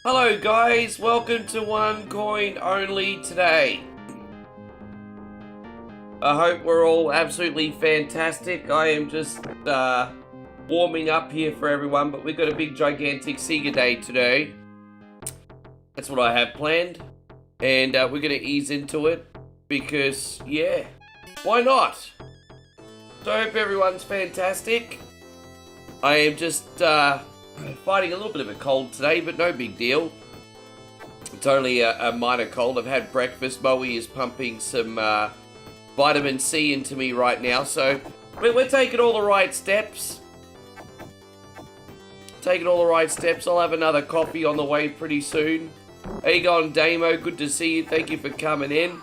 Hello guys, welcome to One Coin Only today. I hope we're all absolutely fantastic. I am just warming up here for everyone, but we've got a big gigantic Sega day today. That's what I have planned. And we're going to ease into it because, yeah, why not? So I hope everyone's fantastic. I am just fighting a little bit of a cold today, but no big deal. It's only a minor cold. I've had breakfast. Moe is pumping some vitamin C into me right now, so we're taking all the right steps. I'll have another coffee on the way pretty soon. How you going, Damo? Good to see you. Thank you for coming in.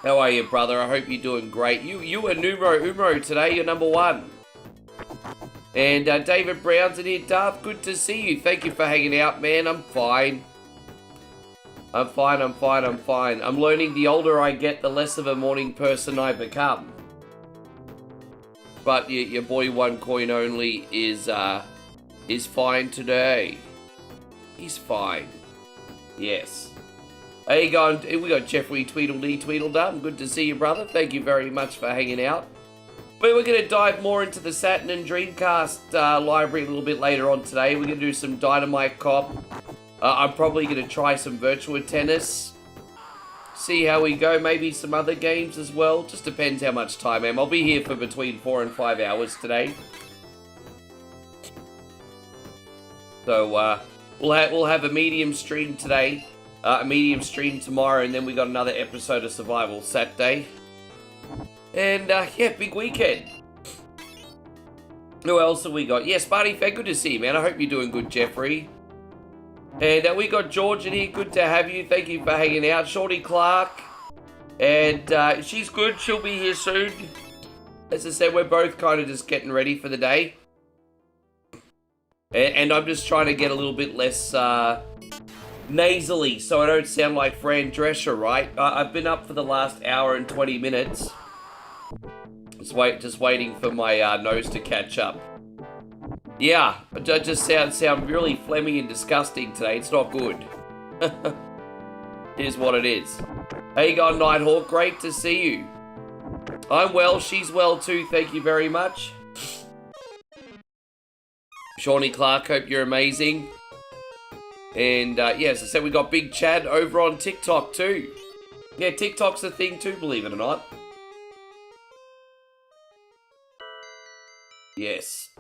How are you, brother? I hope you're doing great. You are numero uno today. You're number one. And David Brown's in here. Darth, good to see you. Thank you for hanging out, man. I'm fine. I'm fine. I'm learning the older I get, the less of a morning person I become. But your boy One Coin Only is fine today. He's fine. Yes. How you going? We got Jeffrey Tweedledee Tweedledum. Good to see you, brother. Thank you very much for hanging out. But we're going to dive more into the Saturn and Dreamcast library a little bit later on today. We're going to do some Dynamite Cop. I'm probably going to try some Virtua Tennis. See how we go. Maybe some other games as well. Just depends how much time I am. I'll be here for between 4 and 5 hours today. So we'll have a medium stream today. A medium stream tomorrow. And then we got another episode of Survival Saturday. And, yeah, big weekend. Who else have we got? Yes, Sparty Fan, good to see you, man. I hope you're doing good, Jeffrey. And we got George in here. Good to have you. Thank you for hanging out. Shorty Clark. And she's good. She'll be here soon. As I said, we're both kind of just getting ready for the day. And I'm just trying to get a little bit less nasally so I don't sound like Fran Drescher, right? I've been up for the last hour and 20 minutes. Just waiting for my nose to catch up. Yeah, I just sound really phlegmy and disgusting today. It's not good. Here's what it is. How you going, Nighthawk? Great to see you. I'm well. She's well too. Thank you very much. Shawnee Clark, hope you're amazing. And yeah, as I said, we got Big Chad over on TikTok too. Yeah, TikTok's a thing too, believe it or not. Yes.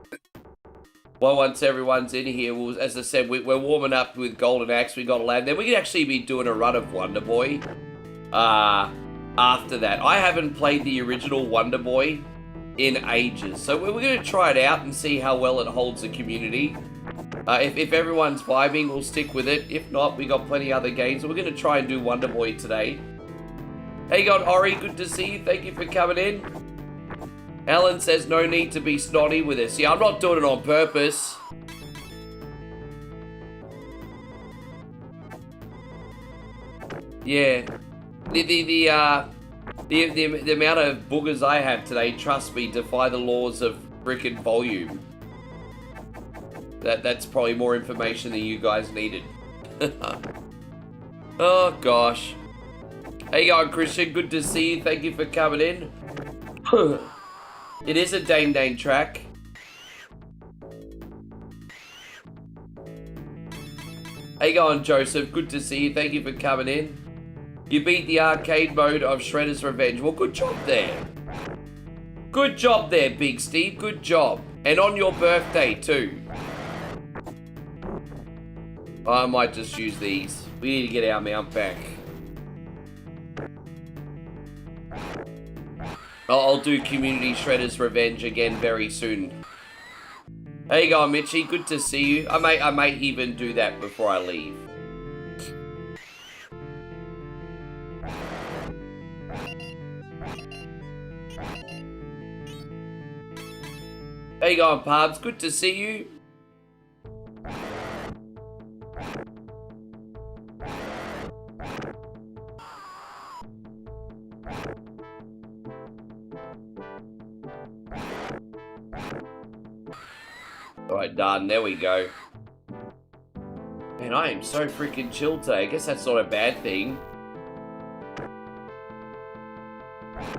Well, once everyone's in here, as I said, we're warming up with Golden Axe. We got Aladdin. Then we could actually be doing a run of Wonder Boy. After that, I haven't played the original Wonder Boy in ages, so we're going to try it out and see how well it holds the community. If everyone's vibing, we'll stick with it. If not, we got plenty other games. We're going to try and do Wonder Boy today. Hey, God, Ori, good to see you. Thank you for coming in. Alan says no need to be snotty with us. Yeah, I'm not doing it on purpose. Yeah. The amount of boogers I have today, trust me, defy the laws of frickin' volume. That's probably more information than you guys needed. Oh, gosh. How you going, Christian? Good to see you. Thank you for coming in. It is a Dane Dane track. How you going, Joseph? Good to see you. Thank you for coming in. You beat the arcade mode of Shredder's Revenge. Well, good job there. Good job there, Big Steve. Good job. And on your birthday, too. I might just use these. We need to get our mount back. I'll do Community Shredder's Revenge again very soon. How you going, Mitchie? Good to see you. I may even do that before I leave. How you going, Pubs? Good to see you. Alright, done. There we go. Man, I am so freaking chilled today. I guess that's not a bad thing.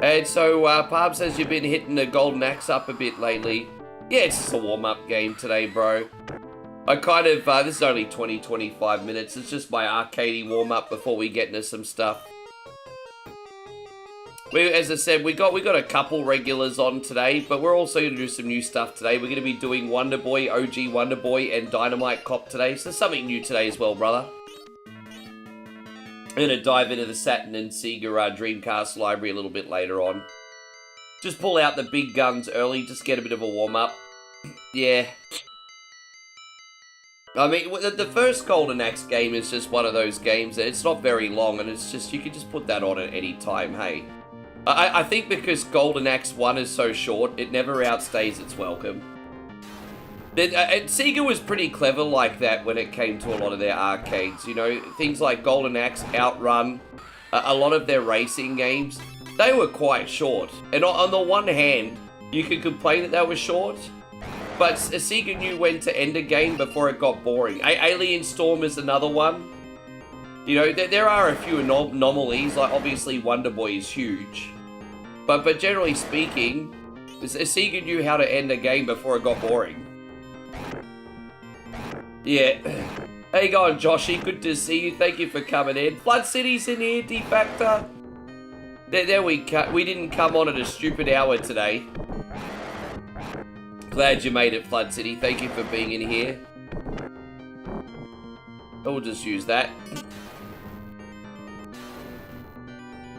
And so, Parb says you've been hitting the Golden Axe up a bit lately. Yeah, it's just a warm-up game today, bro. I kind of, this is only 20-25 minutes. It's just my arcadey warm-up before we get into some stuff. As I said, we got a couple regulars on today, but we're also going to do some new stuff today. We're going to be doing Wonder Boy, OG Wonder Boy, and Dynamite Cop today. So something new today as well, brother. I'm going to dive into the Saturn and Sega Dreamcast library a little bit later on. Just pull out the big guns early, just get a bit of a warm-up. Yeah. I mean, the first Golden Axe game is just one of those games that it's not very long, and it's just, you can just put that on at any time, hey. I think because Golden Axe 1 is so short, it never outstays its welcome. Sega was pretty clever like that when it came to a lot of their arcades, you know, things like Golden Axe, Outrun, a lot of their racing games, they were quite short. And on the one hand, you could complain that they were short, but Sega knew when to end a game before it got boring. Alien Storm is another one. You know, there are a few anomalies, like obviously Wonder Boy is huge. But generally speaking, Sega knew how to end a game before it got boring. Yeah. How you going, Joshy? Good to see you. Thank you for coming in. Flood City's in here, D-Factor. There we didn't come on at a stupid hour today. Glad you made it, Flood City. Thank you for being in here. We'll just use that.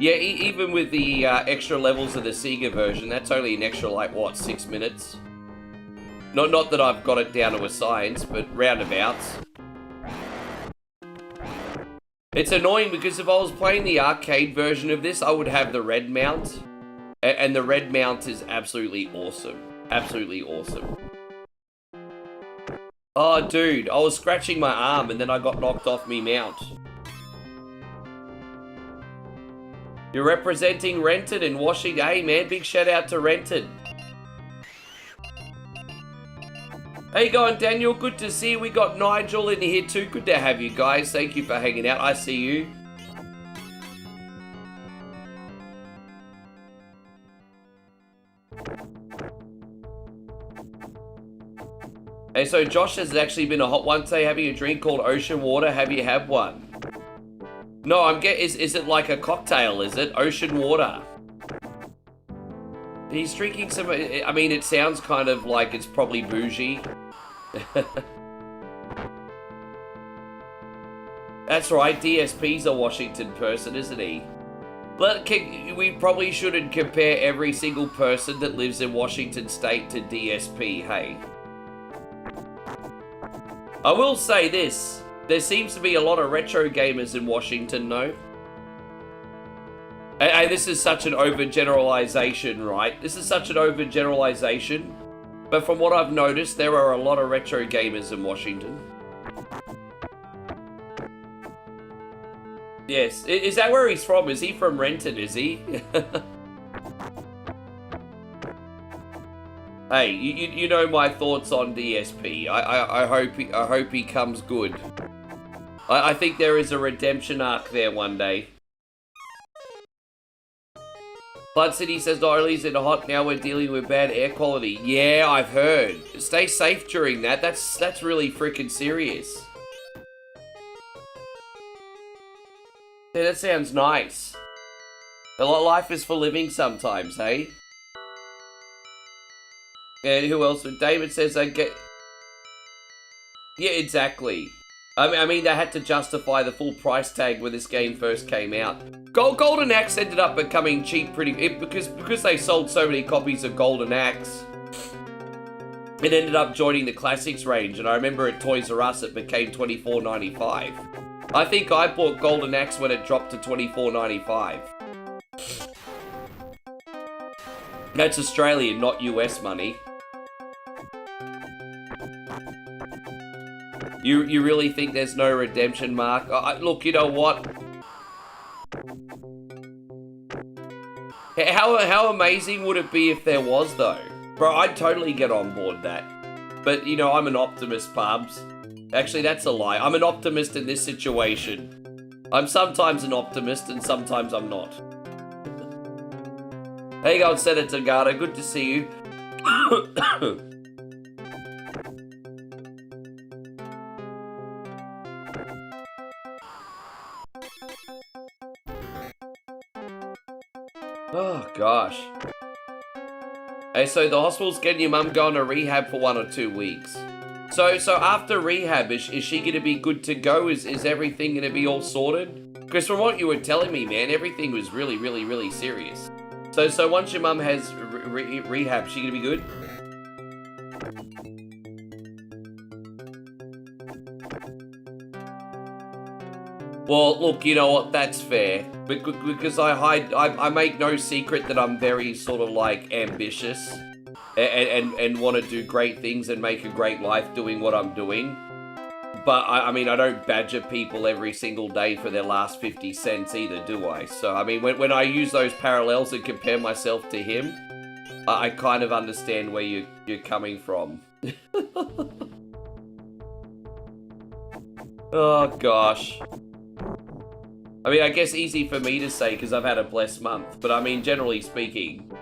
Yeah, even with the extra levels of the Sega version, that's only an extra, like, what, 6 minutes? Not that I've got it down to a science, but roundabouts. It's annoying because if I was playing the arcade version of this, I would have the red mount. And the red mount is absolutely awesome. Absolutely awesome. Oh, dude, I was scratching my arm and then I got knocked off me mount. You're representing Renton in Washington. Hey, man, big shout out to Renton. How you going, Daniel? Good to see you. We got Nigel in here too. Good to have you guys. Thank you for hanging out. I see you. Hey, so Josh has actually been a hot one today having a drink called Ocean Water. Have you had one? No, is it like a cocktail, is it? Ocean water. He's drinking some, I mean, it sounds kind of like it's probably bougie. That's right, DSP's a Washington person, isn't he? We probably shouldn't compare every single person that lives in Washington State to DSP, hey? I will say this. There seems to be a lot of retro gamers in Washington, though. And this is such an overgeneralization, right? This is such an overgeneralization. But from what I've noticed, there are a lot of retro gamers in Washington. Yes. Is that where he's from? Is he from Renton, is he? Hey, you know my thoughts on DSP. I hope he comes good. I think there is a redemption arc there one day. Flood City says not only is it hot, now we're dealing with bad air quality. Yeah, I've heard. Stay safe during that. That's really freaking serious. Yeah, that sounds nice. A lot of life is for living sometimes, hey? And who else? David says I get... Yeah, exactly. I mean, they had to justify the full price tag when this game first came out. Golden Axe ended up becoming cheap because they sold so many copies of Golden Axe. It ended up joining the Classics range, and I remember at Toys R Us it became $24.95. I think I bought Golden Axe when it dropped to $24.95. That's Australian, not US money. You really think there's no redemption, Mark? Look, you know what? How amazing would it be if there was, though? Bro, I'd totally get on board that. But, you know, I'm an optimist, pubs. Actually, that's a lie. I'm an optimist in this situation. I'm sometimes an optimist and sometimes I'm not. How you going, Senator Garda? Good to see you. Oh, gosh. Hey, so the hospital's getting your mum going to rehab for 1 or 2 weeks. So after rehab, is she going to be good to go? Is everything going to be all sorted? Because from what you were telling me, man, everything was really, really, really serious. So once your mum has rehab, she going to be good? Well, look, you know what? That's fair. Because I make no secret that I'm very sort of like ambitious and want to do great things and make a great life doing what I'm doing. But I mean, I don't badger people every single day for their last 50 cents either, do I? So, I mean, when I use those parallels and compare myself to him, I kind of understand where you're coming from. Oh, gosh. I mean, I guess easy for me to say because I've had a blessed month. But I mean, generally speaking.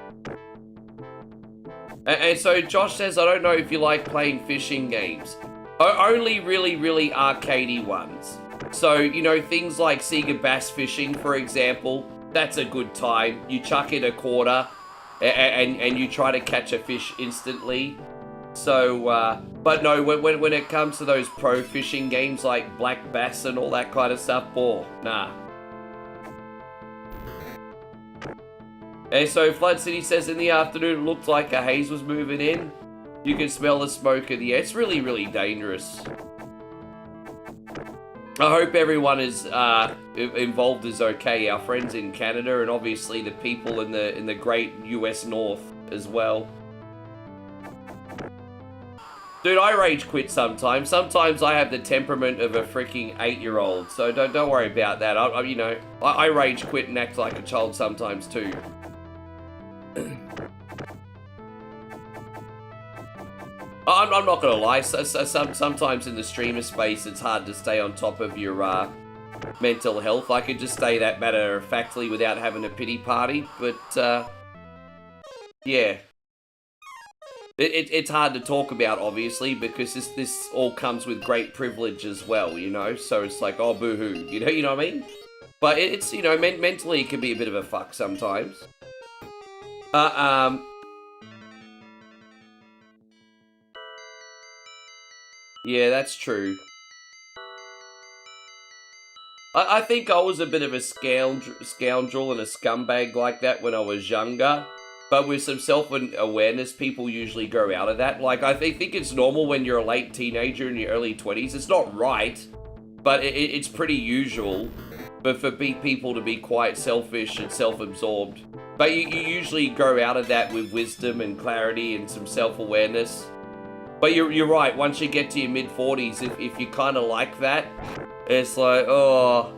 And so Josh says, I don't know if you like playing fishing games. Only really, really arcadey ones. So, you know, things like Sega Bass Fishing, for example. That's a good time. You chuck in a quarter and you try to catch a fish instantly. So, but no, when it comes to those pro fishing games like Black Bass and all that kind of stuff, nah. And so Flood City says in the afternoon it looked like a haze was moving in. You can smell the smoke in the air. It's really, really dangerous. I hope everyone is involved is okay. Our friends in Canada and obviously the people in the great US North as well. Dude, I rage quit sometimes. Sometimes I have the temperament of a freaking 8-year-old. So don't worry about that. I rage quit and act like a child sometimes too. I'm not gonna lie. Sometimes in the streamer space, it's hard to stay on top of your mental health. I could just say that matter-of-factly without having a pity party. But yeah. It's hard to talk about, obviously, because this all comes with great privilege as well, you know? So it's like, oh, boo-hoo, you know what I mean? But it's, you know, mentally it can be a bit of a fuck sometimes. Yeah, that's true. I think I was a bit of a scoundrel and a scumbag like that when I was younger. But with some self-awareness, people usually grow out of that. Like, I think it's normal when you're a late teenager in your early 20s. It's not right, but it's pretty usual for people to be quite selfish and self-absorbed. But you usually grow out of that with wisdom and clarity and some self-awareness. But you're right, once you get to your mid-40s, if you kind of like that, it's like, oh...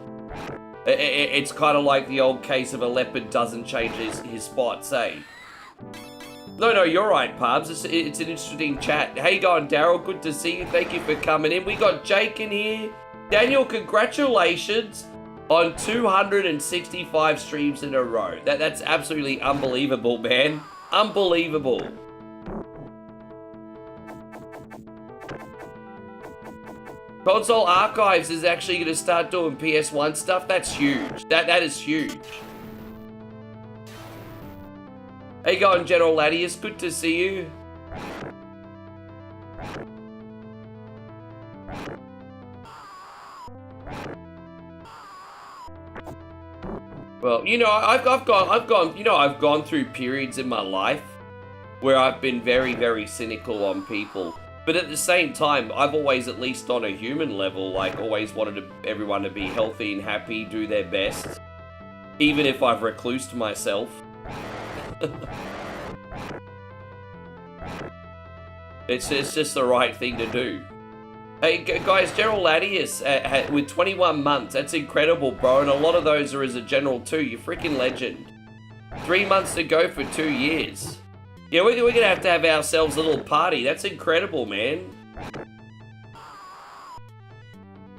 It's kind of like the old case of a leopard doesn't change his spots, eh? No, you're right, Pubs. It's an interesting chat. How you going, Daryl? Good to see you. Thank you for coming in. We got Jake in here. Daniel, congratulations on 265 streams in a row. That's absolutely unbelievable, man. Unbelievable. Console Archives is actually going to start doing PS1 stuff. That's huge. That is huge. How you going, General Ladius? Good to see you. Well, you know, I've gone through periods in my life where I've been very, very cynical on people. But at the same time, I've always, at least on a human level, like, always wanted everyone to be healthy and happy, do their best. Even if I've reclused myself. It's just the right thing to do. Hey, guys, General Ladius, with 21 months, that's incredible, bro. And a lot of those are as a general, too. You're freaking legend. 3 months to go for 2 years. Yeah, we're going to have ourselves a little party. That's incredible, man.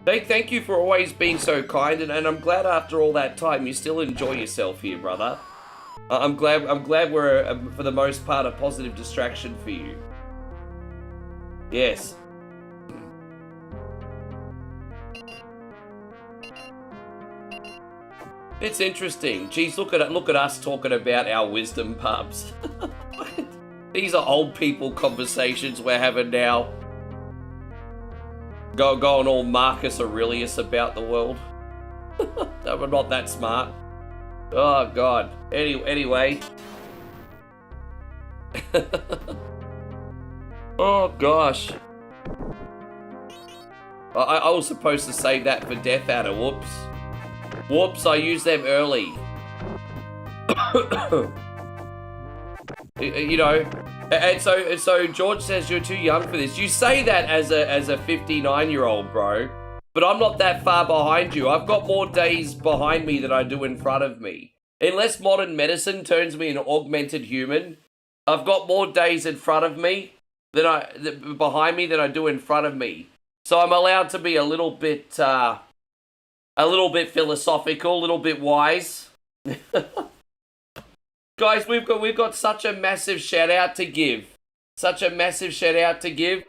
Thank you for always being so kind, and I'm glad after all that time you still enjoy yourself here, brother. I'm glad we're, for the most part, a positive distraction for you. Yes. It's interesting. Geez, look at us talking about our wisdom pubs. These are old people conversations we're having now. Going all Marcus Aurelius about the world. We're not that smart. Oh God. Anyway. Oh gosh. I was supposed to save that for Death Adder. Whoops. Whoops, I used them early. You know, and so George says you're too young for this. You say that as a 59-year-old, bro, but I'm not that far behind you. I've got more days behind me than I do in front of me. Unless modern medicine turns me into an augmented human, I've got more days in front of me behind me than I do in front of me. So I'm allowed to be a little bit philosophical, a little bit wise. Guys, we've got such a massive shout out to give. Such a massive shout out to give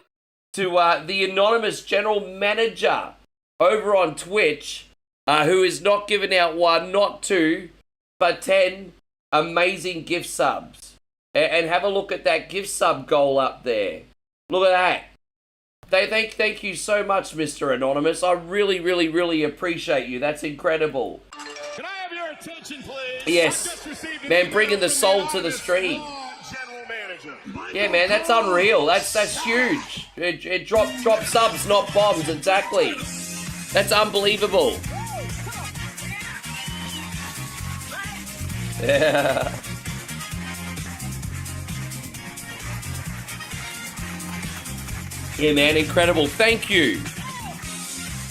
to the anonymous general manager over on Twitch, who is not giving out 1, not 2, but 10 amazing gift subs. And have a look at that gift sub goal up there. Look at that. Thank you so much, Mr. Anonymous. I really, really, really appreciate you. That's incredible. Can I have your attention, please? Yes. Man, bringing the soul to the stream. Yeah, man, that's unreal. That's huge. It dropped subs, not bombs, exactly. That's unbelievable. Yeah. Yeah, man, incredible. Thank you.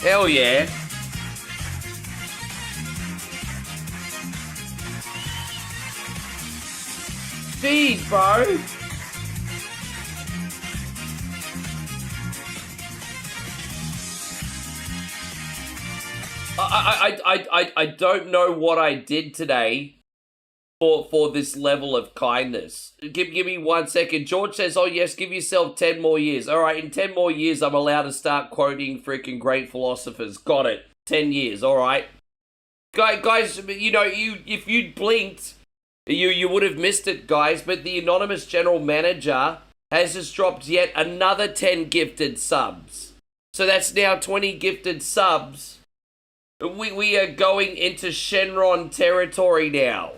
Hell yeah. Jeez, bro. I don't know what I did today for this level of kindness. Give me 1 second. George says, oh yes, give yourself 10 more years. All right, in 10 more years, I'm allowed to start quoting freaking great philosophers. Got it. 10 years, all right. Guys, you know, if you'd blinked, you would have missed it, guys. But the anonymous general manager has just dropped yet another 10 gifted subs. So that's now 20 gifted subs. We are going into Shenron territory now.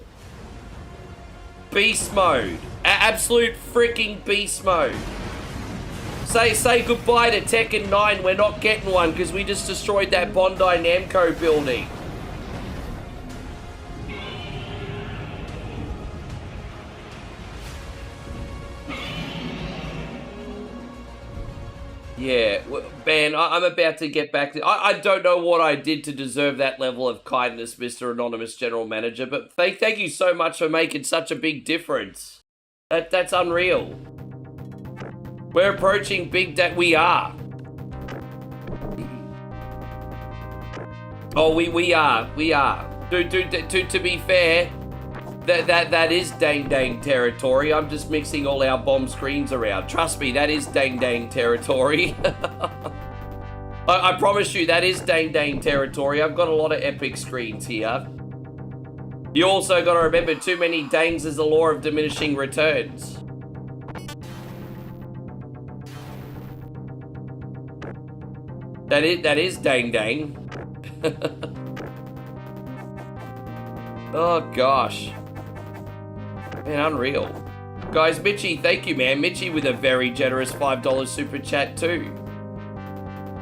Beast mode. Absolute freaking beast mode. Say goodbye to Tekken 9. We're not getting one because we just destroyed that Bondi Namco building. Yeah, man, I'm about to get back to... I don't know what I did to deserve that level of kindness, Mr. Anonymous General Manager, but thank you so much for making such a big difference. That's unreal. We're approaching big day. We are. Oh, we are. To be fair, that is dang territory. I'm just mixing all our bomb screens around. Trust me, that is dang territory. I promise you, that is dang territory. I've got a lot of epic screens here. You also got to remember, too many dangs is the law of diminishing returns. That is dang. Oh gosh. Man, unreal. Guys, Mitchie, thank you, man. Mitchie with a very generous $5 super chat too.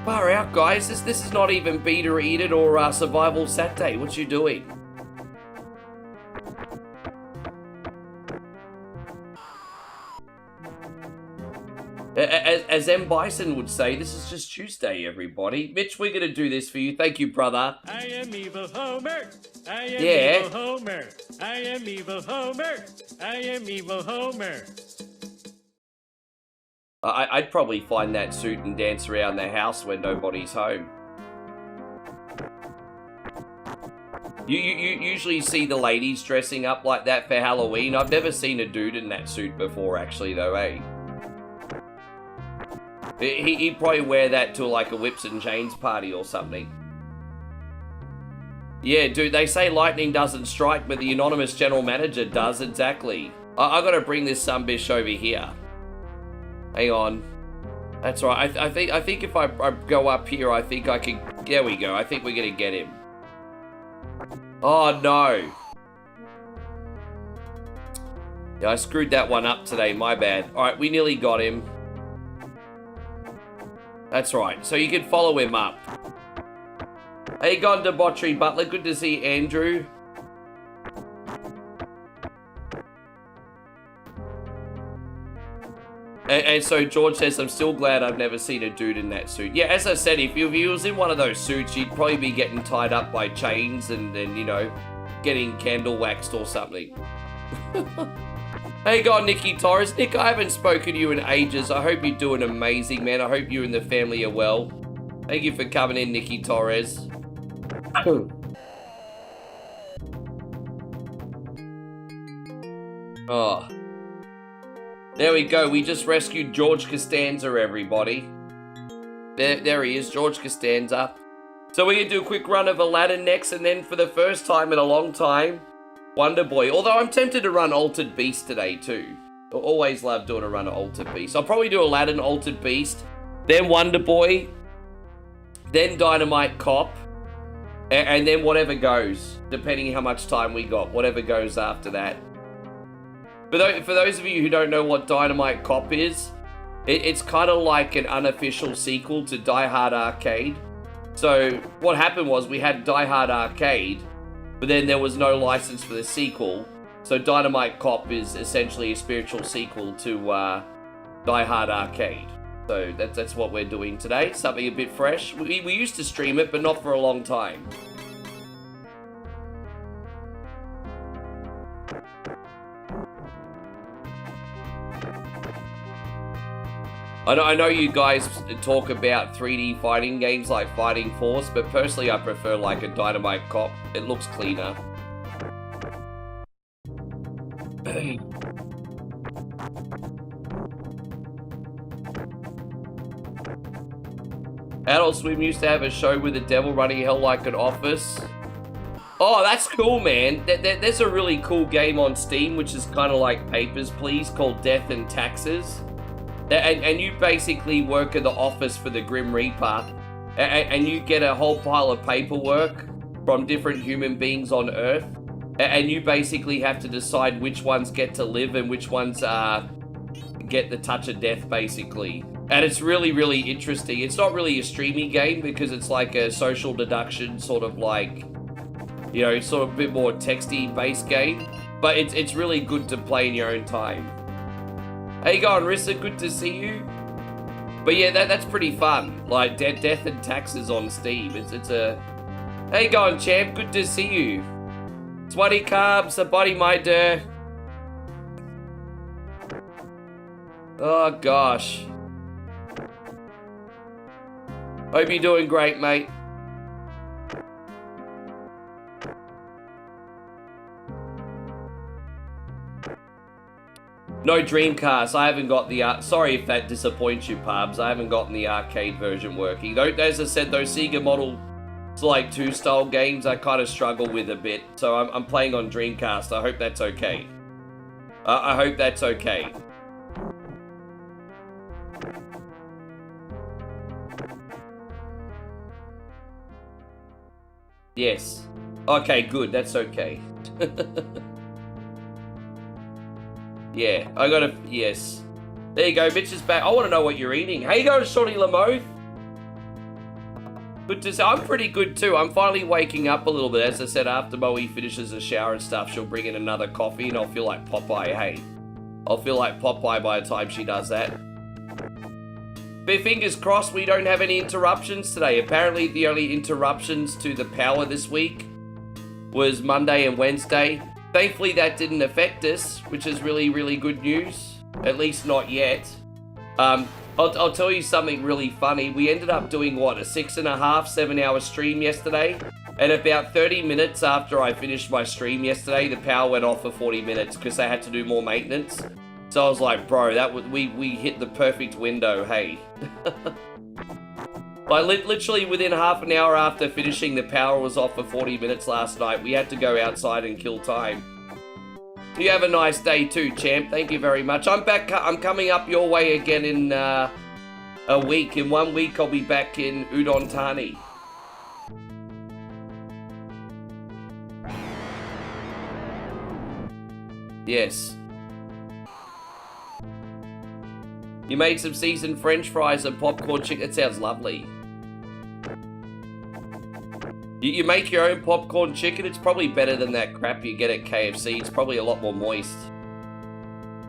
Far out, guys. This is not even Beta Eat It or Survival Saturday. What you doing? As M. Bison would say, this is just Tuesday, everybody. Mitch, we're going to do this for you. Thank you, brother. I am evil Homer. I am evil Homer. I am evil Homer. I am evil Homer. I'd probably find that suit and dance around the house when nobody's home. You usually see the ladies dressing up like that for Halloween. I've never seen a dude in that suit before, actually, though, eh? He'd probably wear that to, like, a whips and chains party or something. Yeah, dude, they say lightning doesn't strike, but the anonymous general manager does, exactly. I gotta bring this sunbish over here. Hang on. That's right. I think if I go up here, I think I can... There we go. I think we're gonna get him. Oh, no. Yeah, I screwed that one up today. My bad. Alright, we nearly got him. That's right. So you can follow him up. Hey, gone Debauchery Butler. Good to see Andrew. And so George says, I'm still glad I've never seen a dude in that suit. Yeah, as I said, if he was in one of those suits, you'd probably be getting tied up by chains and then, you know, getting candle waxed or something. Hey, God, Nicky Torres. Nick, I haven't spoken to you in ages. I hope you're doing amazing, man. I hope you and the family are well. Thank you for coming in, Nicky Torres. Oh. There we go. We just rescued George Costanza, everybody. There he is, George Costanza. So we're going to do a quick run of Aladdin next, and then for the first time in a long time, Wonder Boy. Although I'm tempted to run Altered Beast today, too. I always love doing a run of Altered Beast. I'll probably do Aladdin, Altered Beast, then Wonder Boy, then Dynamite Cop, and then whatever goes, depending how much time we got, whatever goes after that. For those of you who don't know what Dynamite Cop is, it's kind of like an unofficial sequel to Die Hard Arcade. So what happened was we had Die Hard Arcade, but then there was no license for the sequel. So Dynamite Cop is essentially a spiritual sequel to Die Hard Arcade. So that's what we're doing today, something a bit fresh. We used to stream it, but not for a long time. I know you guys talk about 3D fighting games like Fighting Force, but personally I prefer like a Dynamite Cop. It looks cleaner. Adult Swim used to have a show with the devil running hell like an office. Oh, that's cool, man. There's a really cool game on Steam, which is kind of like Papers, Please, called Death and Taxes. And you basically work at the office for the Grim Reaper, and you get a whole pile of paperwork from different human beings on Earth, and you basically have to decide which ones get to live and which ones get the touch of death, basically. And it's really, really interesting. It's not really a streamy game because it's like a social deduction, sort of like, you know, sort of a bit more texty based game, but it's really good to play in your own time. How you going, Rissa? Good to see you. But yeah, that's pretty fun. Like Death and Taxes on Steam. It's a... How you going, champ? Good to see you. Swaddy carbs, a body my der. Oh gosh. Hope you're doing great, mate. No Dreamcast. I haven't got the... sorry if that disappoints you, Pubs. I haven't gotten the arcade version working. As I said, those Sega Model like 2 style games I kind of struggle with a bit. So I'm playing on Dreamcast. I hope that's okay. I hope that's okay. Yes. Okay, good. That's okay. Yeah, I gotta... Yes. There you go, Mitch is back. I want to know what you're eating. How you going, Shorty Lamoth? Good to see. I'm pretty good too. I'm finally waking up a little bit. As I said, after Moe finishes the shower and stuff, she'll bring in another coffee and I'll feel like Popeye, hey. I'll feel like Popeye by the time she does that. But fingers crossed we don't have any interruptions today. Apparently the only interruptions to the power this week was Monday and Wednesday. Thankfully that didn't affect us, which is really, really good news. At least not yet. I'll tell you something really funny. We ended up doing, what, a 6.5, 7 hour stream yesterday? And about 30 minutes after I finished my stream yesterday, the power went off for 40 minutes because they had to do more maintenance. So I was like, bro, we hit the perfect window, hey. Like, literally within half an hour after finishing, the power was off for 40 minutes last night. We had to go outside and kill time. You have a nice day too, champ. Thank you very much. I'm back. I'm coming up your way again in a week. In 1 week, I'll be back in Udon Thani. Yes. You made some seasoned French fries and popcorn chicken. That sounds lovely. You make your own popcorn chicken. It's probably better than that crap you get at KFC. It's probably a lot more moist.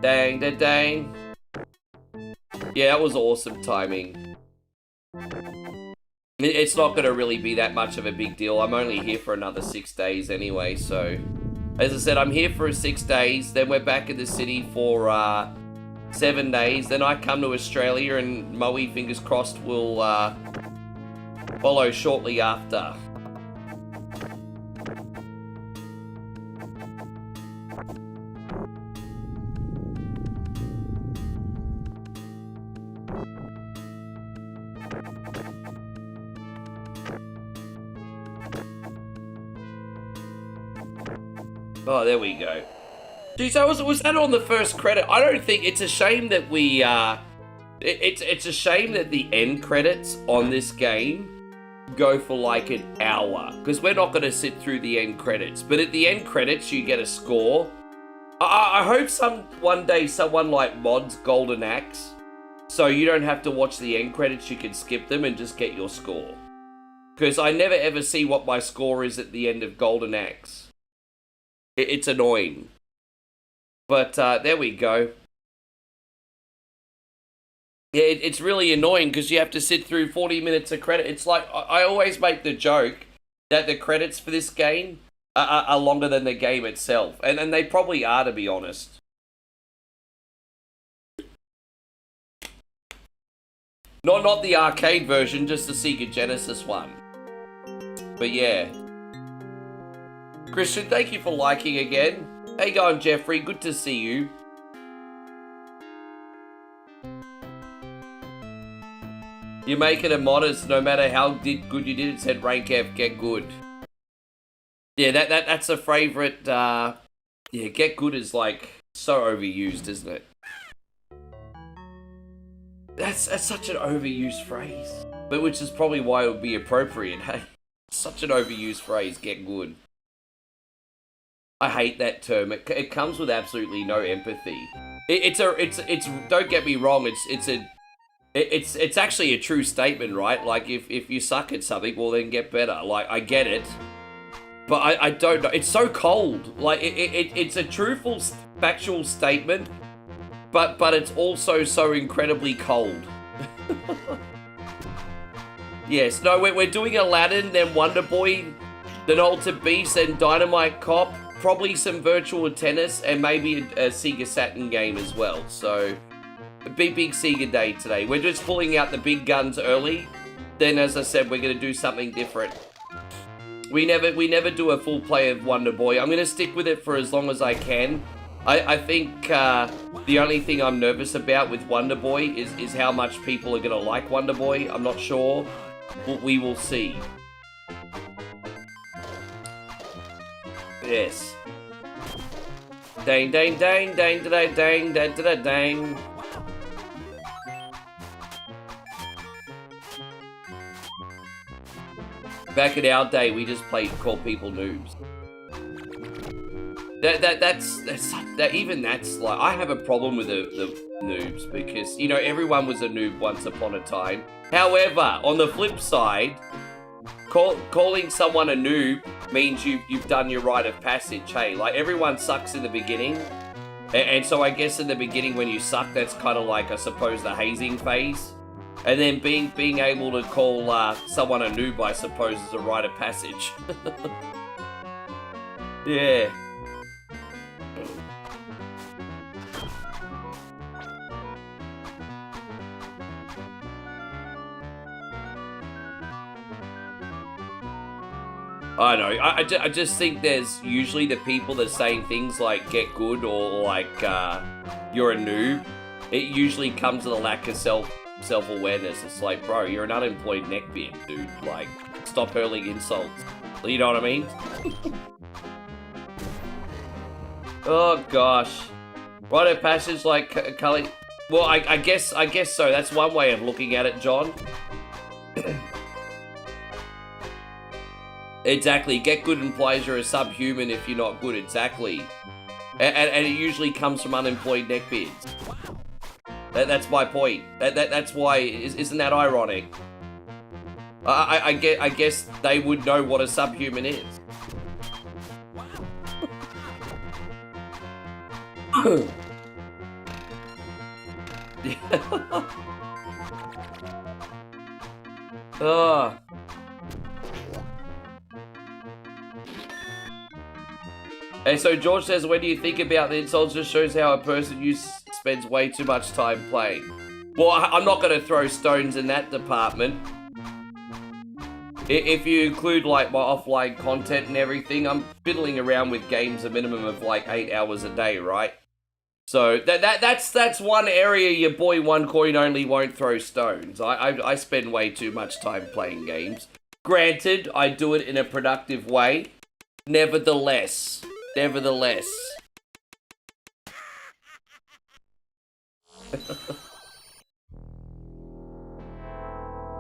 Dang, da dang. Yeah, that was awesome timing. It's not going to really be that much of a big deal. I'm only here for another 6 days anyway, so... As I said, I'm here for 6 days. Then we're back in the city for 7 days. Then I come to Australia and Moe, fingers crossed, will follow shortly after. Oh, there we go. Geez, was that on the first credit? I don't think it's a shame that we it's a shame that the end credits on this game go for like an hour, because we're not going to sit through the end credits. But at the end credits, you get a score. I hope one day someone like mods Golden Axe, so you don't have to watch the end credits. You can skip them and just get your score. Because I never ever see what my score is at the end of Golden Axe. It's annoying. But there we go. Yeah, it's really annoying because you have to sit through 40 minutes of credit. It's like, I always make the joke that the credits for this game are longer than the game itself. And they probably are, to be honest. Not the arcade version, just the Sega Genesis one. But yeah. Christian, thank you for liking again. How you going, Jeffrey? Good to see you. You make it a modest, no matter how good you did, it said rank F, get good. Yeah, that's a favorite. Yeah, get good is like so overused, isn't it? That's such an overused phrase. But which is probably why it would be appropriate, hey? Such an overused phrase, get good. I hate that term. It comes with absolutely no empathy. It's don't get me wrong, it's actually a true statement, right? Like if you suck at something, well then get better. Like I get it. But I don't know. It's so cold. Like it's a truthful factual statement, but it's also so incredibly cold. Yes, no, we're doing Aladdin, then Wonder Boy, then Altered Beast, then Dynamite Cop. Probably some virtual tennis and maybe a Sega Saturn game as well. So, a big Sega day today. We're just pulling out the big guns early. Then, as I said, we're going to do something different. We never do a full play of Wonder Boy. I'm going to stick with it for as long as I can. I think the only thing I'm nervous about with Wonder Boy is how much people are going to like Wonder Boy. I'm not sure. We will see. Yes. Dang, dang, dang, dang, dang, dang, dang, dang, dang. Back in our day, we just called people noobs. That's like, I have a problem with the noobs because, you know, everyone was a noob once upon a time. However, on the flip side, calling someone a noob means you've done your rite of passage, hey? Like, everyone sucks in the beginning. And so I guess in the beginning when you suck, that's kind of like, I suppose, the hazing phase. And then being able to call someone a noob, I suppose, is a rite of passage. Yeah. I know. I just think there's usually the people that are saying things like get good or like you're a noob. It usually comes with a lack of self-awareness. It's like, bro, you're an unemployed neckbeard, dude. Like, stop hurling insults. You know what I mean? Oh gosh. Right, a passage like Cully. Well, I guess so. That's one way of looking at it, John. Exactly. Get good implies you're a subhuman if you're not good. Exactly. And it usually comes from unemployed neckbeards. That's my point. That's why. Isn't that ironic? I guess they would know what a subhuman is. Oh. Hey, so George says, when do you think about the insults? Just shows how a person spends way too much time playing. Well, I'm not going to throw stones in that department. If you include like my offline content and everything, I'm fiddling around with games a minimum of like 8 hours a day, right? So that's one area your boy One Coin only won't throw stones. I spend way too much time playing games. Granted, I do it in a productive way. Nevertheless.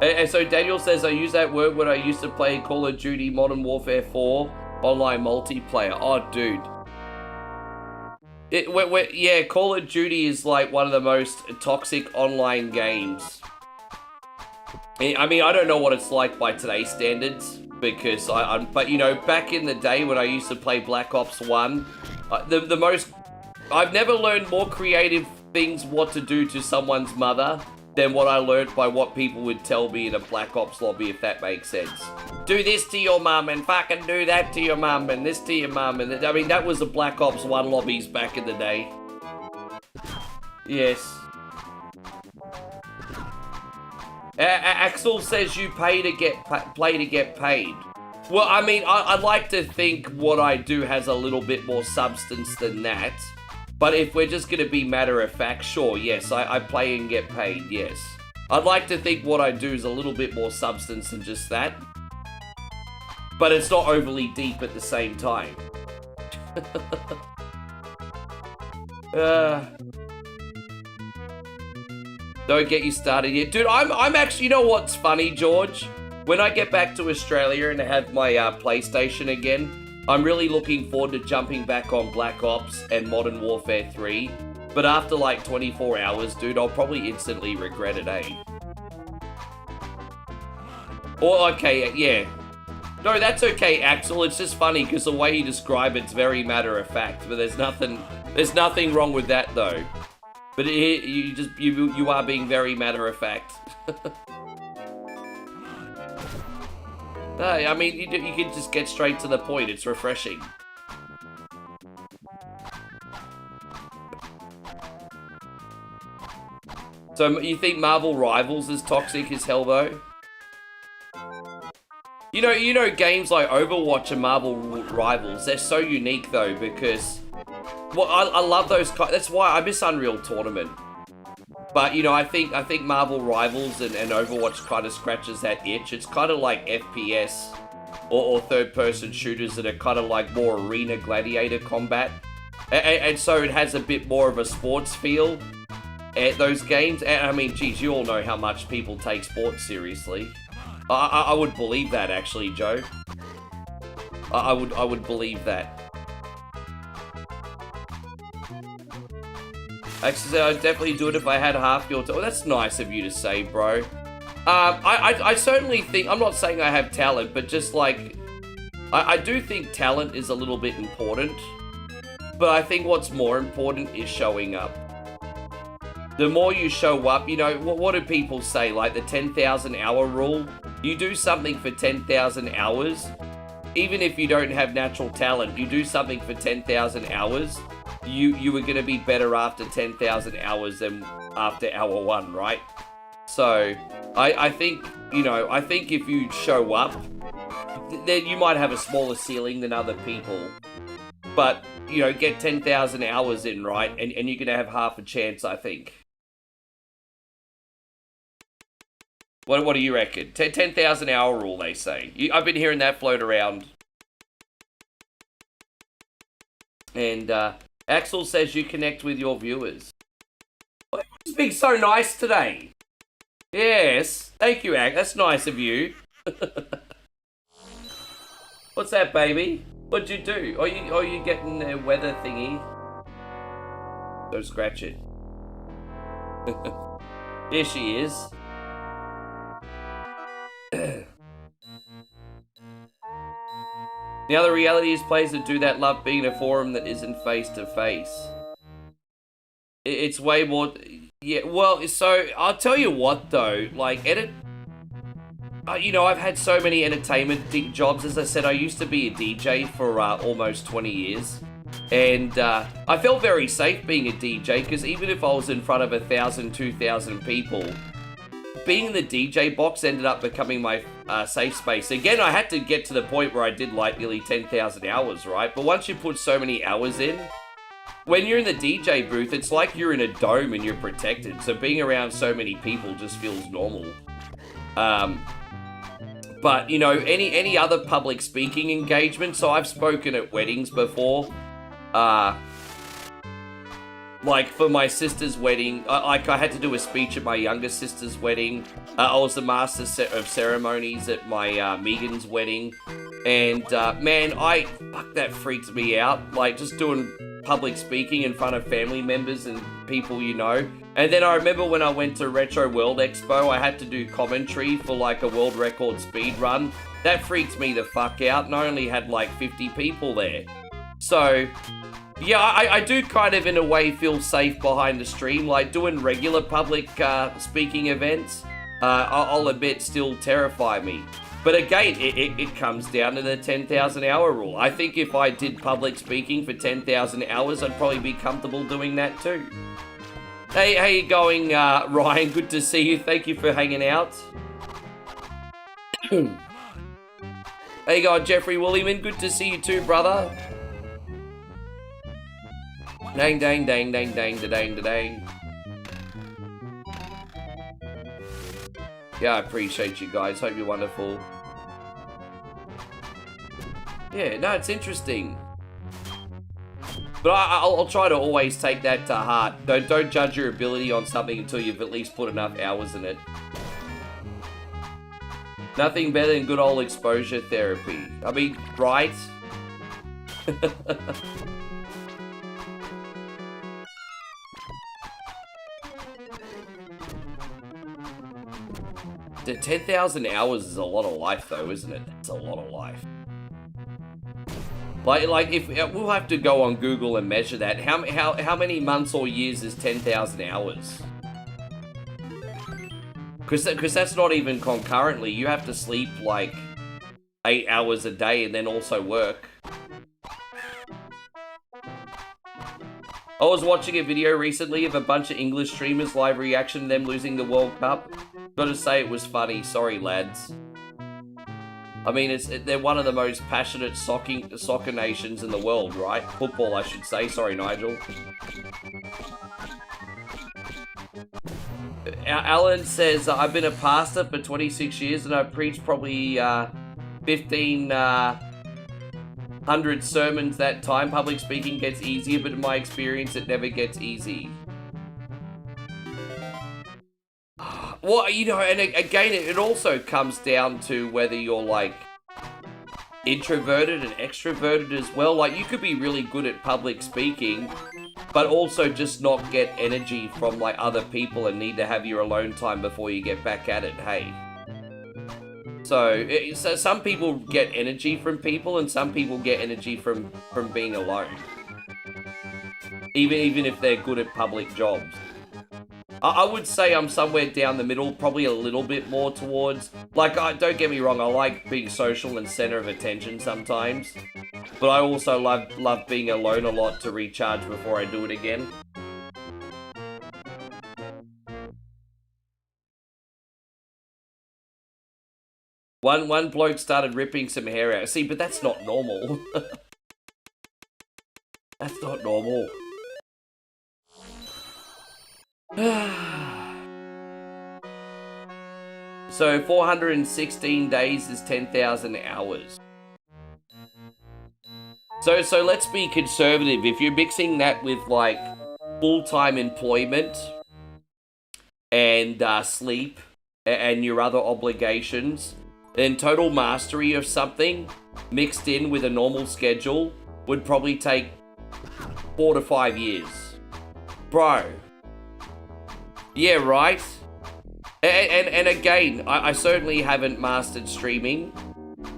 And so Daniel says, I use that word when I used to play Call of Duty Modern Warfare 4 online multiplayer. Oh, dude. Yeah, Call of Duty is like one of the most toxic online games. I mean, I don't know what it's like by today's standards, because but you know, back in the day when I used to play Black Ops 1, I've never learned more creative things what to do to someone's mother than what I learned by what people would tell me in a Black Ops lobby, if that makes sense. Do this to your mum and fucking do that to your mum and this to your mum. And I mean, that was the Black Ops 1 lobbies back in the day. Yes. Axel says you play to get paid. Well, I mean, I'd like to think what I do has a little bit more substance than that. But if we're just going to be matter of fact, sure, yes, I play and get paid, yes. I'd like to think what I do is a little bit more substance than just that. But it's not overly deep at the same time. Don't get you started yet. Dude, I'm actually, you know what's funny, George? When I get back to Australia and have my PlayStation again, I'm really looking forward to jumping back on Black Ops and Modern Warfare 3. But after like 24 hours, dude, I'll probably instantly regret it, eh? Or, okay, yeah. No, that's okay, Axel. It's just funny because the way you describe it's very matter of fact. But there's nothing wrong with that, though. But you are being very matter of fact. I mean, you can just get straight to the point. It's refreshing. So you think Marvel Rivals is toxic as hell, though? You know, games like Overwatch and Marvel Rivals, they're so unique, though, because... Well, I love those... That's why I miss Unreal Tournament. But, you know, I think Marvel Rivals and Overwatch kind of scratches that itch. It's kind of like FPS or third-person shooters that are kind of like more arena gladiator combat. And so it has a bit more of a sports feel at those games. And, I mean, geez, you all know how much people take sports seriously. I would believe that, actually, Joe. I would believe that. Actually, I'd definitely do it if I had half your time. Oh, that's nice of you to say, bro. I certainly think, I'm not saying I have talent, but just like, I do think talent is a little bit important. But I think what's more important is showing up. The more you show up, you know, what do people say? Like the 10,000 hour rule? You do something for 10,000 hours, even if you don't have natural talent, you do something for 10,000 hours, you were going to be better after 10,000 hours than after hour one, right? So, I think, you know, I think if you show up, then you might have a smaller ceiling than other people. But, you know, get 10,000 hours in, right? And you're going to have half a chance, I think. What do you reckon? 10,000 hour rule, they say. I've been hearing that float around. And Axel says you connect with your viewers. Well, it's being so nice today. Yes. Thank you, Ax. That's nice of you. What's that, baby? What'd you do? Are you getting a weather thingy? Go scratch it. There she is. The other reality is players that do that love being in a forum that isn't face to face. It's way more. Yeah, well, so I'll tell you what though, like you know, I've had so many entertainment jobs. As I said, I used to be a DJ for almost 20 years. And I felt very safe being a DJ because even if I was in front of 1,000, 2,000 people, being in the DJ box ended up becoming my safe space. Again, I had to get to the point where I did like nearly 10,000 hours, right? But once you put so many hours in, when you're in the DJ booth, it's like you're in a dome and you're protected. So being around so many people just feels normal. But, you know, any other public speaking engagement, so I've spoken at weddings before. Like, for my sister's wedding, I had to do a speech at my younger sister's wedding. I was the master of ceremonies at my Megan's wedding. And, man, fuck, that freaked me out. Like, just doing public speaking in front of family members and people you know. And then I remember when I went to Retro World Expo, I had to do commentary for, like, a world record speed run. That freaked me the fuck out, and I only had, like, 50 people there. So, yeah, I do kind of, in a way, feel safe behind the stream. Like, doing regular public speaking events, I'll admit, still terrify me. But again, it comes down to the 10,000 hour rule. I think if I did public speaking for 10,000 hours, I'd probably be comfortable doing that too. Hey, how you going, Ryan? Good to see you. Thank you for hanging out. How you going, Jeffrey Williman? Good to see you too, brother. Dang, dang, dang, dang, dang, dang, dang. Yeah, I appreciate you guys. Hope you're wonderful. Yeah, no, it's interesting. But I'll try to always take that to heart. Don't judge your ability on something until you've at least put enough hours in it. Nothing better than good old exposure therapy. I mean, right? The 10,000 hours is a lot of life though, isn't it? It's a lot of life. Like if we'll have to go on Google and measure that. How many months or years is 10,000 hours? Because that's not even concurrently. You have to sleep like 8 hours a day and then also work. I was watching a video recently of a bunch of English streamers live reaction to them losing the World Cup. Gotta say it was funny. Sorry, lads. I mean, they're one of the most passionate soccer nations in the world, right? Football, I should say. Sorry, Nigel. Alan says, I've been a pastor for 26 years and I've preached probably 1,500 sermons that time. Public speaking gets easier, but in my experience, it never gets easy. Well, you know, and again, it also comes down to whether you're, like, introverted and extroverted as well. Like, you could be really good at public speaking, but also just not get energy from, like, other people and need to have your alone time before you get back at it, hey? So some people get energy from people, and some people get energy from being alone. Even if they're good at public jobs. I would say I'm somewhere down the middle, probably a little bit more towards, like, don't get me wrong, I like being social and center of attention sometimes, but I also love being alone a lot to recharge before I do it again. One bloke started ripping some hair out. See, but that's not normal. That's not normal. So 416 days is 10,000 hours. So let's be conservative. If you're mixing that with like full-time employment and sleep and your other obligations, then total mastery of something mixed in with a normal schedule would probably take 4 to 5 years. Bro. Yeah, right? And again, I certainly haven't mastered streaming,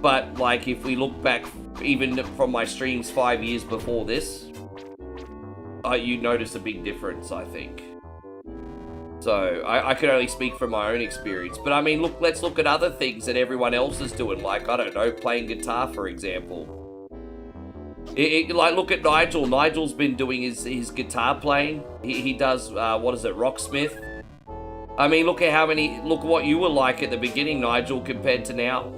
but like if we look back even from my streams 5 years before this, you'd notice a big difference, I think. So I can only speak from my own experience. But I mean, look, let's look at other things that everyone else is doing, like, I don't know, playing guitar, for example. Like, look at Nigel. Nigel's been doing his guitar playing. He does, what is it, Rocksmith? I mean, look what you were like at the beginning, Nigel, compared to now.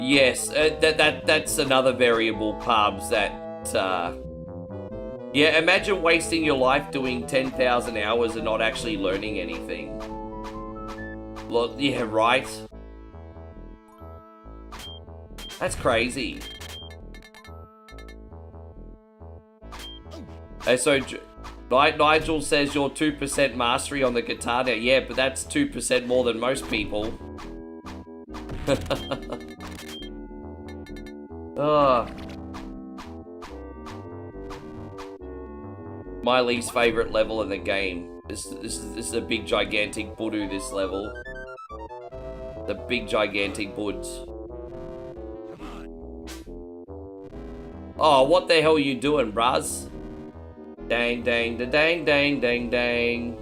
Yes, that's another variable, Pubs, that, yeah, imagine wasting your life doing 10,000 hours and not actually learning anything. Well, yeah, right? That's crazy. So Nigel says you're 2% mastery on the guitar now. Yeah, but that's 2% more than most people. My least favorite level in the game. This is a big gigantic Budu, this level. The big gigantic Buds. Oh, what the hell are you doing, bruz? Dang, dang, da dang, dang, dang, dang.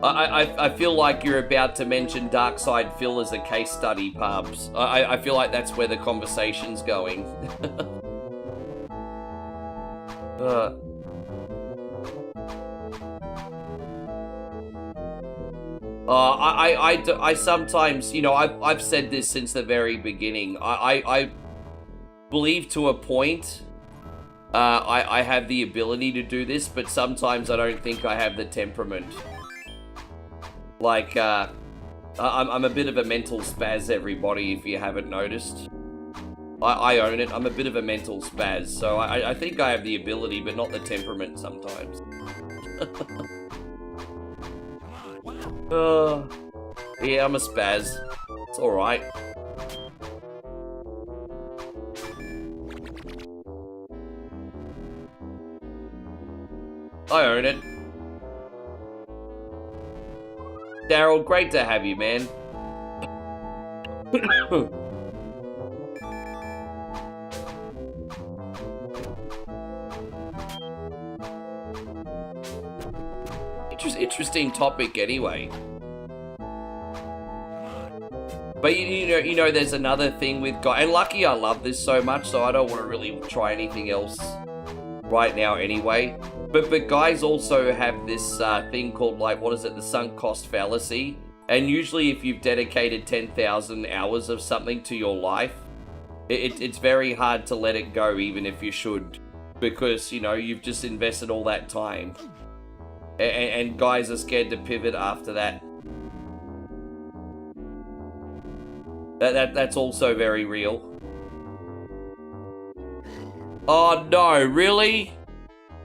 I feel like you're about to mention Dark Side Phil as a case study, Pubs. I feel like that's where the conversation's going. I sometimes, you know, I've said this since the very beginning. I believe to a point I have the ability to do this, but sometimes I don't think I have the temperament. Like, I'm a bit of a mental spaz, everybody, if you haven't noticed. I own it. I'm a bit of a mental spaz, so I think I have the ability, but not the temperament sometimes. Yeah, I'm a spaz. It's alright. I own it. Daryl, great to have you, man. Interesting topic anyway. But you know, there's another thing with guys, and lucky I love this so much, so I don't want to really try anything else right now anyway. But guys also have this thing called, like, what is it, the sunk cost fallacy. And usually if you've dedicated 10,000 hours of something to your life, it's very hard to let it go, even if you should. Because, you know, you've just invested all that time. And guys are scared to pivot after that. That's also very real. Oh no, really?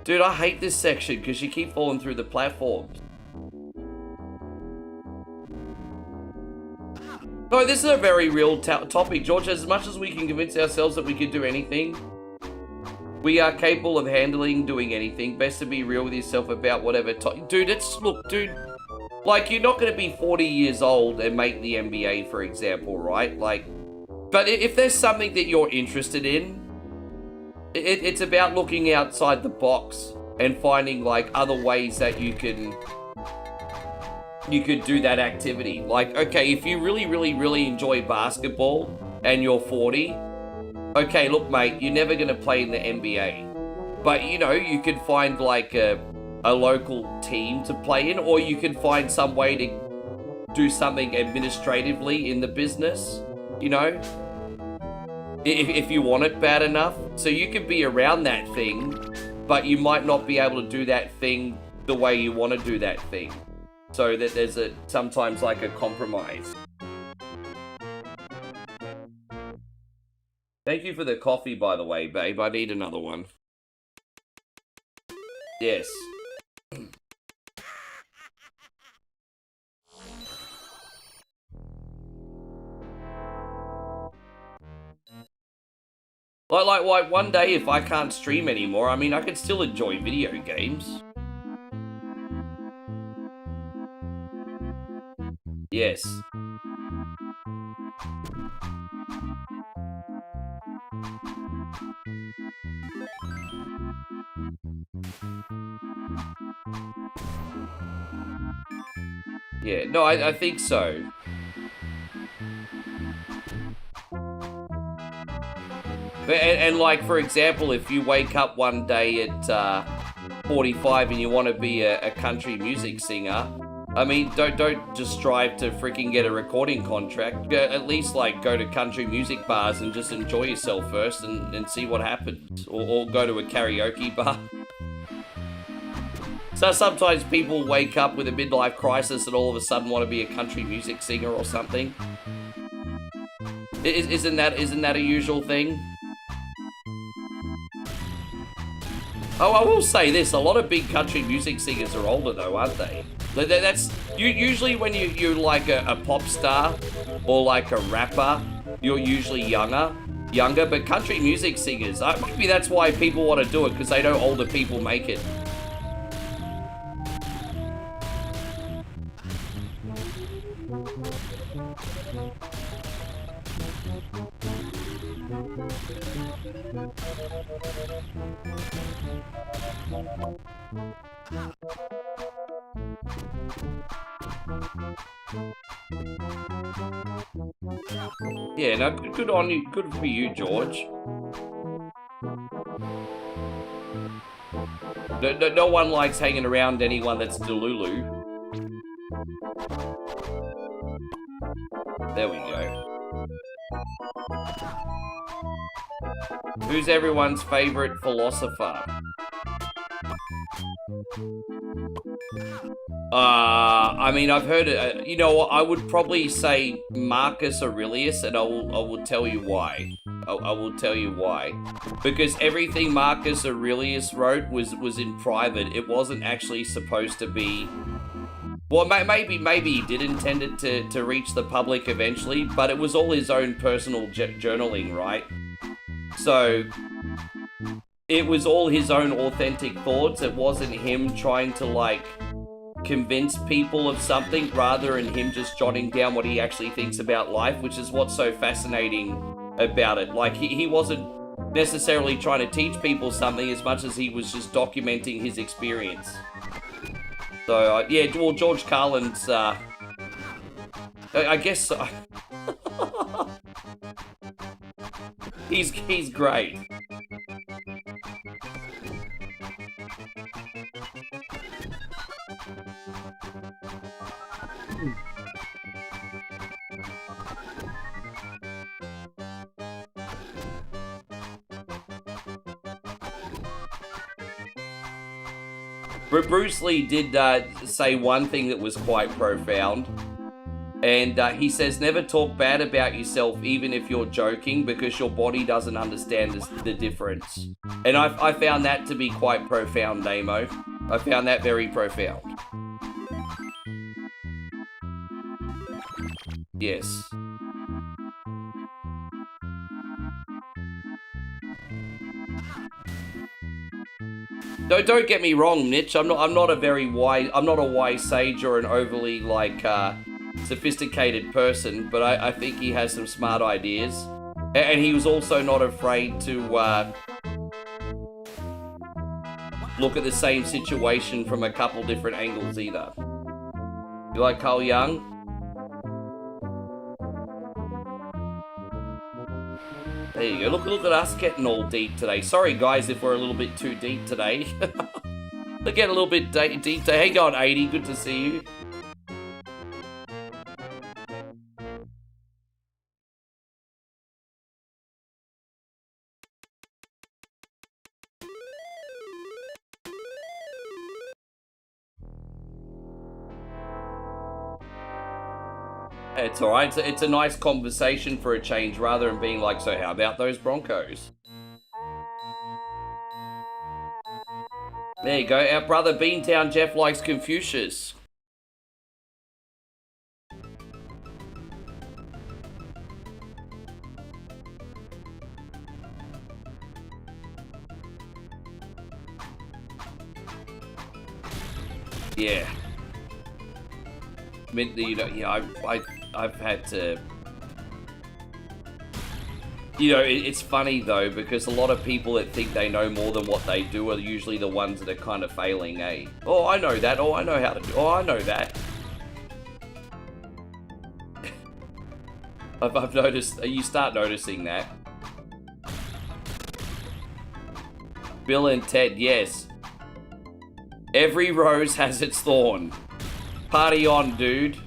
Dude, I hate this section because you keep falling through the platforms. No, this is a very real topic, George. As much as we can convince ourselves that we can do anything, we are capable of doing anything. Best to be real with yourself about whatever dude, look, dude. Like, you're not going to be 40 years old and make the NBA, for example, right? Like, but if there's something that you're interested in, it's about looking outside the box and finding like other ways that you could do that activity. Like, okay, if you really enjoy basketball and you're 40, okay, look, mate, you're never gonna play in the NBA. But, you know, you could find like a local team to play in, or you can find some way to do something administratively in the business, you know, if you want it bad enough. So you could be around that thing, but you might not be able to do that thing the way you want to do that thing. So that there's sometimes like a compromise. Thank you for the coffee, by the way, babe. I need another one. Yes. Like one day if I can't stream anymore, I mean, I could still enjoy video games. Yes. Yeah, no, I think so. And like, for example, if you wake up one day at 45 and you want to be a country music singer, I mean, don't just strive to freaking get a recording contract. At least, like, go to country music bars and just enjoy yourself first and see what happens. Or go to a karaoke bar. So sometimes people wake up with a midlife crisis and all of a sudden want to be a country music singer or something. Isn't that a usual thing? Oh, I will say this, a lot of big country music singers are older though, aren't they? That's usually when you're like a pop star or like a rapper, you're usually younger, but country music singers, maybe that's why people want to do it, because they know older people make it. Yeah, no, good on you. Good for you, George. No one likes hanging around anyone that's Delulu. There we go. Who's everyone's favorite philosopher? I mean, I've heard it. You know what? I would probably say Marcus Aurelius, and I will tell you why. I will tell you why. Because everything Marcus Aurelius wrote was in private. It wasn't actually supposed to be. Well, maybe he did intend it to reach the public eventually, but it was all his own personal journaling, right? So it was all his own authentic thoughts. It wasn't him trying to like convince people of something rather than him just jotting down what he actually thinks about life, which is what's so fascinating about it. Like he wasn't necessarily trying to teach people something as much as he was just documenting his experience. So yeah, well, George Carlin's I guess he's great. Bruce Lee did say one thing that was quite profound, and he says, never talk bad about yourself even if you're joking, because your body doesn't understand the difference. And I found that to be quite profound, Nemo. I found that very profound. Yes. Don't get me wrong, Mitch. I'm not a wise sage or an overly like sophisticated person, but I think he has some smart ideas, and he was also not afraid to look at the same situation from a couple different angles either. You like Carl Young? There you go. Look at us getting all deep today. Sorry, guys, if we're a little bit too deep today. We're getting a little bit deep today. Hang on, 80. Good to see you. It's alright. It's a nice conversation for a change rather than being like, so how about those Broncos? There you go. Our brother Beantown Jeff likes Confucius. Yeah. I mean, you know, yeah, I've had to. You know, it's funny though, because a lot of people that think they know more than what they do are usually the ones that are kind of failing, eh? Oh, I know that. Oh, I know how to do. Oh, I know that. I've noticed. You start noticing that. Bill and Ted, yes. Every rose has its thorn. Party on, dude.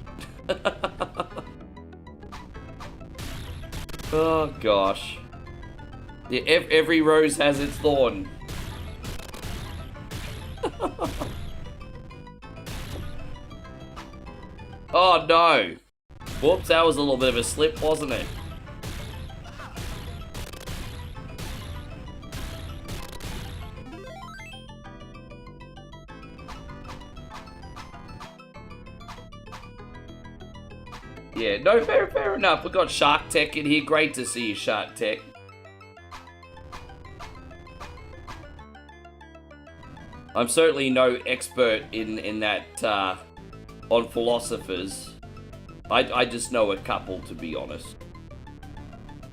Oh, gosh. Yeah, every rose has its thorn. Oh, no. Whoops, that was a little bit of a slip, wasn't it? Yeah, no, fair enough. We've got Shark Tech in here. Great to see you, Shark Tech. I'm certainly no expert in that, on philosophers. I just know a couple, to be honest.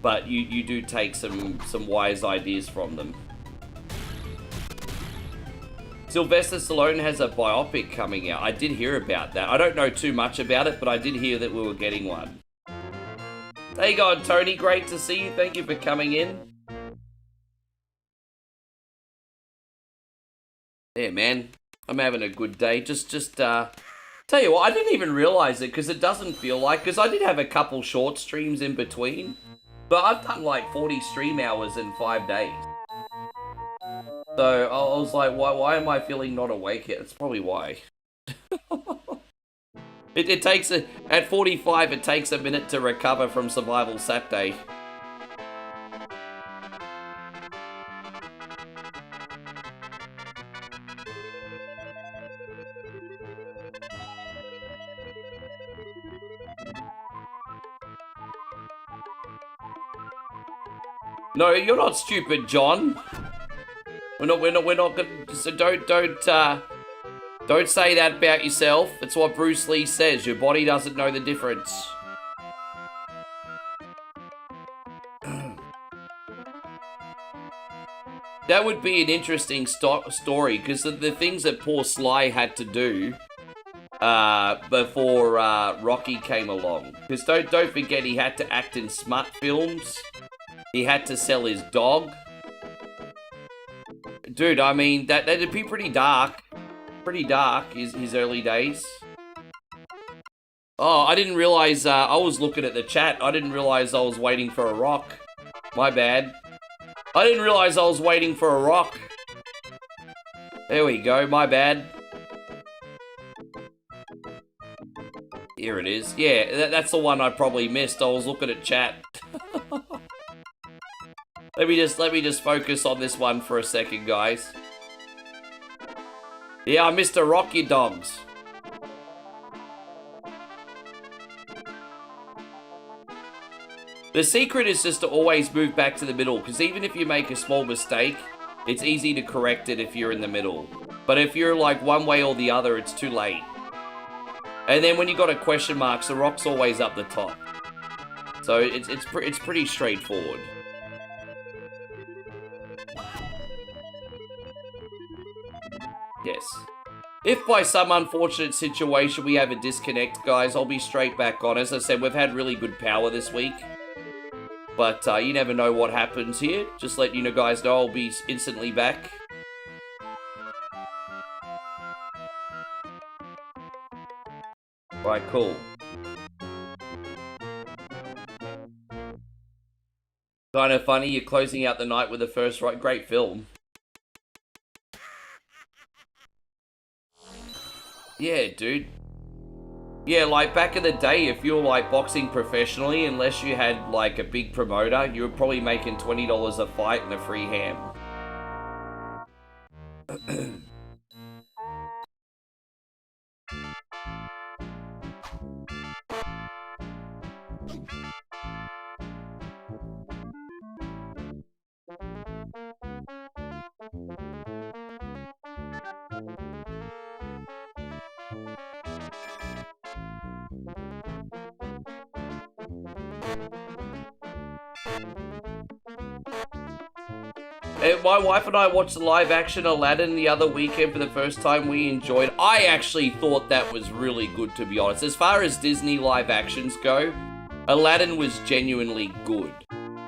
But you do take some wise ideas from them. Sylvester Stallone has a biopic coming out. I did hear about that. I don't know too much about it, but I did hear that we were getting one. There you go, Tony. Great to see you. Thank you for coming in. Yeah, man. I'm having a good day. Just tell you what, I didn't even realize it because it doesn't feel like, because I did have a couple short streams in between, but I've done like 40 stream hours in 5 days. So I was like, why am I feeling not awake yet? That's probably why. It takes at 45, it takes a minute to recover from Survival Saturday. No, you're not stupid, John. We're not gonna, so don't say that about yourself. It's what Bruce Lee says. Your body doesn't know the difference. That would be an interesting story, because the things that poor Sly had to do before Rocky came along. Because don't forget, he had to act in smut films. He had to sell his dog. Dude, I mean, that'd be pretty dark. Pretty dark, his early days. Oh, I didn't realize, I was looking at the chat. I didn't realize I was waiting for a rock. My bad. I didn't realize I was waiting for a rock. There we go, my bad. Here it is. Yeah, that's the one I probably missed. I was looking at chat. Let me just focus on this one for a second, guys. Yeah, I missed a rock, you dogs. The secret is just to always move back to the middle, because even if you make a small mistake, it's easy to correct it if you're in the middle. But if you're like one way or the other, it's too late. And then when you got a question mark, the rock's always up the top. So it's pretty straightforward. Yes. If by some unfortunate situation we have a disconnect, guys, I'll be straight back on. As I said, we've had really good power this week. But you never know what happens here. Just let you guys know I'll be instantly back. Right, cool. Kind of funny, you're closing out the night with the first right. Great film. Yeah, dude. Yeah, like back in the day, if you were like boxing professionally, unless you had like a big promoter, you were probably making $20 a fight and a free ham. My wife and I watched the live-action Aladdin the other weekend for the first time. We enjoyed. I actually thought that was really good, to be honest. As far as Disney live-actions go, Aladdin was genuinely good.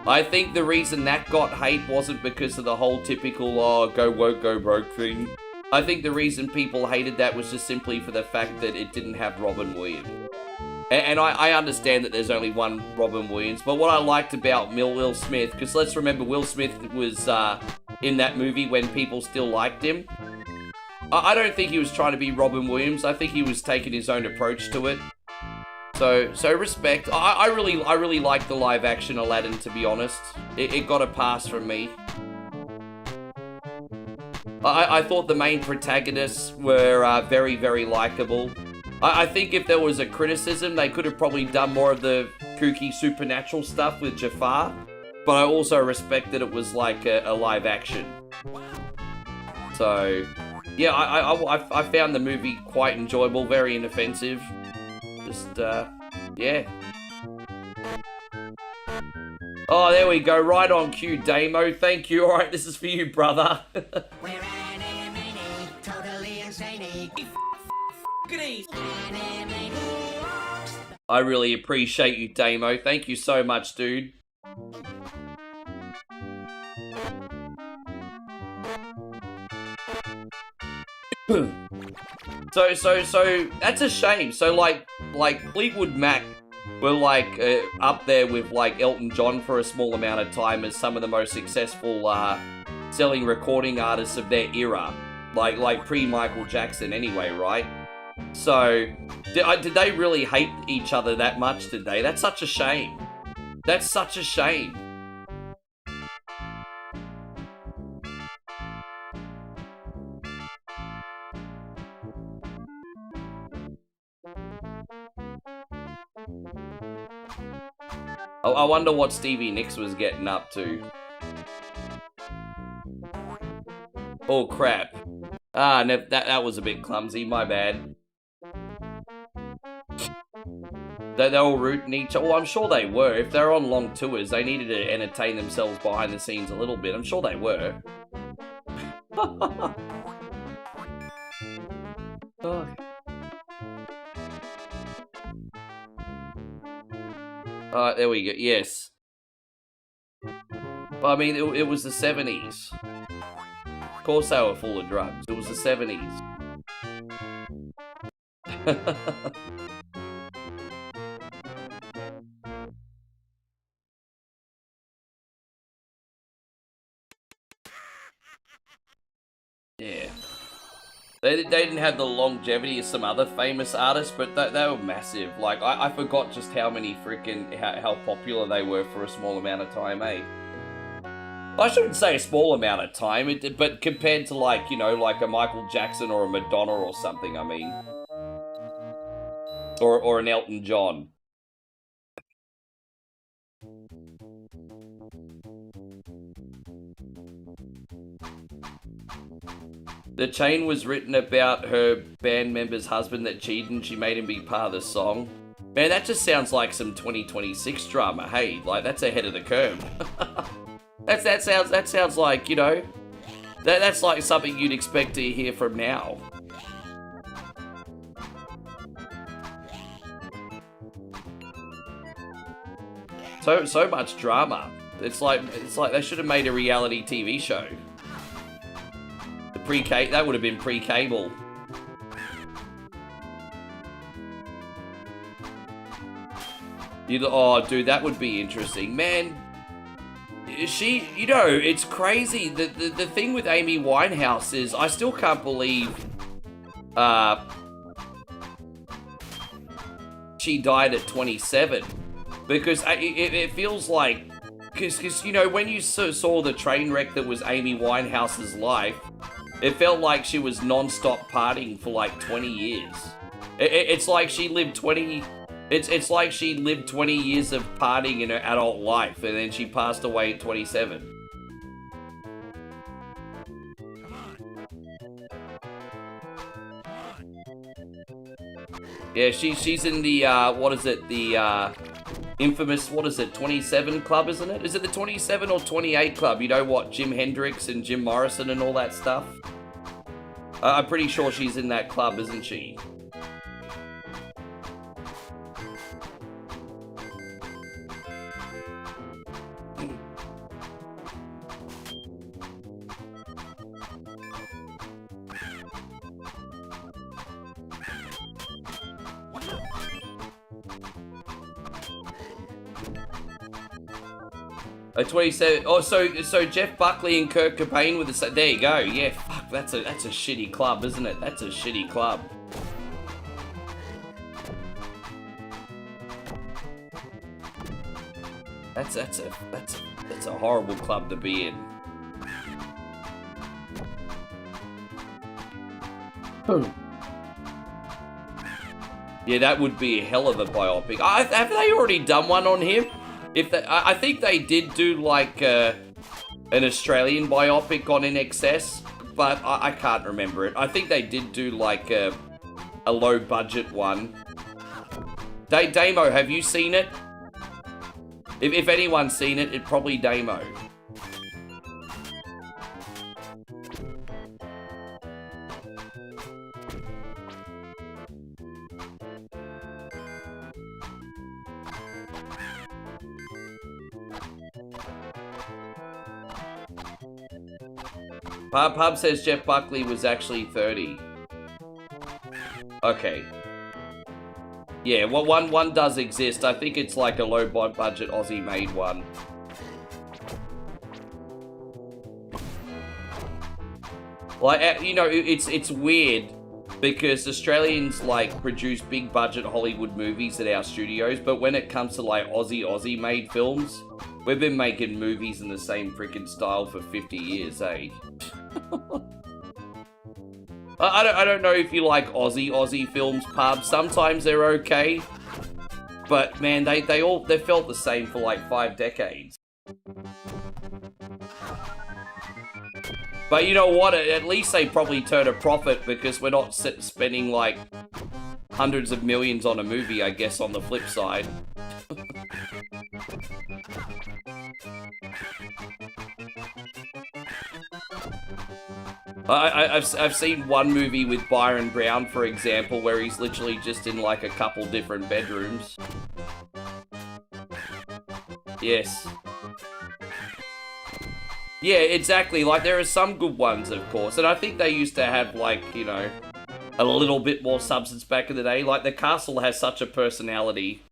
I think the reason that got hate wasn't because of the whole typical, oh, go woke, go broke thing. I think the reason people hated that was just simply for the fact that it didn't have Robin Williams. And I understand that there's only one Robin Williams, but what I liked about Will Smith, because let's remember Will Smith was in that movie when people still liked him. I don't think he was trying to be Robin Williams. I think he was taking his own approach to it. So respect. I really liked the live action Aladdin, to be honest. It got a pass from me. I thought the main protagonists were very, very likable. I think if there was a criticism, they could have probably done more of the kooky supernatural stuff with Jafar. But I also respect that it was like a live action. So, yeah, I found the movie quite enjoyable, very inoffensive. Just, yeah. Oh, there we go, right on cue, Damo. Thank you. Alright, this is for you, brother. We're animating, totally insane. I really appreciate you, Damo. Thank you so much, dude. So that's a shame. So like Fleetwood Mac were like up there with like Elton John for a small amount of time as some of the most successful selling recording artists of their era, like pre-Michael Jackson anyway, right? So did they really hate each other that much, did they? That's such a shame. That's such a shame. I wonder what Stevie Nicks was getting up to. Oh crap. Ah, that was a bit clumsy, my bad. They were rooting each other. Well, I'm sure they were. If they're on long tours, they needed to entertain themselves behind the scenes a little bit. I'm sure they were. Oh. Alright, there we go. Yes. But I mean, it was the 70s. Of course they were full of drugs. It was the 70s. Yeah. They didn't have the longevity of some other famous artists, but they were massive. Like, I forgot just how many how popular they were for a small amount of time, eh? I shouldn't say a small amount of time, but compared to like, you know, like a Michael Jackson or a Madonna or something, I mean. Or an Elton John. The chain was written about her band member's husband that cheated and she made him be part of the song. Man, that just sounds like some 2026 drama. Hey, like, that's ahead of the curve. that sounds like, you know, That's like something you'd expect to hear from now. So much drama. It's like they should have made a reality TV show. That would have been pre-cable. Oh, dude, that would be interesting, man. It's crazy. The thing with Amy Winehouse is I still can't believe she died at 27, because it feels like, because you know, when you saw the train wreck that was Amy Winehouse's life, it felt like she was non-stop partying for like 20 years. It's like she lived 20. It's like she lived 20 years of partying in her adult life, and then she passed away at 27. Yeah, she's in the, what is it, the, infamous, 27 club, isn't it? Is it the 27 or 28 club? You know what, Jim Hendrix and Jim Morrison and all that stuff? I'm pretty sure she's in that club, isn't she? Oh, 27. Oh, so Jeff Buckley and Kurt Cobain with the. There you go. Yeah, fuck. That's a shitty club, isn't it? That's a shitty club. That's a horrible club to be in. Yeah, that would be a hell of a biopic. Have they already done one on him? I think they did do like an Australian biopic on InXS, but I can't remember it. I think they did do like a low budget one. Damo, have you seen it? If anyone's seen it, it's probably Damo. Pub says Jeff Buckley was actually 30. Okay. Yeah, well, one does exist. I think it's like a low budget Aussie made one. Like, you know, it's weird because Australians like produce big budget Hollywood movies at our studios, but when it comes to like Aussie made films, we've been making movies in the same freaking style for 50 years, eh? I don't know if you like Aussie films, Pub. Sometimes they're okay, but man, they felt the same for like 5 decades. But you know what? At least they probably turn a profit because we're not spending like hundreds of millions on a movie, I guess, on the flip side. I've seen one movie with Byron Brown, for example, where he's literally just in like a couple different bedrooms. Yes. Yeah, exactly. Like, there are some good ones, of course, and I think they used to have, like, you know, a little bit more substance back in the day. Like, The Castle has such a personality.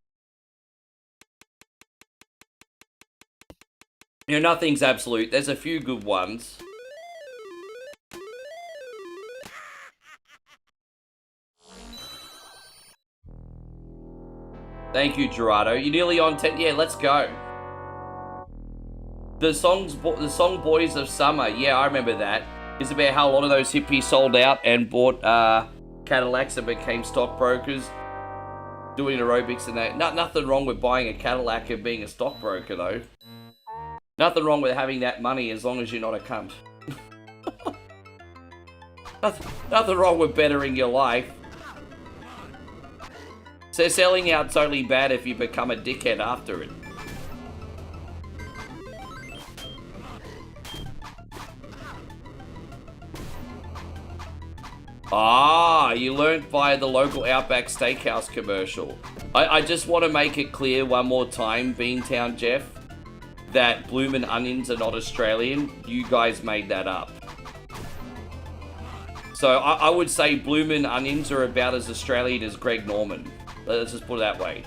You know, nothing's absolute. There's a few good ones. Thank you, Gerardo. You're nearly on 10. Yeah, let's go. The song Boys of Summer. Yeah, I remember that. It's about how a lot of those hippies sold out and bought Cadillacs and became stockbrokers, doing aerobics and that. Nothing wrong with buying a Cadillac and being a stockbroker, though. Nothing wrong with having that money as long as you're not a cunt. Nothing wrong with bettering your life. So selling out's only bad if you become a dickhead after it. Ah, you learned via the local Outback Steakhouse commercial. I just want to make it clear one more time, Beantown Jeff, that bloomin' onions are not Australian. You guys made that up. So I would say bloomin' onions are about as Australian as Greg Norman. Let's just put it that way.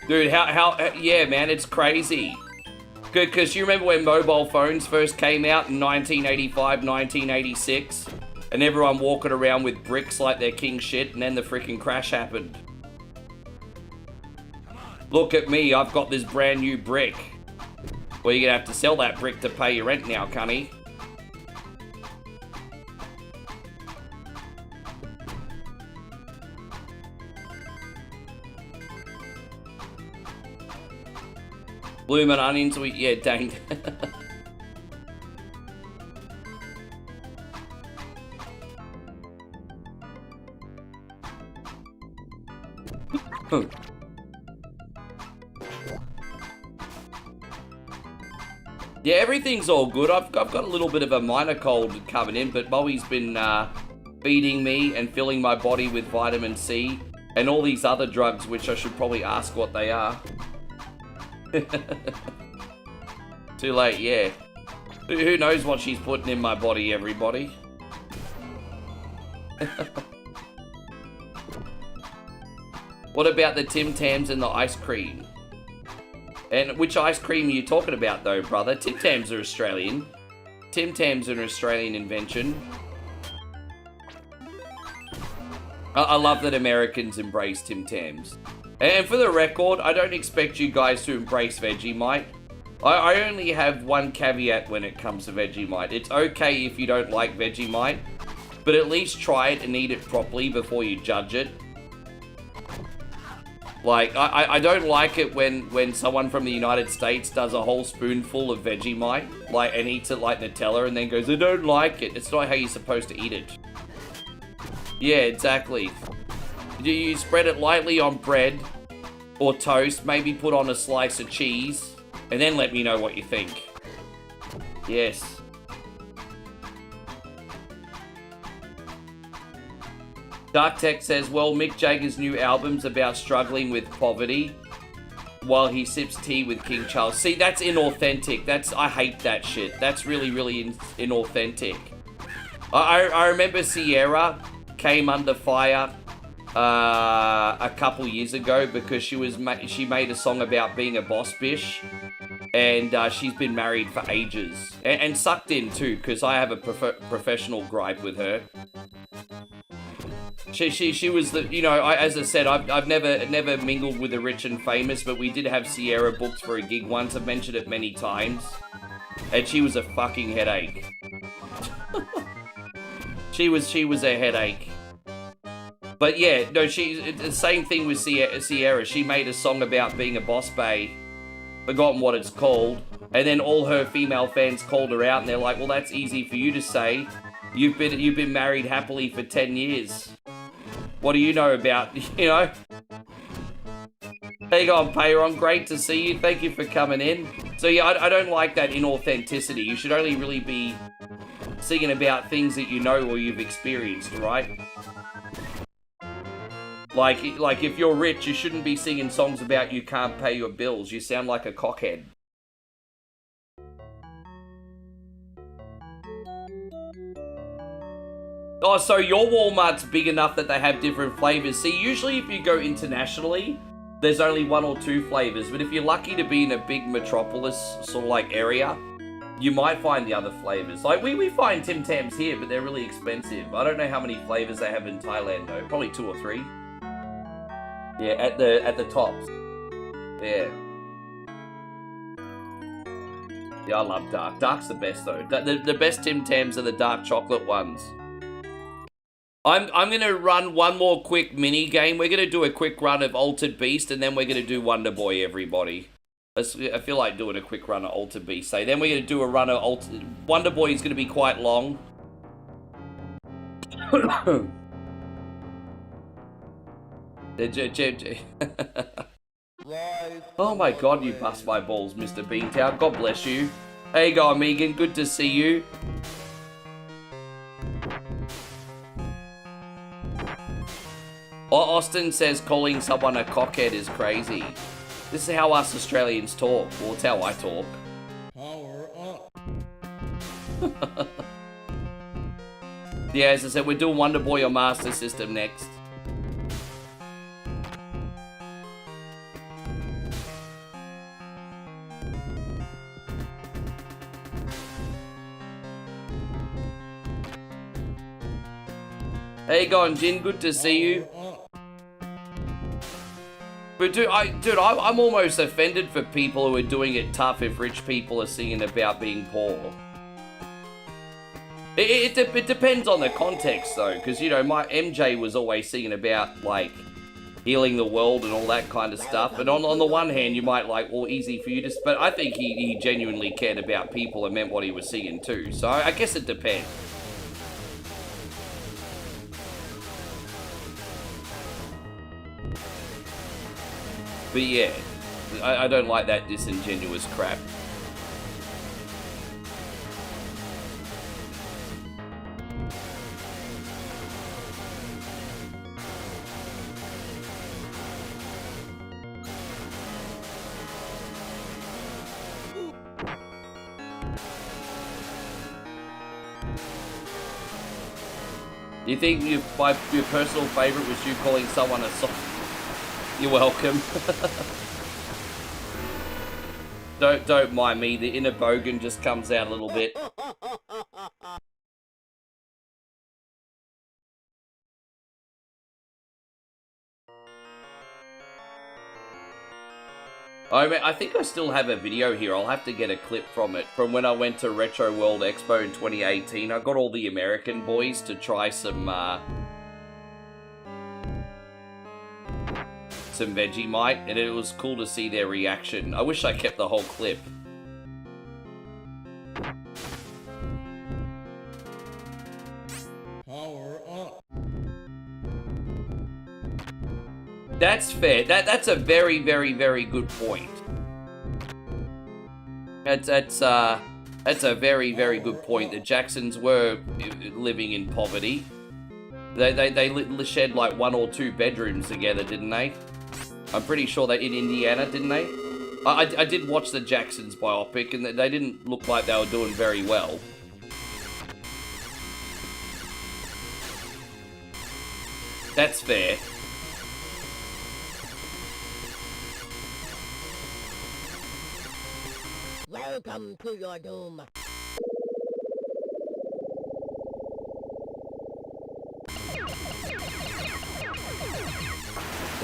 Dude, yeah, man, it's crazy. Good, because you remember when mobile phones first came out in 1985, 1986? And everyone walking around with bricks like they're king shit, and then the freaking crash happened. Look at me, I've got this brand new brick. Well, you're gonna have to sell that brick to pay your rent now, cunny. Bloomin' onions, yeah, dang. Yeah, everything's all good. I've got a little bit of a minor cold coming in, but Bowie's been feeding me and filling my body with vitamin C and all these other drugs, which I should probably ask what they are. Too late, yeah. Who knows what she's putting in my body, everybody? What about the Tim Tams and the ice cream? And which ice cream are you talking about, though, brother? Tim Tams are Australian. Tim Tams are an Australian invention. I love that Americans embrace Tim Tams. And for the record, I don't expect you guys to embrace Vegemite. I only have one caveat when it comes to Vegemite. It's okay if you don't like Vegemite, but at least try it and eat it properly before you judge it. Like, I don't like it when someone from the United States does a whole spoonful of Vegemite, like, and eats it like Nutella and then goes, I don't like it. It's not how you're supposed to eat it. Yeah, exactly. You spread it lightly on bread or toast, maybe put on a slice of cheese, and then let me know what you think. Yes. Dark Tech says, well, Mick Jagger's new album's about struggling with poverty while he sips tea with King Charles. See, that's inauthentic. I hate that shit. That's really, really inauthentic. I remember Sierra came under fire a couple years ago because she made a song about being a boss bish, and she's been married for ages and sucked in too, because I have a professional gripe with her. She was the, you know, as I said, I've never mingled with the rich and famous, but we did have Sierra booked for a gig once. I've mentioned it many times, and she was a fucking headache. she was a headache. But yeah, no, the same thing with Sierra. She made a song about being a boss bae, forgotten what it's called, and then all her female fans called her out, and they're like, well, that's easy for you to say. You've been married happily for 10 years. What do you know about, you know? There you go, Payron. Great to see you. Thank you for coming in. So yeah, I don't like that inauthenticity. You should only really be singing about things that you know or you've experienced, right? Like if you're rich, you shouldn't be singing songs about you can't pay your bills. You sound like a cockhead. Oh, so your Walmart's big enough that they have different flavors. See, usually if you go internationally, there's only 1 or 2 flavors. But if you're lucky to be in a big metropolis sort of like area, you might find the other flavors. Like we find Tim Tams here, but they're really expensive. I don't know how many flavors they have in Thailand though. Probably 2 or 3. Yeah, at the tops. Yeah. Yeah, I love dark. Dark's the best though. The best Tim Tams are the dark chocolate ones. I'm going to run one more quick mini game. We're going to do a quick run of Altered Beast, and then we're going to do Wonder Boy, everybody. I feel like doing a quick run of Altered Beast. So then we're going to do a run of Wonder Boy is going to be quite long. Oh my god, you bust my balls, Mr. Beantown. God bless you. Hey, go, Megan. Good to see you. Austin says calling someone a cockhead is crazy. This is how us Australians talk. Well, it's how I talk. Power up. Yeah, as I said, we're doing Wonder Boy on Master System next. How you going, Jin? Good to see you. But dude, I'm almost offended for people who are doing it tough if rich people are singing about being poor. It depends on the context though, because you know, my MJ was always singing about like healing the world and all that kind of stuff. And on the one hand, you might like, well, easy for you to, but I think he genuinely cared about people and meant what he was singing too. So I guess it depends. But yeah, I don't like that disingenuous crap. You think your personal favourite was you calling someone a soft? You're welcome. Don't mind me. The inner bogan just comes out a little bit. I think I still have a video here. I'll have to get a clip from it. From when I went to Retro World Expo in 2018. I got all the American boys to try some Vegemite, and it was cool to see their reaction. I wish I kept the whole clip. Power up. That's fair. That's a very, very, very good point. That's a very, very good point. The Jacksons were living in poverty. They shared like 1 or 2 bedrooms together, didn't they? I'm pretty sure they in Indiana, didn't they? I did watch the Jacksons biopic, and they didn't look like they were doing very well. That's fair. Welcome to your doom.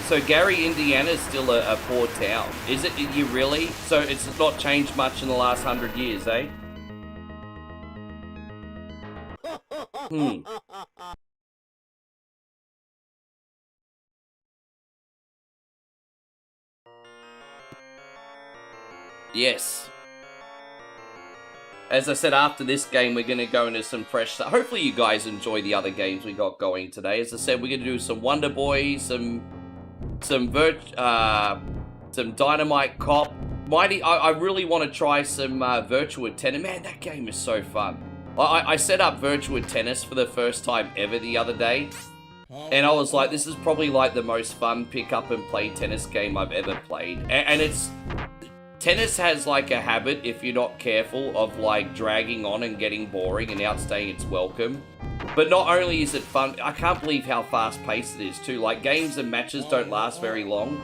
So Gary, Indiana is still a poor town. Is it? You really? So it's not changed much in the last 100 years, eh? Yes. As I said, after this game, we're going to go into some fresh stuff. Hopefully you guys enjoy the other games we got going today. As I said, we're going to do some Wonder Boy, some Dynamite Cop. I really want to try some Virtua Tennis. Man, that game is so fun. I set up Virtua Tennis for the first time ever the other day. And I was like, this is probably like the most fun pick up and play tennis game I've ever played. And it's... Tennis has like a habit, if you're not careful, of like dragging on and getting boring and outstaying its welcome. But not only is it fun, I can't believe how fast paced it is too. Like games and matches don't last very long.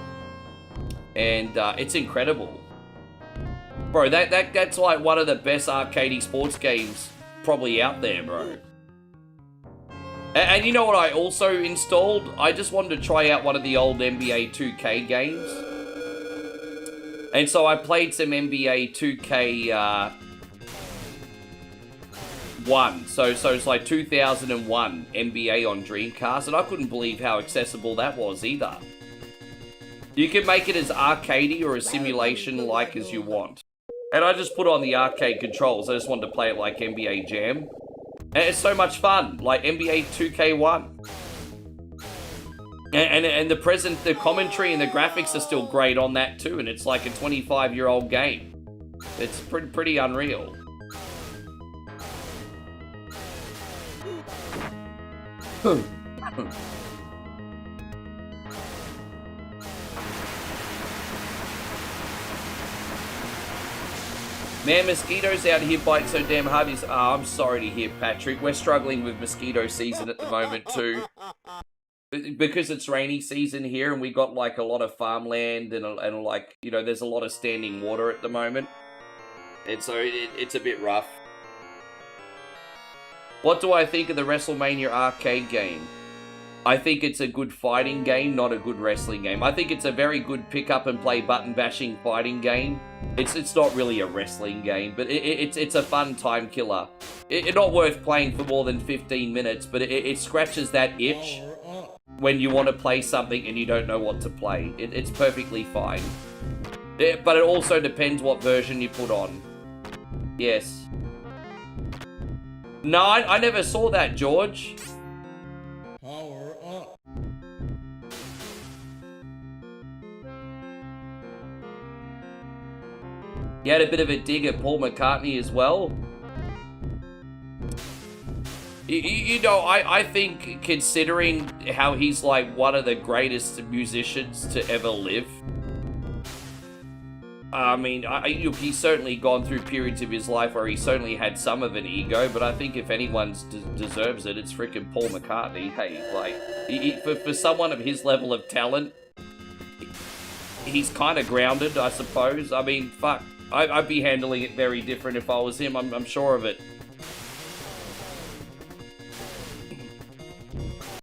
And it's incredible. Bro, that's like one of the best arcadey sports games probably out there, bro. And you know what I also installed? I just wanted to try out one of the old NBA 2K games. And so I played some NBA 2K 1. So it's like 2001 NBA on Dreamcast, and I couldn't believe how accessible that was either. You can make it as arcadey or a simulation-like as you want. And I just put on the arcade controls. I just wanted to play it like NBA Jam. And it's so much fun, like NBA 2K1. And the commentary and the graphics are still great on that too, and it's like a 25-year-old game. It's pretty unreal. Man, mosquitoes out here bite so damn hard. I'm sorry to hear, Patrick. We're struggling with mosquito season at the moment too. Because it's rainy season here and we got like a lot of farmland and like, you know, there's a lot of standing water at the moment. And so it's a bit rough. What do I think of the WrestleMania arcade game? I think it's a good fighting game, not a good wrestling game. I think it's a very good pick up and play button bashing fighting game. It's not really a wrestling game, but it's a fun time killer. It's not worth playing for more than 15 minutes, but it scratches that itch when you want to play something and you don't know what to play. It's perfectly fine. But it also depends what version you put on. Yes. No, I never saw that, George. Power up. You had a bit of a dig at Paul McCartney as well. You know, I think considering how he's like one of the greatest musicians to ever live. I mean, he's certainly gone through periods of his life where he certainly had some of an ego, but I think if anyone deserves it, it's freaking Paul McCartney. Hey, like, for someone of his level of talent, he's kind of grounded, I suppose. I mean, fuck, I'd be handling it very different if I was him, I'm sure of it.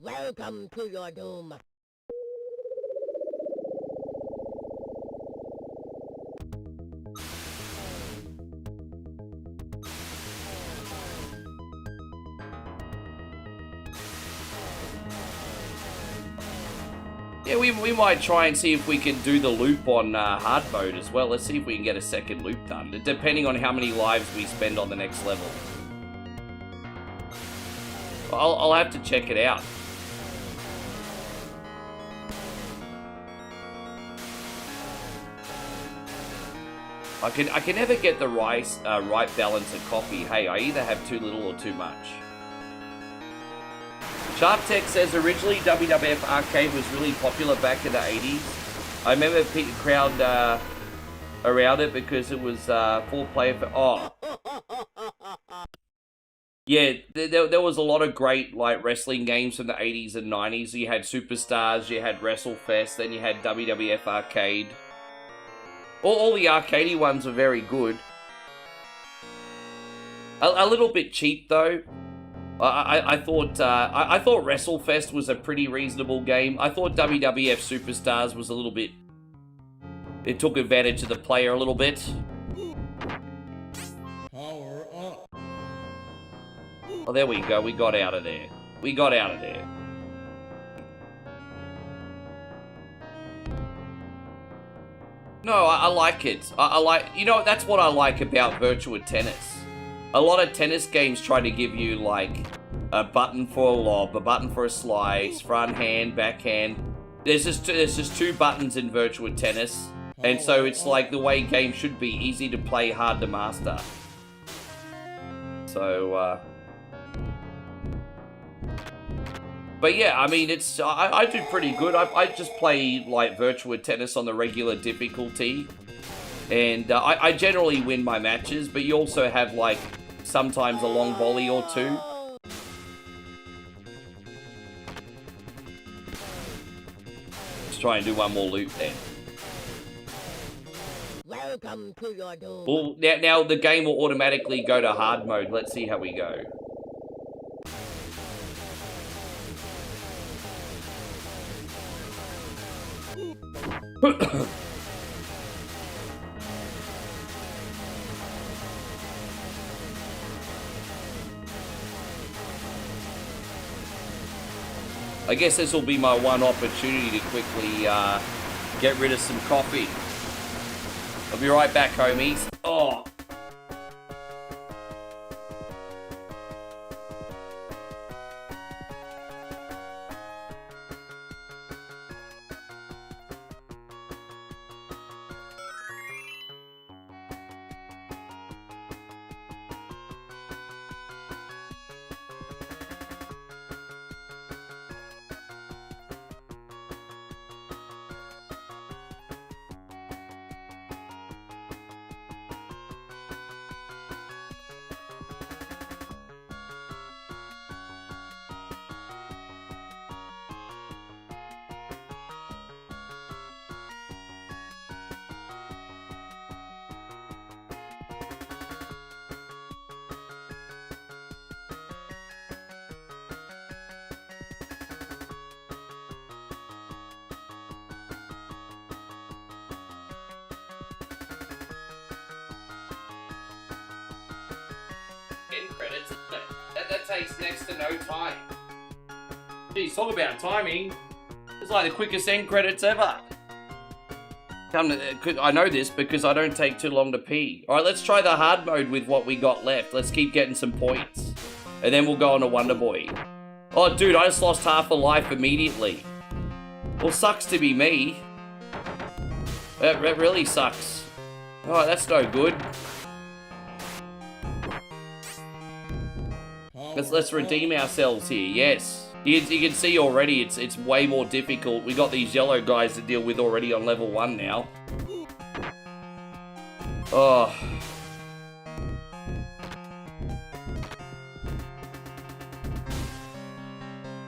Welcome to your doom. Yeah, we might try and see if we can do the loop on hard mode as well. Let's see if we can get a second loop done, depending on how many lives we spend on the next level. I'll have to check it out. I can never get the right balance of coffee. Hey, I either have too little or too much. Sharp Tech says originally WWF Arcade was really popular back in the 80s. I remember the crowd around it because it was 4-player. Yeah, there was a lot of great like wrestling games from the 80s and 90s. You had Superstars, you had WrestleFest, then you had WWF Arcade. All the arcadey ones were very good. A little bit cheap though. I thought WrestleFest was a pretty reasonable game. I thought WWF Superstars was a little bit. It took advantage of the player a little bit. Power up. Oh, there we go. We got out of there. We got out of there. No, I like it. I like. You know, that's what I like about Virtua Tennis. A lot of tennis games try to give you like a button for a lob, a button for a slice, front hand, backhand. There's just two buttons in Virtua Tennis, and so it's like the way games should be: easy to play, hard to master. So, but yeah, I mean, I do pretty good. I just play like Virtua Tennis on the regular difficulty, and I generally win my matches. But you also have like sometimes a long volley or two. Let's try and do one more loop then. Welcome to your doom. Well, now the game will automatically go to hard mode. Let's see how we go. I guess this will be my one opportunity to quickly get rid of some coffee. I'll be right back, homies. Oh. takes next to no time. Geez, talk about timing. It's like the quickest end credits ever. I know this because I don't take too long to pee. All right, let's try the hard mode with what we got left. Let's keep getting some points. And then we'll go on to Wonder Boy. Oh, dude, I just lost half a life immediately. Well, sucks to be me. That really sucks. Oh, that's no good. Let's redeem ourselves here, yes. You can see already it's way more difficult. We got these yellow guys to deal with already on level 1 now. Oh.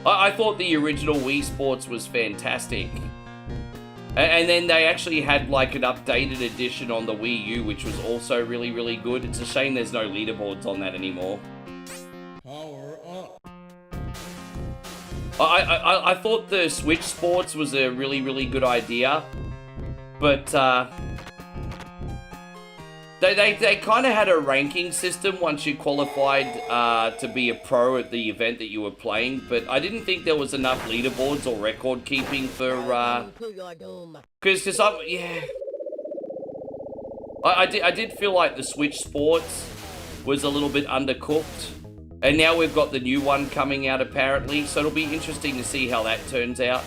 I thought the original Wii Sports was fantastic. And then they actually had like an updated edition on the Wii U, which was also really, really good. It's a shame there's no leaderboards on that anymore. Power up. I thought the Switch Sports was a really, really good idea, but they kind of had a ranking system once you qualified to be a pro at the event that you were playing, but I didn't think there was enough leaderboards or record keeping for because I did feel like the Switch Sports was a little bit undercooked. And now we've got the new one coming out apparently, so it'll be interesting to see how that turns out.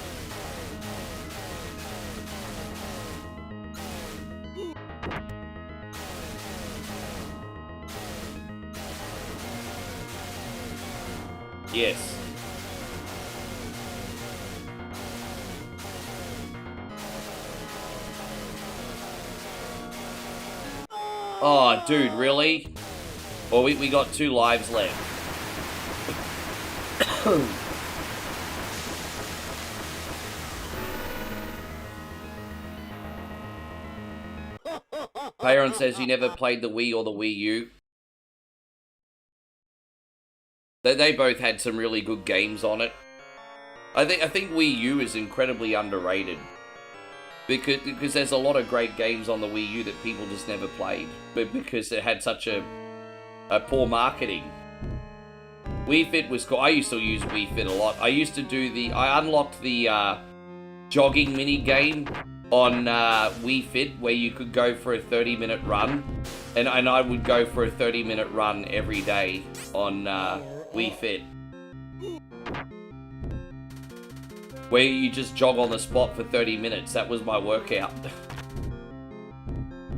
Yes. Oh, dude, really? Well, we got 2 lives left. Payon says he never played the Wii or the Wii U. They both had some really good games on it. I think Wii U is incredibly underrated because there's a lot of great games on the Wii U that people just never played, but because it had such a poor marketing. Wii Fit was cool. I used to use Wii Fit a lot. I used to do I unlocked the jogging mini game on Wii Fit where you could go for a 30-minute run, and I would go for a 30-minute run every day on Wii Fit, where you just jog on the spot for 30 minutes. That was my workout.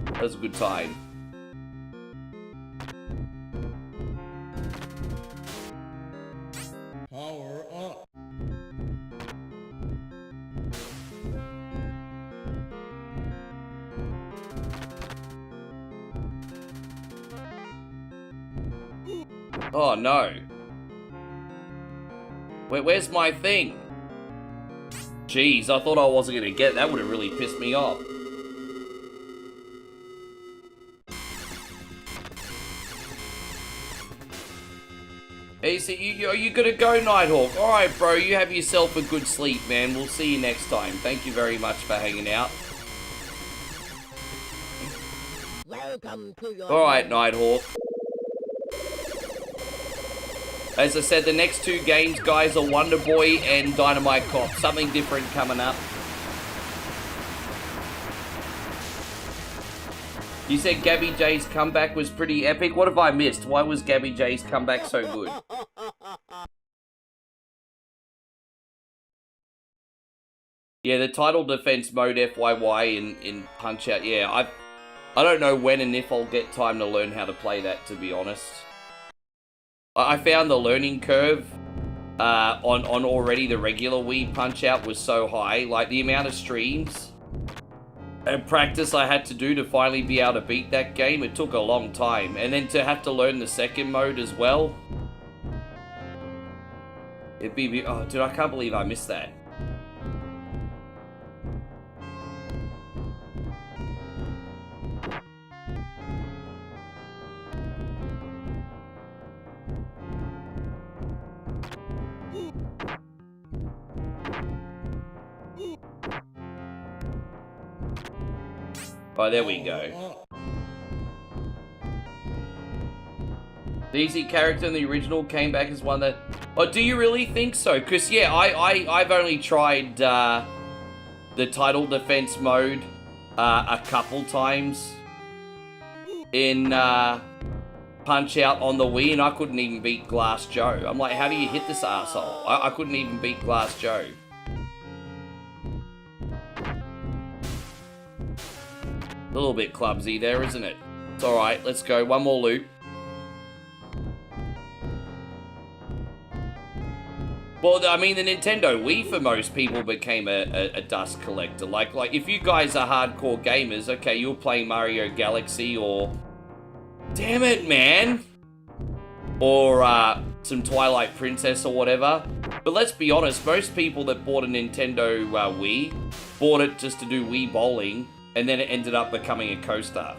That was a good time. Power up. Oh no. Where's my thing? Jeez, I thought I wasn't gonna get that. Would have really pissed me off. Hey, so you gonna go, Nighthawk? Alright, bro, you have yourself a good sleep, man. We'll see you next time. Thank you very much for hanging out. Welcome to your Alright, Nighthawk. As I said, the next 2 games, guys, are Wonder Boy and Dynamite Cop. Something different coming up. You said Gabby J's comeback was pretty epic. What have I missed? Why was Gabby J's comeback so good? Yeah, the title defense mode FYY in Punch-Out. Yeah, I don't know when and if I'll get time to learn how to play that, to be honest. I found the learning curve on already the regular Wii Punch-Out was so high. Like, the amount of streams and practice I had to do to finally be able to beat that game, it took a long time. And then to have to learn the second mode as well. It'd be... Oh, dude, I can't believe I missed that. Oh, there we go. Daisy character in the original came back as one that... Oh, do you really think so? Because, yeah, I've only tried the title defense mode a couple times in Punch-Out on the Wii, and I couldn't even beat Glass Joe. I'm like, how do you hit this asshole? I couldn't even beat Glass Joe. A little bit clumsy there, isn't it? It's alright, let's go. One more loop. Well, I mean, the Nintendo Wii for most people became a dust collector. Like if you guys are hardcore gamers, okay, you'll play Mario Galaxy or... Damn it, man! Or some Twilight Princess or whatever. But let's be honest, most people that bought a Nintendo Wii bought it just to do Wii bowling, and then it ended up becoming a coaster.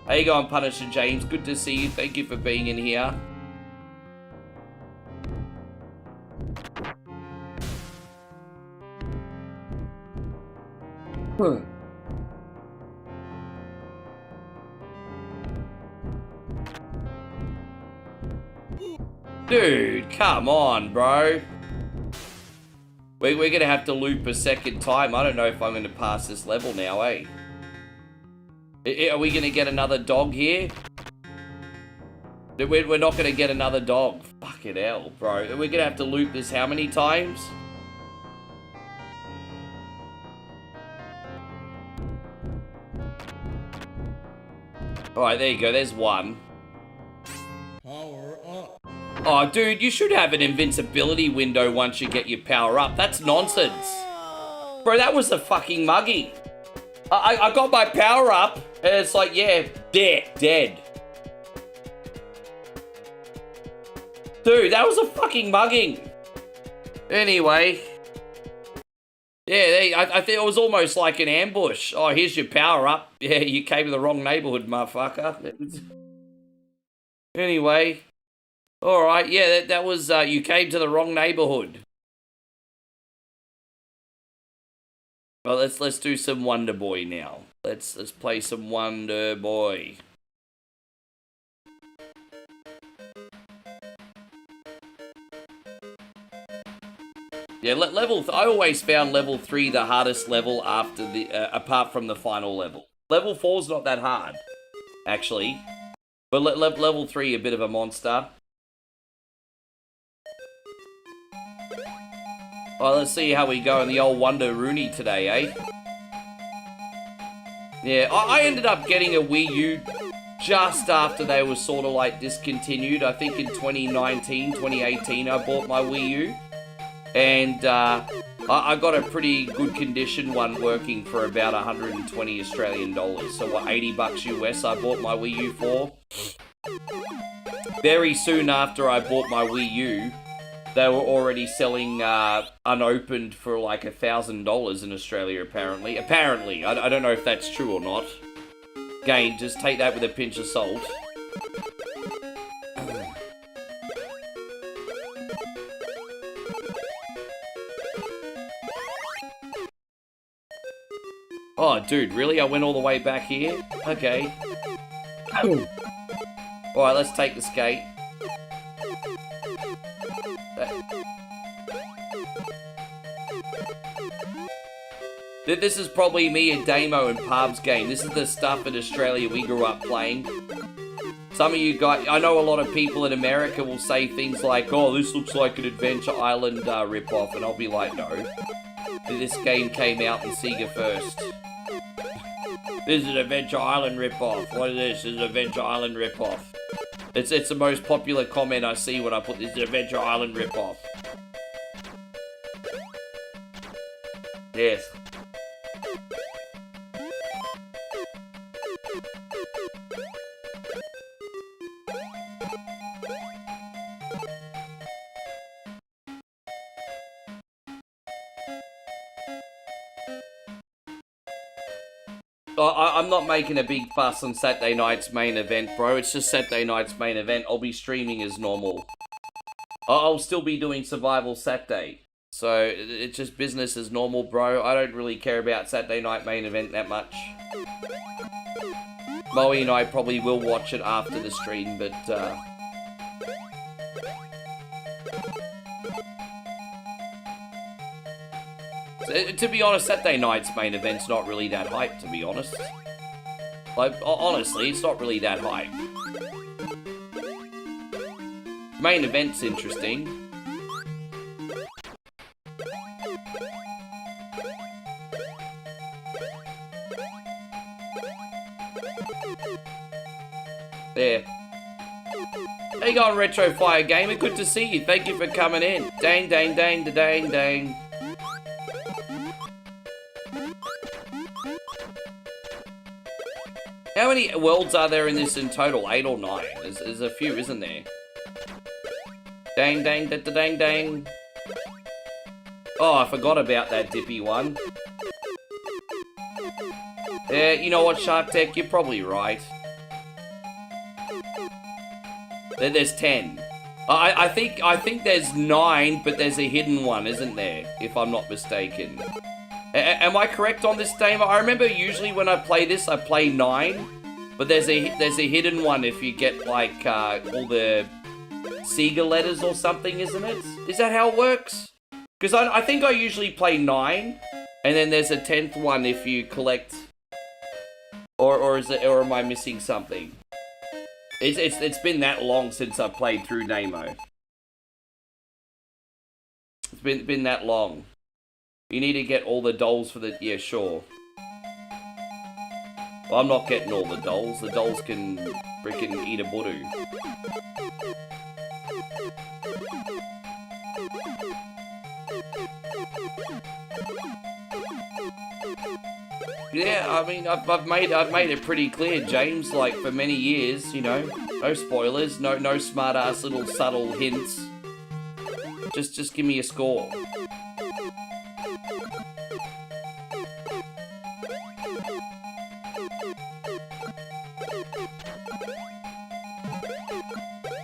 How you going, Punisher James? Good to see you. Thank you for being in here. Dude, come on, bro. We're gonna have to loop a second time. I don't know if I'm gonna pass this level now, eh? Are we gonna get another dog here? We're not gonna get another dog. Fucking hell, bro. We're gonna have to loop this how many times? Alright, there you go. There's one. Power up. Oh, dude, you should have an invincibility window once you get your power up. That's nonsense. Bro, that was a fucking mugging. I got my power up, and it's like, yeah, dead. Dude, that was a fucking mugging. Anyway. Yeah, I think it was almost like an ambush. Oh, here's your power up. Yeah, you came to the wrong neighborhood, motherfucker. Anyway. Alright, yeah, that was, you came to the wrong neighborhood. Well, let's do some Wonder Boy now. Let's play some Wonder Boy. Yeah, I always found level 3 the hardest level after the apart from the final level. Level 4's not that hard, actually, but level 3 a bit of a monster. Well, let's see how we go in the old Wonder Rooney today, eh? Yeah, I ended up getting a Wii U just after they were sort of like discontinued. I think in 2019, 2018, I bought my Wii U. And I got a pretty good condition one working for about 120 Australian dollars. So what, 80 bucks US I bought my Wii U for. Very soon after I bought my Wii U, they were already selling unopened for like $1,000 in Australia, apparently. Apparently, I don't know if that's true or not. Again, just take that with a pinch of salt. Oh, dude, really? I went all the way back here? Okay. Alright, let's take the skate. This is probably me and Damo and Pab's game. This is the stuff in Australia we grew up playing. Some of you guys, I know a lot of people in America will say things like, oh, this looks like an Adventure Island ripoff, and I'll be like, no. This game came out in Sega first. This is an Adventure Island ripoff. What is this? This is an Adventure Island ripoff. It's the most popular comment I see when I put this Adventure Island ripoff. Yes. I'm not making a big fuss on Saturday night's main event, bro. It's just Saturday night's main event. I'll be streaming as normal. I'll still be doing Survival Saturday. So, it's just business as normal, bro. I don't really care about Saturday Night Main Event that much. Moe and I probably will watch it after the stream, but, to be honest, Saturday night's main event's not really that hype, to be honest. Like, honestly, it's not really that hype. Main event's interesting. There. How you going, Retro Fire Gamer? Good to see you. Thank you for coming in. Dang, dang, dang, da dang, dang. How many worlds are there in this in total? 8 or 9? There's a few, isn't there? Dang, dang, da, da, dang, dang. Oh, I forgot about that Dippy one. Yeah, you know what, Shark Tech? You're probably right. There's 10. I think there's 9, but there's a hidden one, isn't there? If I'm not mistaken. Am I correct on this, Dame? I remember usually when I play this, I play 9, but there's a hidden one if you get like all the Sega letters or something, isn't it? Is that how it works? Because I think I usually play 9, and then there's a 10th one if you collect, or am I missing something? It's been that long since I played through Nemo. It's been that long. You need to get all the dolls for the... Yeah, sure. Well, I'm not getting all the dolls. The dolls can freaking eat a budu. Yeah, I mean, I've made it pretty clear, James. Like for many years, you know, no spoilers, no smart ass little subtle hints. Just give me a score.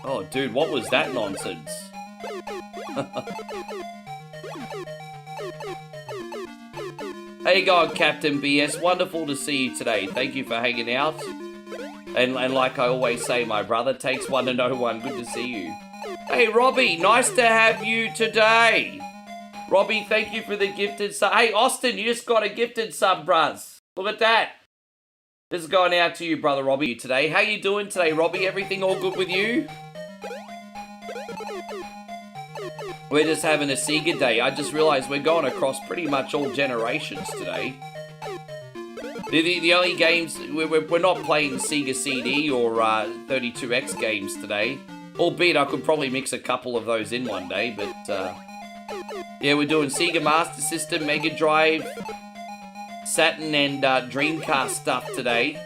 Oh, dude, what was that nonsense? How you going, Captain BS? Wonderful to see you today. Thank you for hanging out. And like I always say, my brother, takes one to know one. Good to see you. Hey, Robbie, nice to have you today. Robbie, thank you for the gifted sub. Hey, Austin, you just got a gifted sub, bruz. Look at that. This is going out to you, brother Robbie, today. How you doing today, Robbie? Everything all good with you? We're just having a Sega day. I just realized we're going across pretty much all generations today. The only games, we're not playing Sega CD or 32X games today. Albeit I could probably mix a couple of those in one day, but yeah, we're doing Sega Master System, Mega Drive, Saturn and Dreamcast stuff today.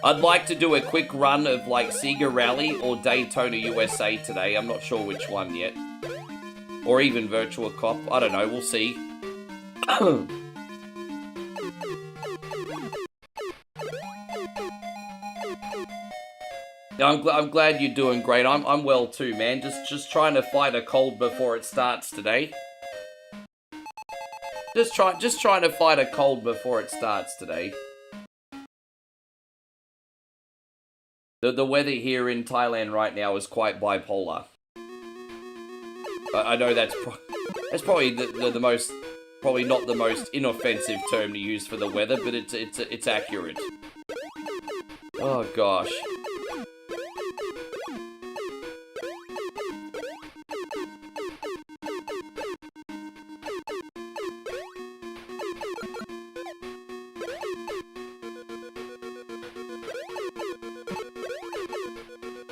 I'd like to do a quick run of like Sega Rally or Daytona USA today. I'm not sure which one yet. Or even Virtua Cop. I don't know. We'll see. I'm glad you're doing great. I'm well too, man. Just trying to fight a cold before it starts today. Just trying to fight a cold before it starts today. The weather here in Thailand right now is quite bipolar. I know that's probably the most, probably not the most inoffensive term to use for the weather, but it's accurate. Oh gosh.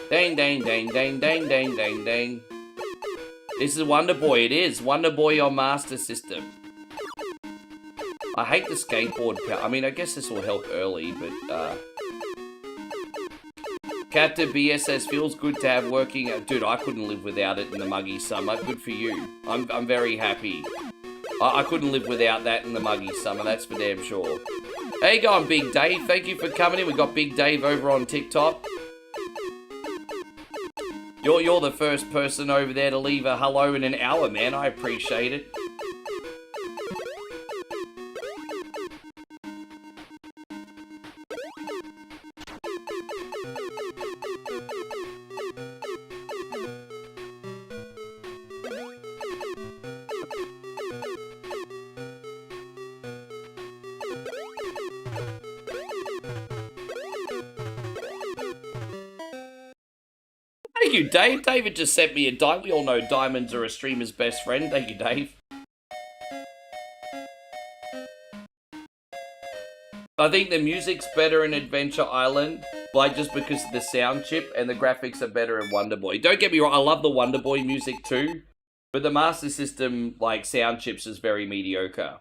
Dang, dang, dang, dang, dang, dang, dang, dang. This is Wonder Boy, it is. Wonder Boy on Master System. I hate the skateboard power. I mean, I guess this will help early, but, Captain BS says, feels good to have working... Dude, I couldn't live without it in the muggy summer. Good for you. I'm very happy. I couldn't live without that in the muggy summer, that's for damn sure. How you going, Big Dave? Thank you for coming in. We got Big Dave over on TikTok. You're the first person over there to leave a hello in an hour, man. I appreciate it. Thank you, Dave. David just sent me a diamond. We all know diamonds are a streamer's best friend. Thank you, Dave. I think the music's better in Adventure Island, like just because of the sound chip, and the graphics are better in Wonder Boy. Don't get me wrong, I love the Wonder Boy music too, but the Master System, like, sound chips is very mediocre.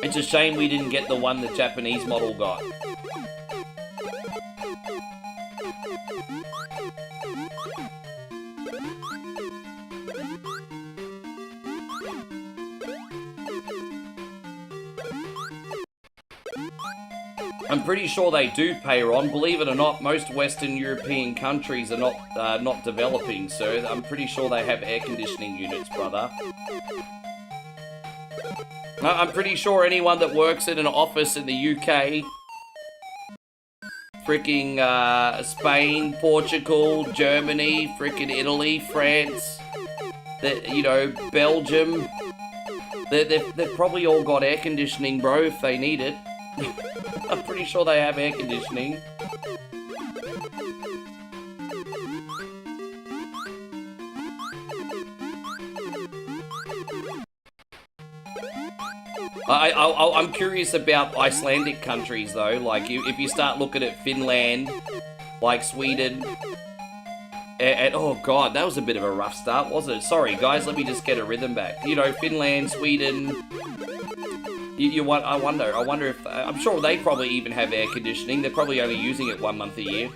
It's a shame we didn't get the one the Japanese model got. I'm pretty sure they do pay her on. Believe it or not, most Western European countries are not developing, so I'm pretty sure they have air conditioning units, brother. I'm pretty sure anyone that works in an office in the UK, freaking Spain, Portugal, Germany, freaking Italy, France, you know, Belgium, they've probably all got air conditioning, bro, if they need it. I'm pretty sure they have air conditioning. I'm curious about Icelandic countries though. Like if you start looking at Finland, like Sweden, and oh god, that was a bit of a rough start, wasn't it? Sorry guys, let me just get a rhythm back. You know, Finland, Sweden. I wonder if I'm sure they probably even have air conditioning. They're probably only using it 1 month a year.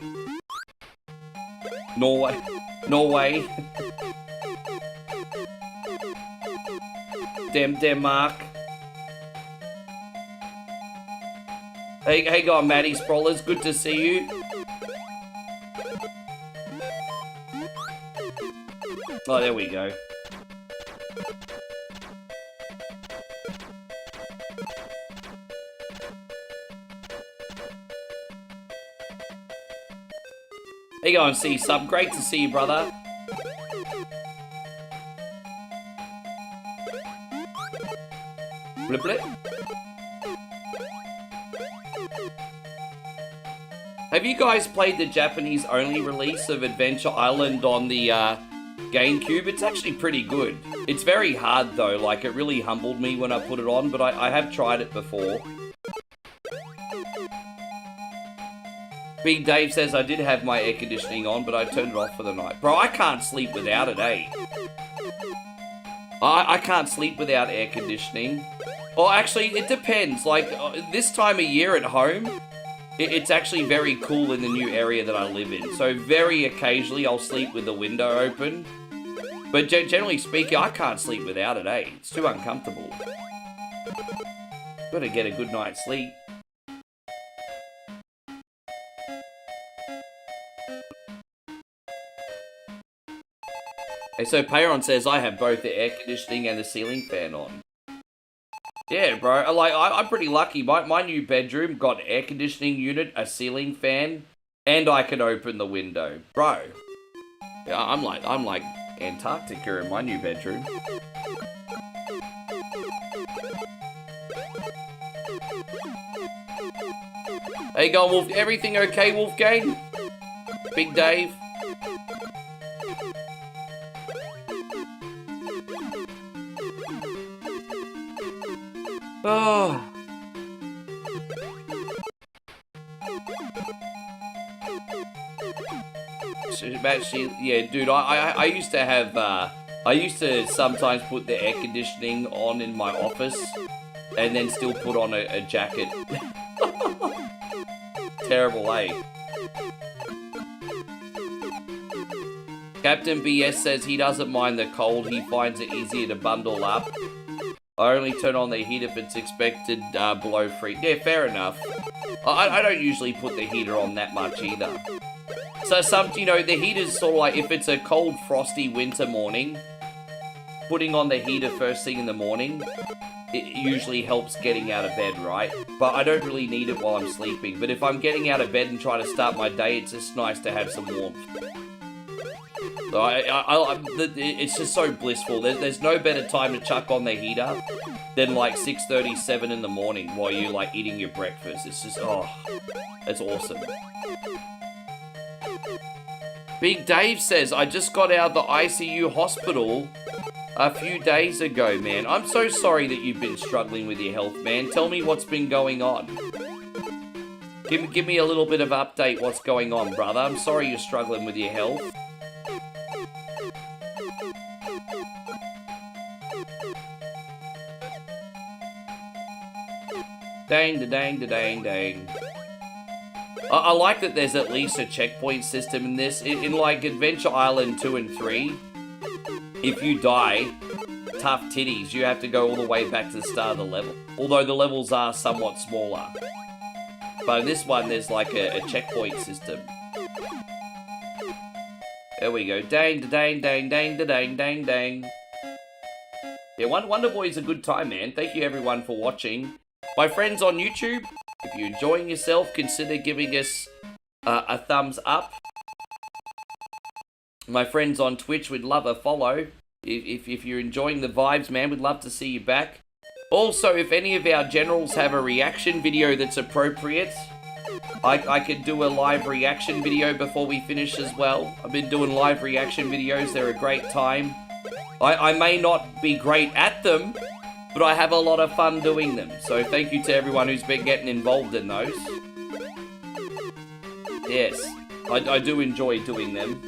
Norway. Denmark. Hey, go, Maddie Sprawlers. Good to see you. Oh, there we go. Hey, go and see sub. Great to see you, brother. Blip blip. Have you guys played the Japanese only release of Adventure Island on the GameCube? It's actually pretty good. It's very hard though, like it really humbled me when I put it on, but I have tried it before. Big Dave says I did have my air conditioning on, but I turned it off for the night. Bro, I can't sleep without it, eh? I can't sleep without air conditioning. Well, actually, it depends. Like, this time of year at home, it's actually very cool in the new area that I live in. So very occasionally, I'll sleep with the window open. But generally speaking, I can't sleep without it, eh? It's too uncomfortable. Gotta get a good night's sleep. Hey, so Payron says I have both the air conditioning and the ceiling fan on. Yeah, bro. Like, I'm pretty lucky. My new bedroom got an air conditioning unit, a ceiling fan, and I can open the window, bro. Yeah, I'm like Antarctica in my new bedroom. Hey, go Wolf. Everything okay, Wolfgang? Big Dave. Oh. Yeah, dude, I used to have, I used to sometimes put the air conditioning on in my office and then still put on a jacket. Terrible, eh? Captain BS says he doesn't mind the cold. He finds it easier to bundle up. I only turn on the heat if it's expected below freeze. Yeah, fair enough. I don't usually put the heater on that much either. So you know, the heater's sort of like, if it's a cold, frosty winter morning, putting on the heater first thing in the morning, it usually helps getting out of bed, right? But I don't really need it while I'm sleeping. But if I'm getting out of bed and trying to start my day, it's just nice to have some warmth. So it's just so blissful. There's no better time to chuck on the heater than like 6:37 in the morning while you're like eating your breakfast. It's just, oh, that's awesome. Big Dave says, I just got out of the ICU hospital a few days ago, man. I'm so sorry that you've been struggling with your health, man. Tell me what's been going on. Give me a little bit of update what's going on, brother. I'm sorry you're struggling with your health. Dang. I like that there's at least a checkpoint system in this. In like Adventure Island 2 and 3, if you die, tough titties, you have to go all the way back to the start of the level. Although the levels are somewhat smaller. But in this one, there's like a checkpoint system. There we go. Dang. Yeah, Wonder Boy's a good time, man. Thank you everyone for watching. My friends on YouTube, if you're enjoying yourself, consider giving us a thumbs up. My friends on Twitch would love a follow. If you're enjoying the vibes, man, we'd love to see you back. Also, if any of our generals have a reaction video that's appropriate, I could do a live reaction video before we finish as well. I've been doing live reaction videos. They're a great time. I may not be great at them, but I have a lot of fun doing them. So thank you to everyone who's been getting involved in those. Yes, I do enjoy doing them.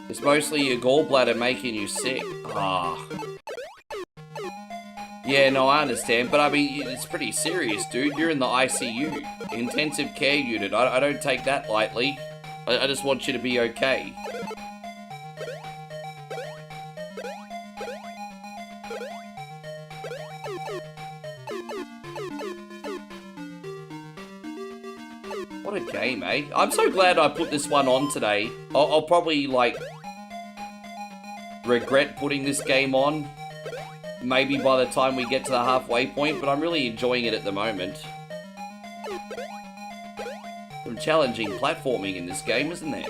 It's mostly your gallbladder making you sick. Ah. Yeah, no, I understand, but I mean, it's pretty serious, dude. You're in the ICU, intensive care unit. I don't take that lightly. I just want you to be okay. What a game, eh? I'm so glad I put this one on today. I'll probably, like, regret putting this game on. Maybe by the time we get to the halfway point, but I'm really enjoying it at the moment. Some challenging platforming in this game, isn't there?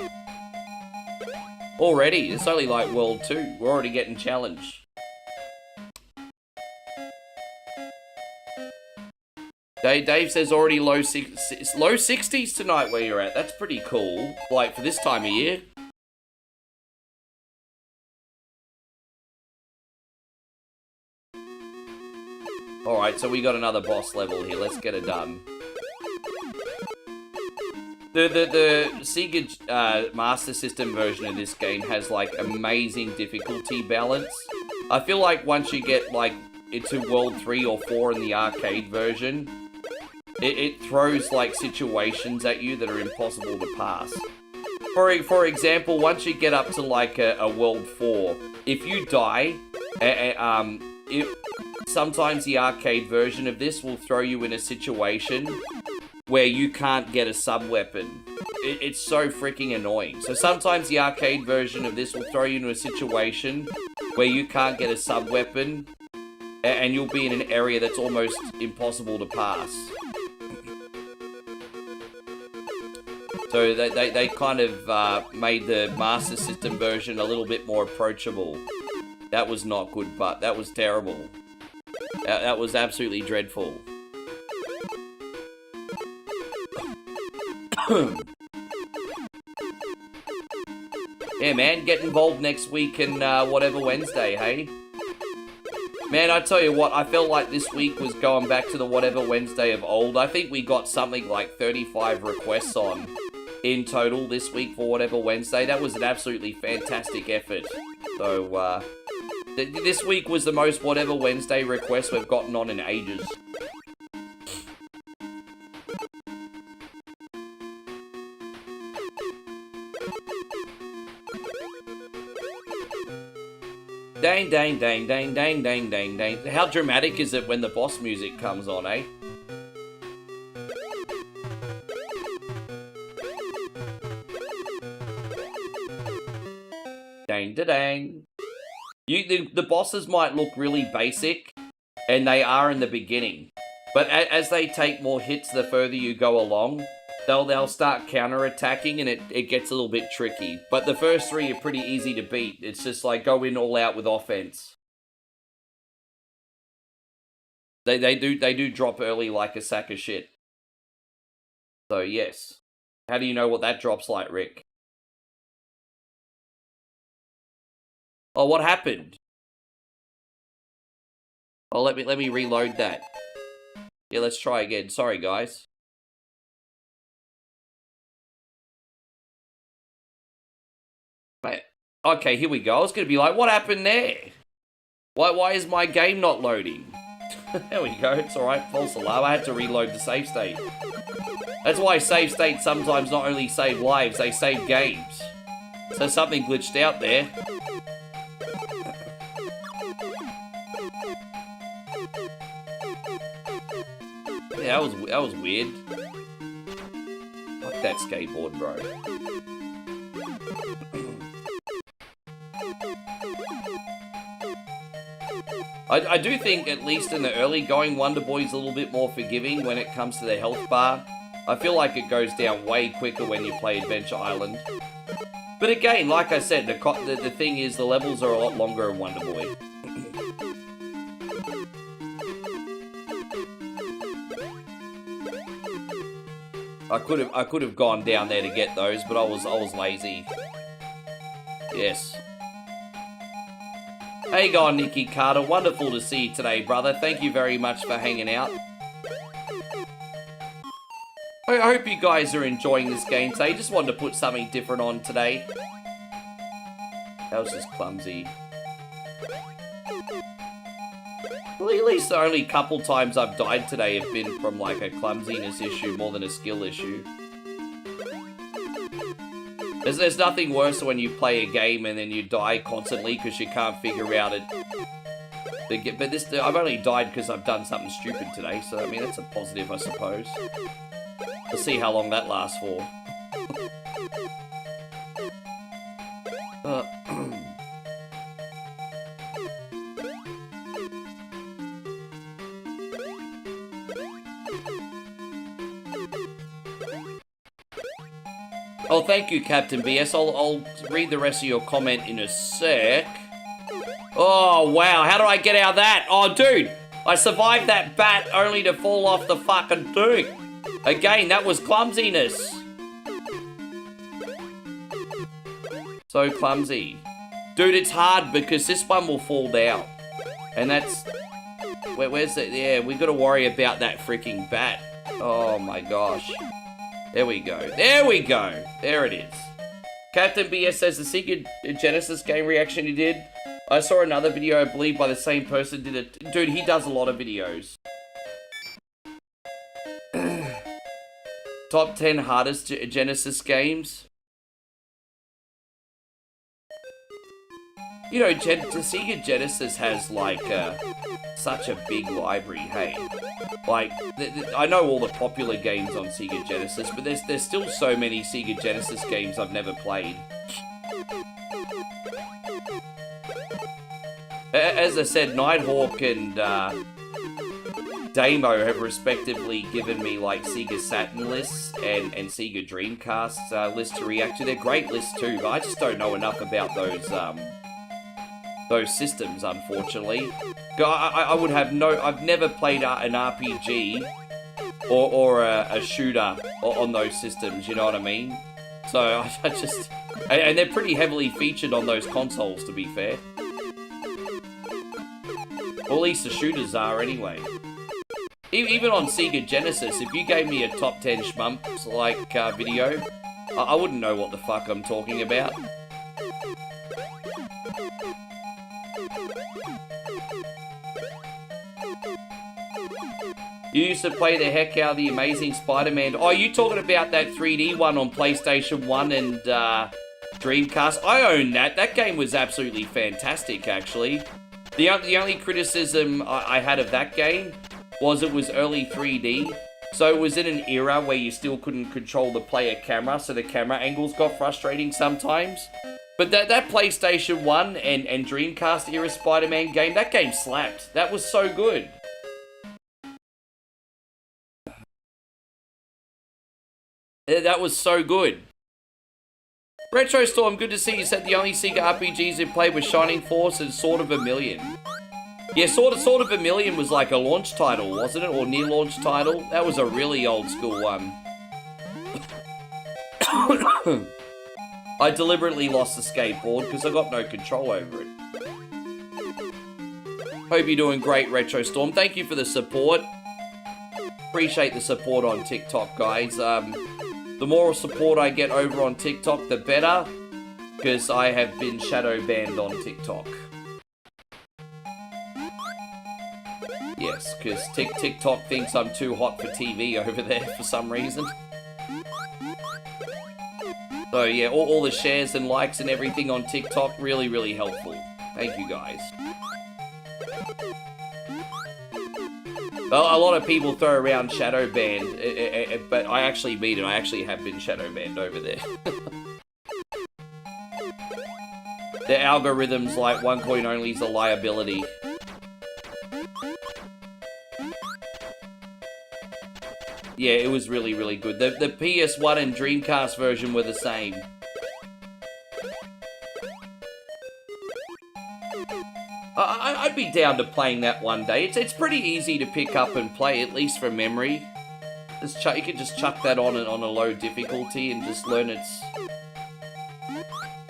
Already, it's only like World 2. We're already getting challenged. Dave says already low 60s tonight where you're at. That's pretty cool, like for this time of year. Alright, so we got another boss level here. Let's get it done. The Sega Master System version of this game has, like, amazing difficulty balance. I feel like once you get, like, into World 3 or 4 in the arcade version, it throws, like, situations at you that are impossible to pass. For example, once you get up to, like, a World 4, if you die, sometimes the arcade version of this will throw you in a situation where you can't get a sub-weapon. It's so freaking annoying. So sometimes the arcade version of this will throw you into a situation where you can't get a sub-weapon, and you'll be in an area that's almost impossible to pass. So they kind of made the Master System version a little bit more approachable. That was not good, but that was terrible. That was absolutely dreadful. Yeah, man, get involved next week and whatever Wednesday, hey? Man, I tell you what, I felt like this week was going back to the Whatever Wednesday of old. I think we got something like 35 requests on in total this week for Whatever Wednesday. That was an absolutely fantastic effort. So, this week was the most Whatever Wednesday requests we've gotten on in ages. Dang, dang, dang, dang, dang, dang, dang, dang. How dramatic is it when the boss music comes on, eh? Dang, da, dang. The bosses might look really basic, and they are in the beginning. But as they take more hits the further you go along, they'll start counter-attacking, and it gets a little bit tricky. But the first three are pretty easy to beat. It's just like go in all out with offense. They do drop early like a sack of shit. So yes. How do you know what that drops like, Rick? Oh, what happened? Oh, let me reload that. Yeah, let's try again. Sorry, guys. Okay, here we go. I was going to be like, what happened there? Why is my game not loading? There we go. It's alright. False alarm. I had to reload the save state. That's why save states sometimes not only save lives, they save games. So something glitched out there. Yeah, that was weird. Fuck that skateboard, bro. I do think, at least in the early going, Wonder Boy's a little bit more forgiving when it comes to the health bar. I feel like it goes down way quicker when you play Adventure Island. But again, like I said, the thing is, the levels are a lot longer in Wonder Boy. I could have gone down there to get those, but I was lazy. Yes. Hey, going Nicky Carter. Wonderful to see you today, brother. Thank you very much for hanging out. I hope you guys are enjoying this game today. Just wanted to put something different on today. That was just clumsy. Well, at least the only couple times I've died today have been from like a clumsiness issue more than a skill issue. There's nothing worse when you play a game and then you die constantly because you can't figure out it. But this, I've only died because I've done something stupid today, so I mean that's a positive, I suppose. We'll see how long that lasts for. Oh, thank you, Captain BS. I'll read the rest of your comment in a sec. Oh, wow. How do I get out of that? Oh, dude. I survived that bat only to fall off the fucking thing. Again, that was clumsiness. So clumsy. Dude, it's hard because this one will fall down. And that's... Where's it? Yeah, we got to worry about that freaking bat. Oh, my gosh. There we go. There we go. There it is. Captain BS says the Sega Genesis game reaction he did. I saw another video, I believe, by the same person did it. Dude, he does a lot of videos. Top 10 hardest Genesis games. You know, the Sega Genesis has, like, such a big library, hey? Like, I know all the popular games on Sega Genesis, but there's still so many Sega Genesis games I've never played. As I said, Nighthawk and Damo have respectively given me, like, Sega Saturn lists and Sega Dreamcast lists to react to. They're great lists, too, but I just don't know enough about those systems, unfortunately. I would have I've never played an RPG or a shooter on those systems, you know what I mean? So I just... And they're pretty heavily featured on those consoles, to be fair. Or at least the shooters are anyway. Even on Sega Genesis, if you gave me a top 10 shmumps like video, I wouldn't know what the fuck I'm talking about. You used to play the heck out of the Amazing Spider-Man. Oh, you talking about that 3D one on PlayStation 1 and Dreamcast? I own that. That game was absolutely fantastic, actually. The only criticism I had of that game was it was early 3D. So it was in an era where you still couldn't control the player camera, so the camera angles got frustrating sometimes. But that PlayStation 1 and Dreamcast era Spider-Man game, that game slapped. That was so good. That was so good. Retro Storm, good to see you. Said the only Sega RPGs you played was Shining Force and Sword of Vermilion. Yeah, Sword of Vermilion was like a launch title, wasn't it? Or near launch title. That was a really old school one. I deliberately lost the skateboard because I got no control over it. Hope you're doing great, Retro Storm. Thank you for the support. Appreciate the support on TikTok, guys. The more support I get over on TikTok, the better, because I have been shadow banned on TikTok. Yes, because TikTok thinks I'm too hot for TV over there for some reason. So yeah, all the shares and likes and everything on TikTok, really, really helpful. Thank you, guys. Well, a lot of people throw around shadow banned, but I actually mean it. I actually have been shadow banned over there. The algorithms like 1 coin only is a liability. Yeah, it was really, really good. The PS1 and Dreamcast version were the same. I'd be down to playing that one day. It's pretty easy to pick up and play, at least from memory. You can just chuck that on a low difficulty and just learn its...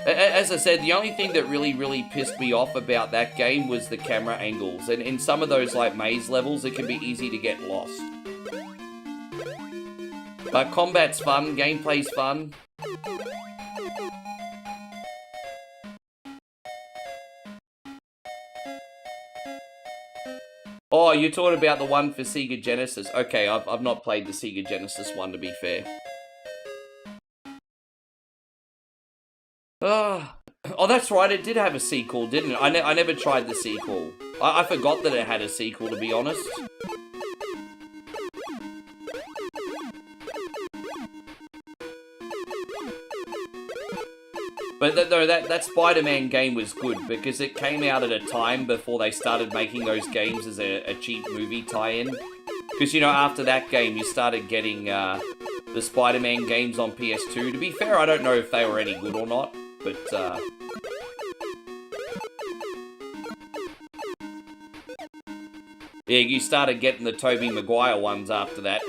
As I said, the only thing that really, really pissed me off about that game was the camera angles. And in some of those, like, maze levels, it can be easy to get lost. But combat's fun, gameplay's fun. Oh, you're talking about the one for Sega Genesis. Okay, I've not played the Sega Genesis one, to be fair. Oh, that's right, it did have a sequel, didn't it? I never tried the sequel. I forgot that it had a sequel, to be honest. But no, that Spider-Man game was good because it came out at a time before they started making those games as a cheap movie tie-in. Because, you know, after that game, you started getting the Spider-Man games on PS2. To be fair, I don't know if they were any good or not, but... yeah, you started getting the Tobey Maguire ones after that.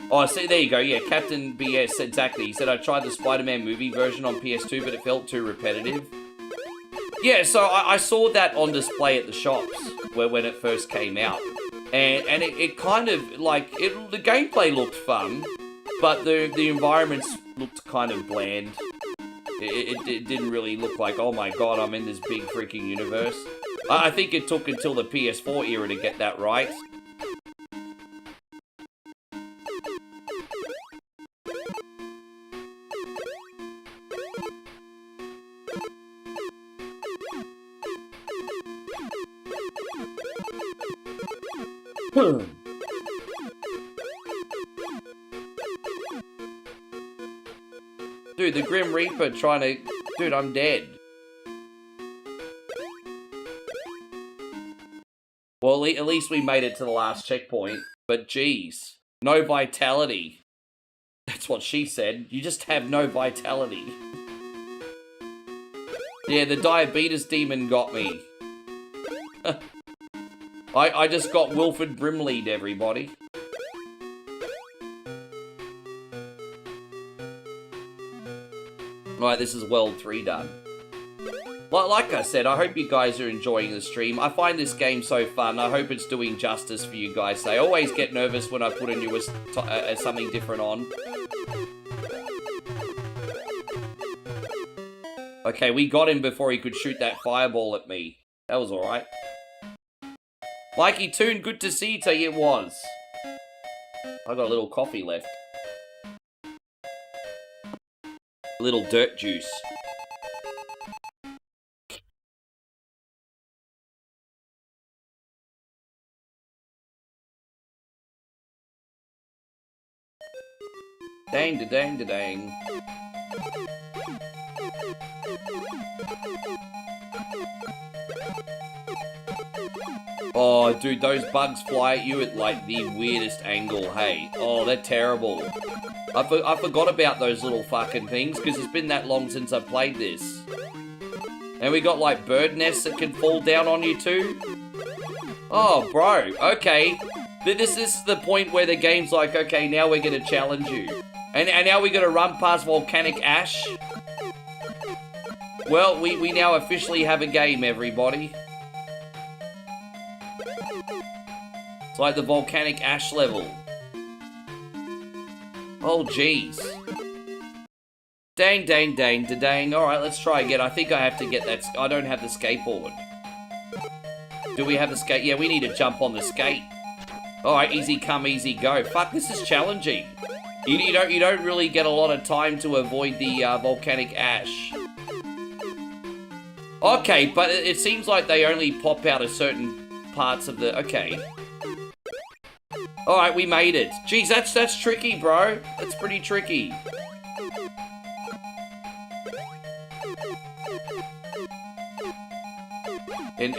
Oh, see, there you go. Yeah, Captain BS, exactly. He said, I tried the Spider-Man movie version on PS2, but it felt too repetitive. Yeah, so I saw that on display at the shops when it first came out. And it kind of, like, the gameplay looked fun, but the environments looked kind of bland. It didn't really look like, oh my god, I'm in this big freaking universe. I think it took until the PS4 era to get that right. Dude, the Grim Reaper trying to... Dude, I'm dead. Well, at least we made it to the last checkpoint. But geez, no vitality. That's what she said. You just have no vitality. Yeah, the diabetes demon got me. I just got Wilford Brimley'd, everybody. Right, this is World 3 done. Like I said, I hope you guys are enjoying the stream. I find this game so fun. I hope it's doing justice for you guys. I always get nervous when I put a newest something different on. Okay, we got him before he could shoot that fireball at me. That was alright. Mikey Toon, good to see you. Tell you it was. I got a little coffee left. A little dirt juice. Dang da dang da dang. Oh, dude, those bugs fly at you at, like, the weirdest angle, hey. Oh, they're terrible. I forgot about those little fucking things, because it's been that long since I played this. And we got, like, bird nests that can fall down on you, too. Oh, bro, okay. This is the point where the game's like, okay, now we're gonna challenge you. And now we're gonna run past volcanic ash. Well, we now officially have a game, everybody. It's like the volcanic ash level. Oh, jeez. Dang, dang, dang, da dang. Alright, let's try again. I think I have to get that. I don't have the skateboard. Do we have the skate? Yeah, we need to jump on the skate. Alright, easy come, easy go. Fuck, this is challenging. You don't really get a lot of time to avoid the volcanic ash. Okay, but it seems like they only pop out of certain parts of the... Okay. Alright, we made it. Jeez, that's tricky, bro. That's pretty tricky. And...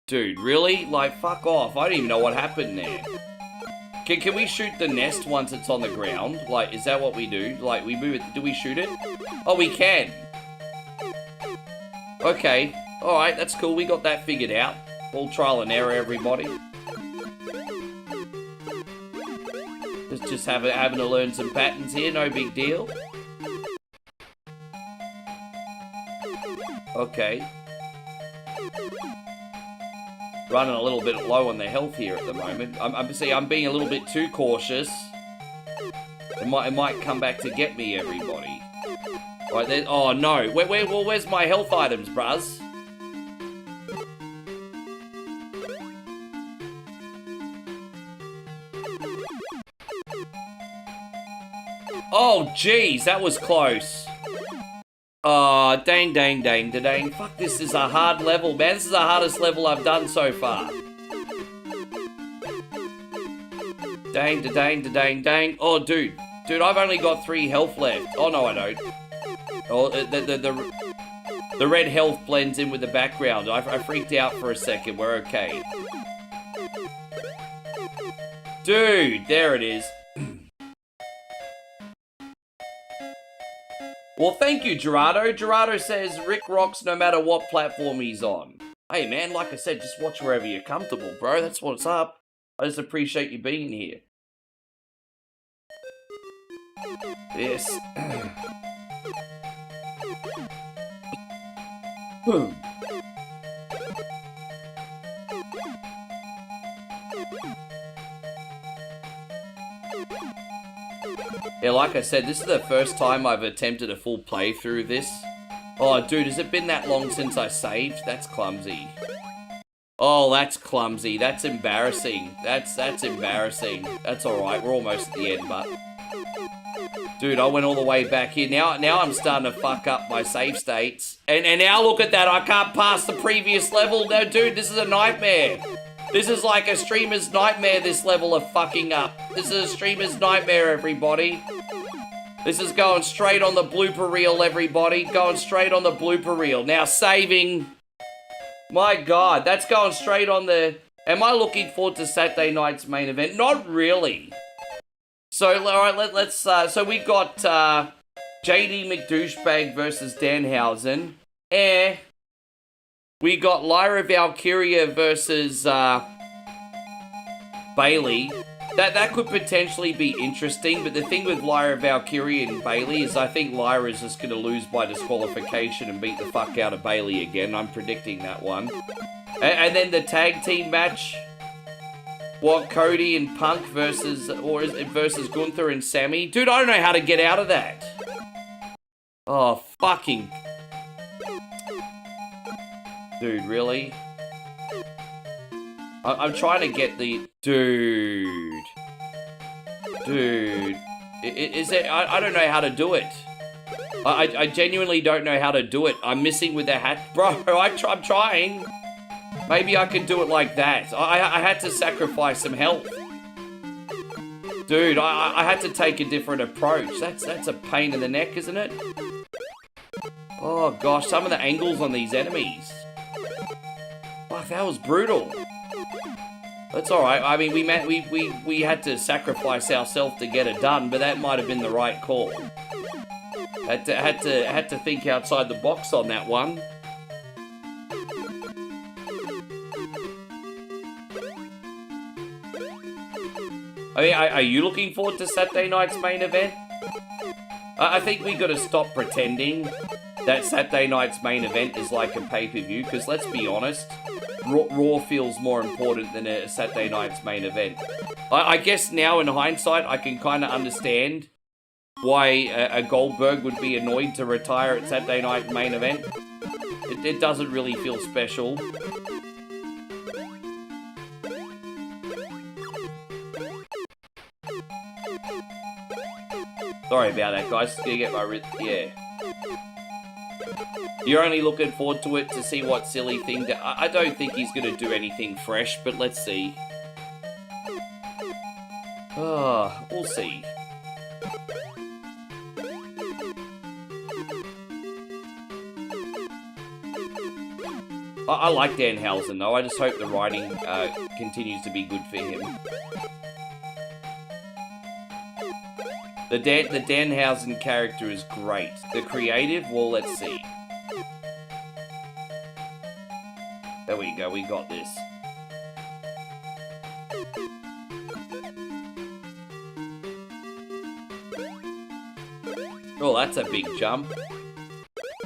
Dude, really? Like, fuck off. I don't even know what happened there. Can we shoot the nest once it's on the ground? Like, is that what we do? Like, we move it... Do we shoot it? Oh, we can. Okay. Alright, that's cool. We got that figured out. All trial and error, everybody. Just having to learn some patterns here. No big deal. Okay. Running a little bit low on the health here at the moment. I'm being a little bit too cautious. It might come back to get me, everybody. Right there. Oh no. Where's my health items, bruz? Oh jeez, that was close. Oh, dang, dang, dang, dang. Fuck, this is a hard level, man. This is the hardest level I've done so far. Dang, dang, dang, dang. Oh, dude. Dude, I've only got 3 health left. Oh, no, I don't. Oh, the red health blends in with the background. I freaked out for a second. We're okay. Dude, there it is. Well, thank you, Gerardo. Gerardo says Rick rocks no matter what platform he's on. Hey, man, like I said, just watch wherever you're comfortable, bro. That's what's up. I just appreciate you being here. Yes. Boom. Yeah, like I said, this is the first time I've attempted a full playthrough of this. Oh, dude, has it been that long since I saved? That's clumsy. Oh, that's clumsy. That's embarrassing. That's embarrassing. That's alright. We're almost at the end, but... Dude, I went all the way back here. Now I'm starting to fuck up my save states. And now look at that. I can't pass the previous level. No, dude, this is a nightmare. This is like a streamer's nightmare, this level of fucking up. This is a streamer's nightmare, everybody. This is going straight on the blooper reel, everybody. Going straight on the blooper reel. Now saving. My God, that's going straight on the... Am I looking forward to Saturday night's main event? Not really. So, alright, let's... so we got JD McDouchebag versus Danhausen. We got Lyra Valkyria versus Bailey. That could potentially be interesting, but the thing with Lyra, Valkyrie, and Bailey is I think Lyra is just going to lose by disqualification and beat the fuck out of Bailey again. I'm predicting that one. And then the tag team match. What, Cody and Punk versus Gunther and Sammy? Dude, I don't know how to get out of that. Oh, fucking... Dude, really? I'm trying to get the... Dude. Is it... I don't know how to do it. I genuinely don't know how to do it. I'm missing with the hat. Bro, I'm trying. Maybe I can do it like that. I had to sacrifice some health. Dude, I had to take a different approach. That's a pain in the neck, isn't it? Oh, gosh. Some of the angles on these enemies. Fuck, that was brutal. That's alright. I mean, we had to sacrifice ourselves to get it done, but that might have been the right call. Had to think outside the box on that one. I mean, are you looking forward to Saturday night's main event? I think we got to stop pretending that Saturday night's main event is like a pay-per-view, because let's be honest, Raw feels more important than a Saturday night's main event. I guess now in hindsight, I can kind of understand why a Goldberg would be annoyed to retire at Saturday night main event. It doesn't really feel special. Sorry about that, guys. Just gonna get my yeah. You're only looking forward to it to see what silly thing that... I don't think he's going to do anything fresh, but let's see. Oh, we'll see. I like Danhausen, though. I just hope the writing continues to be good for him. The Danhausen character is great. The creative, well, let's see. There we go, we got this. Oh, that's a big jump.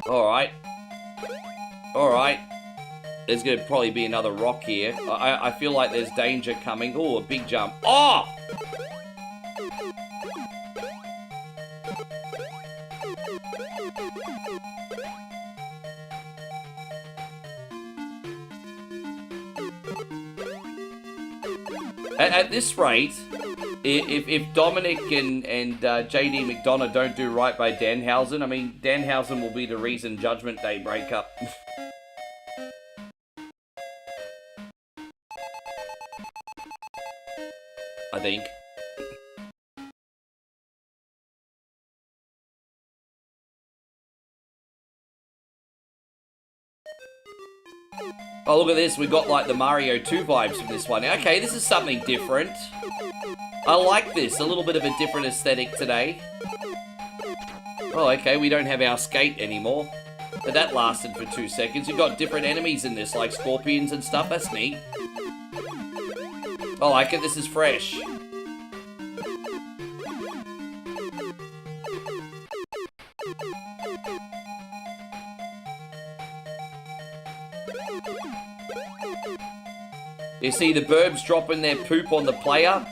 Alright. Alright. There's gonna probably be another rock here. I feel like there's danger coming. Oh, a big jump. Oh! At this rate, if Dominic and JD McDonough don't do right by Danhausen, I mean, Danhausen will be the reason Judgment Day break up. I think. Oh, look at this. We got, like, the Mario 2 vibes from this one. Okay, this is something different. I like this. A little bit of a different aesthetic today. Oh, okay. We don't have our skate anymore. But that lasted for 2 seconds. We've got different enemies in this, like scorpions and stuff. That's neat. I like it. This is fresh. You see the Burbs dropping their poop on the player?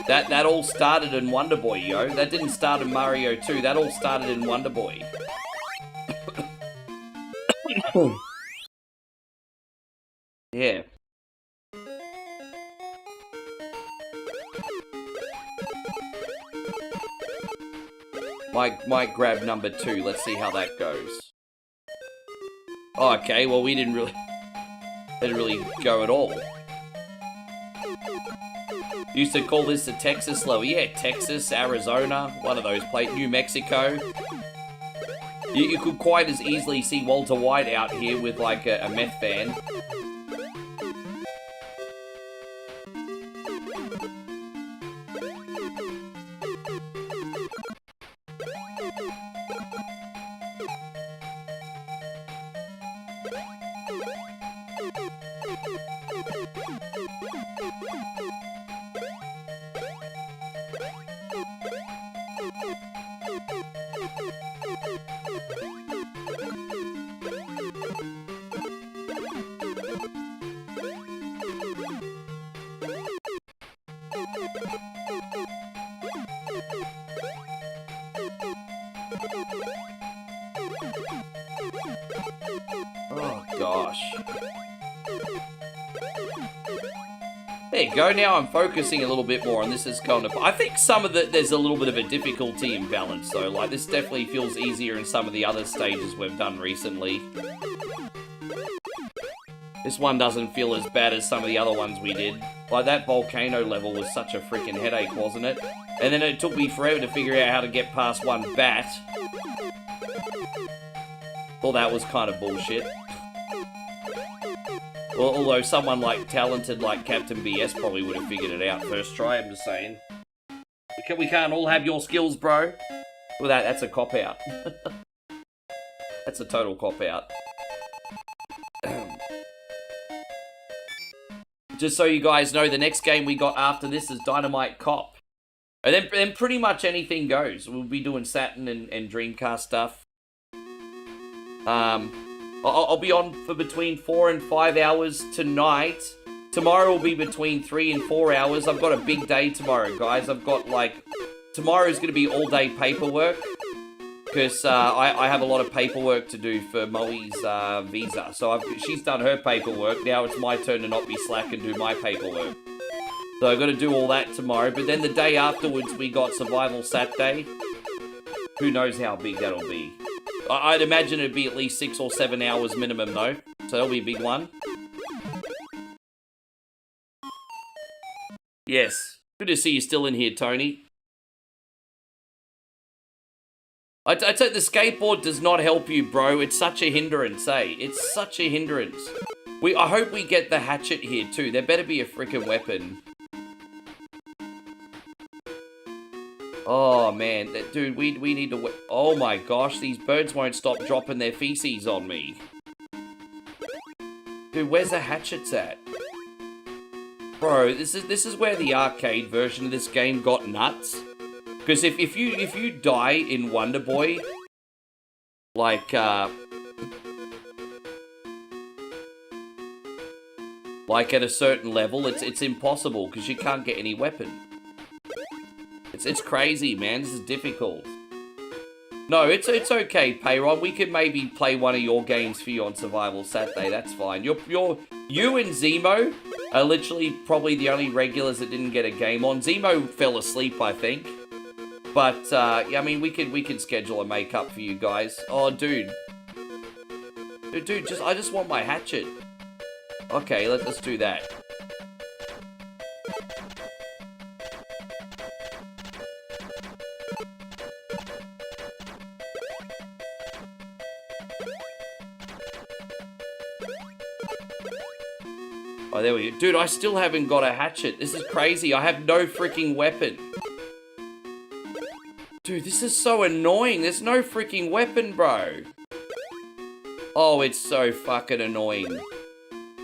That all started in Wonder Boy, yo. That didn't start in Mario 2. That all started in Wonder Boy. Yeah. Might grab number 2. Let's see how that goes. Oh, okay, well, we didn't really go at all. Used to call this the Texas level. Yeah, Texas, Arizona, one of those places. New Mexico. You could quite as easily see Walter White out here with like a meth van. gosh. There you go. Now I'm focusing a little bit more, and this is kind of... I think some of there's a little bit of a difficulty imbalance, though. Like, this definitely feels easier in some of the other stages we've done recently. This one doesn't feel as bad as some of the other ones we did. Like, that volcano level was such a freaking headache, wasn't it? And then it took me forever to figure out how to get past one bat. Well, that was kind of bullshit. Well, although someone like talented like Captain BS probably would have figured it out first try, I'm just saying. We can't all have your skills, bro. Well, that's a cop-out. That's a total cop-out. Just so you guys know, the next game we got after this is Dynamite Cop. And then pretty much anything goes. We'll be doing Saturn and Dreamcast stuff. I'll be on for between 4 and 5 hours tonight. Tomorrow will be between 3 and 4 hours. I've got a big day tomorrow, guys. I've got, like... Tomorrow's going to be all-day paperwork. Because I have a lot of paperwork to do for Moe's visa. So she's done her paperwork. Now it's my turn to not be slack and do my paperwork. So I've got to do all that tomorrow. But then the day afterwards, we got Survival Saturday. Who knows how big that'll be. I'd imagine it'd be at least 6 or 7 hours minimum, though. So that'll be a big one. Yes. Good to see you still in here, Tony. I'd say the skateboard does not help you, bro. It's such a hindrance, eh? It's such a hindrance. I hope we get the hatchet here, too. There better be a freaking weapon. Oh, man. Dude, we need to... Oh, my gosh. These birds won't stop dropping their feces on me. Dude, where's the hatchets at? Bro, this is where the arcade version of this game got nuts. Because if you die in Wonder Boy, like at a certain level, it's impossible because you can't get any weapon. It's crazy, man. This is difficult. No, it's okay, Payron. We could maybe play one of your games for you on Survival Saturday. That's fine. You and Zemo are literally probably the only regulars that didn't get a game on. Zemo fell asleep, I think. But, yeah, I mean, we could schedule a make-up for you guys. Oh, dude. Dude, I just want my hatchet. Okay, let's do that. Oh, there we go. Dude, I still haven't got a hatchet. This is crazy. I have no freaking weapon. Dude, this is so annoying. There's no freaking weapon, bro. Oh, it's so fucking annoying.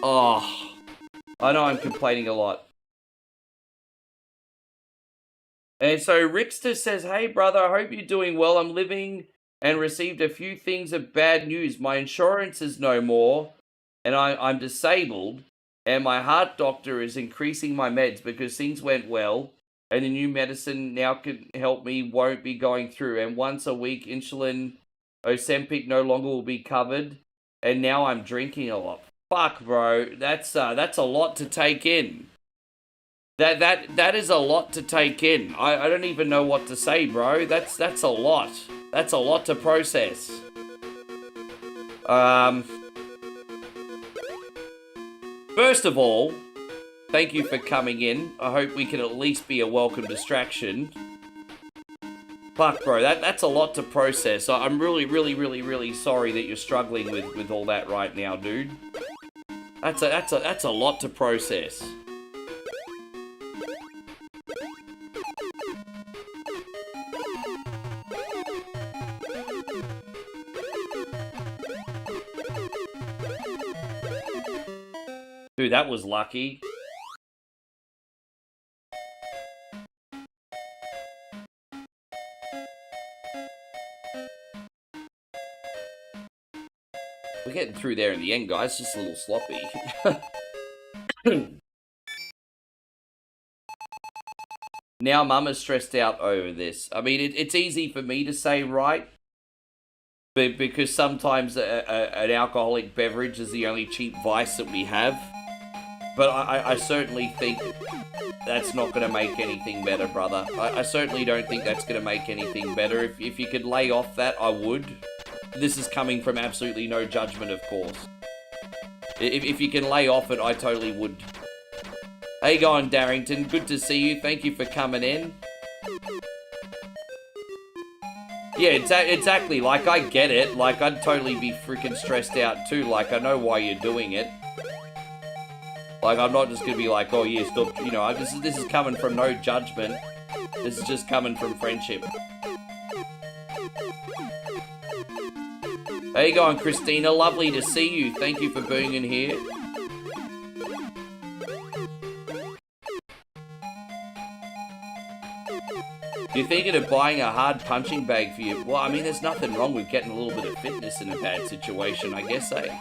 Oh. I know I'm complaining a lot. And so Rickster says, hey, brother, I hope you're doing well. I'm living and received a few things of bad news. My insurance is no more, and I'm disabled, and my heart doctor is increasing my meds because things went well. And the new medicine now can help me, won't be going through. And once a week, insulin, Ozempic no longer will be covered. And now I'm drinking a lot. Fuck, bro. That's a lot to take in. That is a lot to take in. I don't even know what to say, bro. That's a lot. That's a lot to process. First of all, thank you for coming in. I hope we can at least be a welcome distraction. Fuck, bro, that's a lot to process. I'm really sorry that you're struggling with all that right now, dude. That's a lot to process. Dude, that was lucky. We're getting through there in the end, guys. Just a little sloppy. Now Mama's stressed out over this. I mean, it's easy for me to say, right? because sometimes an alcoholic beverage is the only cheap vice that we have. But I certainly think that's not going to make anything better, brother. I certainly don't think that's going to make anything better. If you could lay off that, I would. This is coming from absolutely no judgment, of course. If you can lay off it, I totally would. How you going, Darrington? Good to see you. Thank you for coming in. Yeah, exactly. Like, I get it. Like, I'd totally be freaking stressed out too. Like, I know why you're doing it. Like, I'm not just gonna be like, oh yeah, stop. You know, this is coming from no judgment. This is just coming from friendship. How you going, Christina? Lovely to see you. Thank you for being in here. You're thinking of buying a hard punching bag for you? Well, I mean, there's nothing wrong with getting a little bit of fitness in a bad situation, I guess, eh?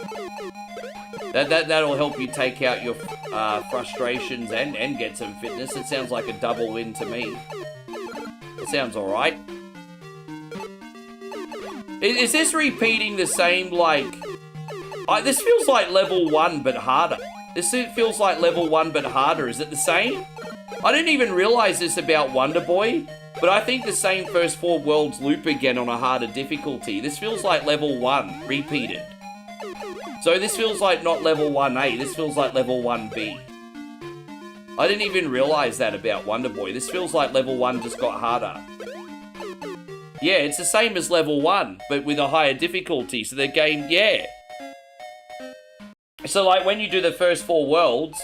That'll help you take out your frustrations and get some fitness. It sounds like a double win to me. It sounds alright. Is this repeating the same, like... this feels like level 1, but harder. This feels like level 1, but harder. Is it the same? I didn't even realize this about Wonder Boy, but I think the same first 4 worlds loop again on a harder difficulty. This feels like level 1, repeated. So this feels like not level 1A, this feels like level 1B. I didn't even realize that about Wonder Boy. This feels like level 1 just got harder. Yeah, it's the same as level 1, but with a higher difficulty. So the game, yeah. So like when you do the first 4 worlds,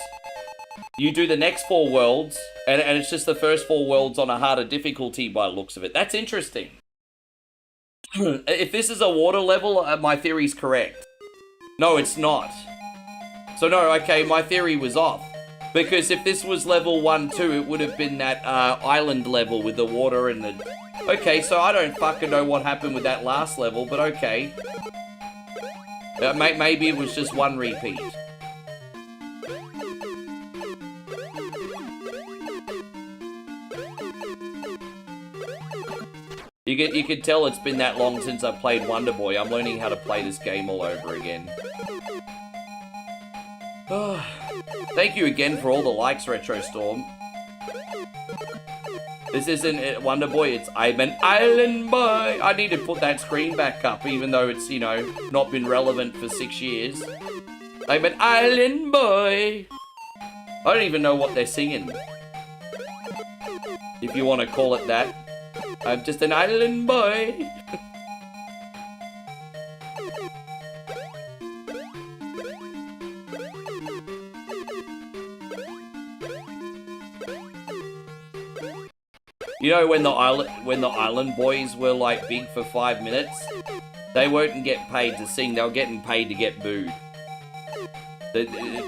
you do the next 4 worlds, and it's just the first 4 worlds on a harder difficulty by the looks of it. That's interesting. If this is a water level, my theory's correct. No, it's not. So no, okay, my theory was off. Because if this was level 1, 2, it would have been that island level with the water and the... Okay, so I don't fucking know what happened with that last level, but okay. Maybe it was just 1 repeat. You could tell it's been that long since I played Wonder Boy. I'm learning how to play this game all over again. Thank you again for all the likes, Retro Storm. This isn't Wonder Boy, it's I'm an island boy. I need to put that screen back up, even though it's, you know, not been relevant for 6 years. I'm an island boy. I don't even know what they're singing. If you want to call it that. I'm just an island boy. You know when the island boys were like big for 5 minutes, they weren't getting paid to sing; they were getting paid to get booed.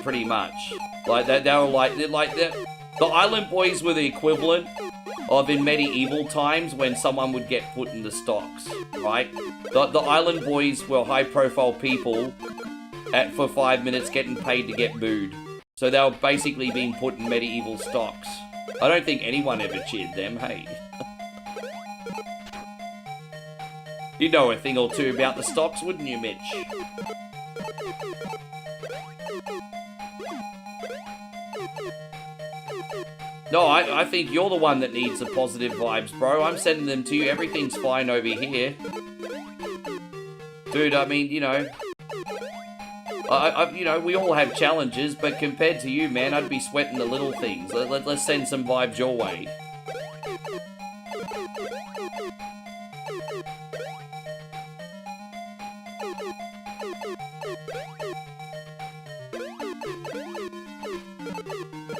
Pretty much, like that. They were like the island boys were the equivalent of in medieval times when someone would get put in the stocks, right? The island boys were high-profile people for 5 minutes getting paid to get booed. So they were basically being put in medieval stocks. I don't think anyone ever cheered them, hey? You'd know a thing or two about the stocks, wouldn't you, Mitch? No, I think you're the one that needs the positive vibes, bro. I'm sending them to you. Everything's fine over here. Dude, I mean, you know... you know, we all have challenges, but compared to you, man, I'd be sweating the little things. Let's send some vibes your way.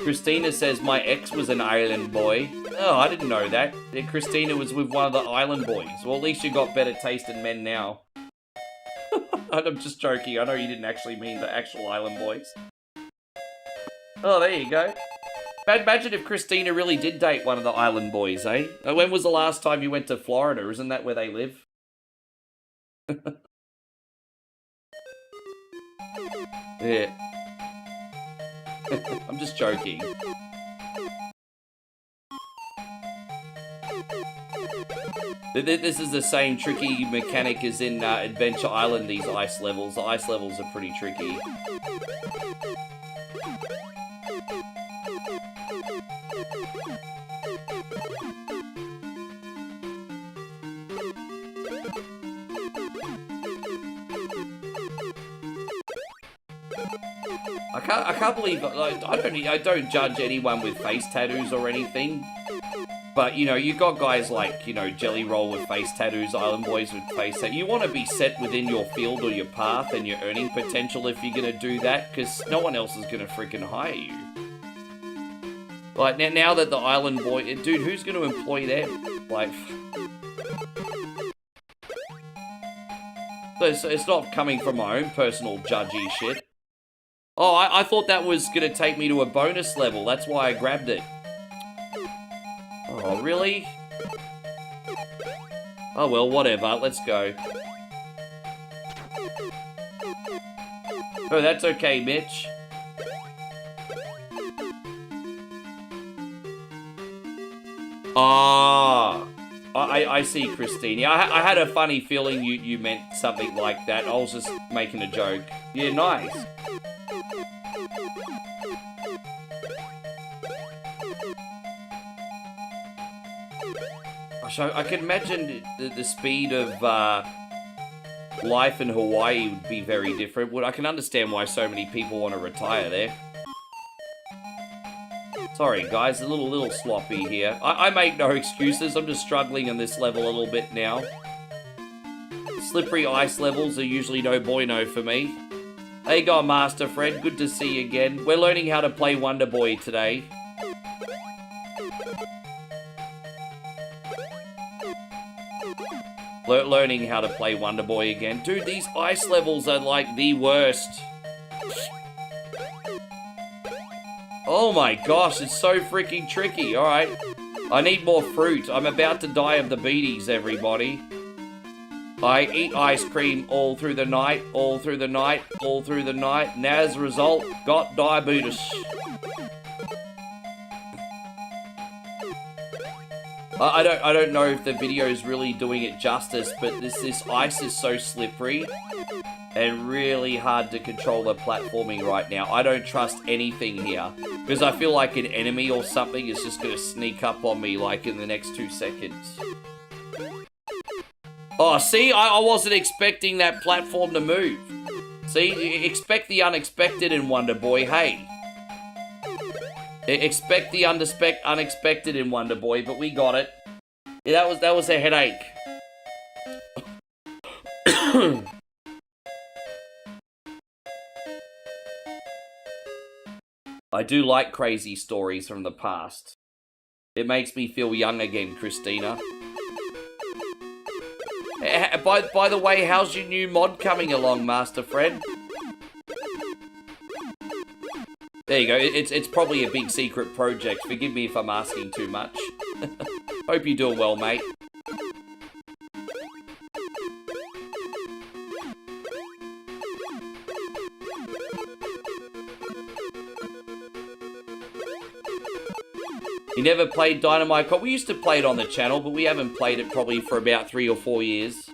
Christina says my ex was an island boy. Oh, I didn't know that. Christina was with one of the island boys. Well, at least you got better taste in men now. I'm just joking. I know you didn't actually mean the actual island boys. Oh, there you go. Imagine if Christina really did date one of the island boys, eh? When was the last time you went to Florida? Isn't that where they live? Yeah. I'm just joking. This is the same tricky mechanic as in Adventure Island, these ice levels. The ice levels are pretty tricky. I can't believe, like, I don't judge anyone with face tattoos or anything. But, you know, you got guys like, you know, Jelly Roll with face tattoos, Island Boys with face tattoos. You want to be set within your field or your path and your earning potential if you're going to do that, because no one else is going to freaking hire you. Like, now that the Island Boy... Dude, who's going to employ them? Like... So it's not coming from my own personal judgy shit. Oh, I thought that was going to take me to a bonus level. That's why I grabbed it. Oh, really? Oh, well, whatever. Let's go. Oh, that's okay, Mitch. Ah, I see, Christina. I had a funny feeling you meant something like that. I was just making a joke. Yeah, nice. I can imagine the speed of life in Hawaii would be very different. I can understand why so many people want to retire there. Sorry, guys, a little sloppy here. I make no excuses. I'm just struggling on this level a little bit now. Slippery ice levels are usually no bueno for me. There you go, Master Fred. Good to see you again. We're learning how to play Wonder Boy today. Learning how to play Wonder Boy again. Dude, these ice levels are like the worst. Oh my gosh, it's so freaking tricky. Alright. I need more fruit. I'm about to die of the beaties, everybody. I eat ice cream all through the night, all through the night, all through the night, and as a result, got diabetes. I don't know if the video is really doing it justice, but this ice is so slippery and really hard to control the platforming right now. I don't trust anything here because I feel like an enemy or something is just going to sneak up on me like in the next 2 seconds. Oh, see? I wasn't expecting that platform to move. See? Expect the unexpected in Wonder Boy, hey. Expect the unexpected in Wonder Boy, but we got it. Yeah, that was a headache. I do like crazy stories from the past. It makes me feel young again, Christina. By the way, how's your new mod coming along, Master Fred? There you go. It's probably a big secret project. Forgive me if I'm asking too much. Hope you're doing well, mate. You never played Dynamite Cop? We used to play it on the channel, but we haven't played it probably for about 3 or 4 years.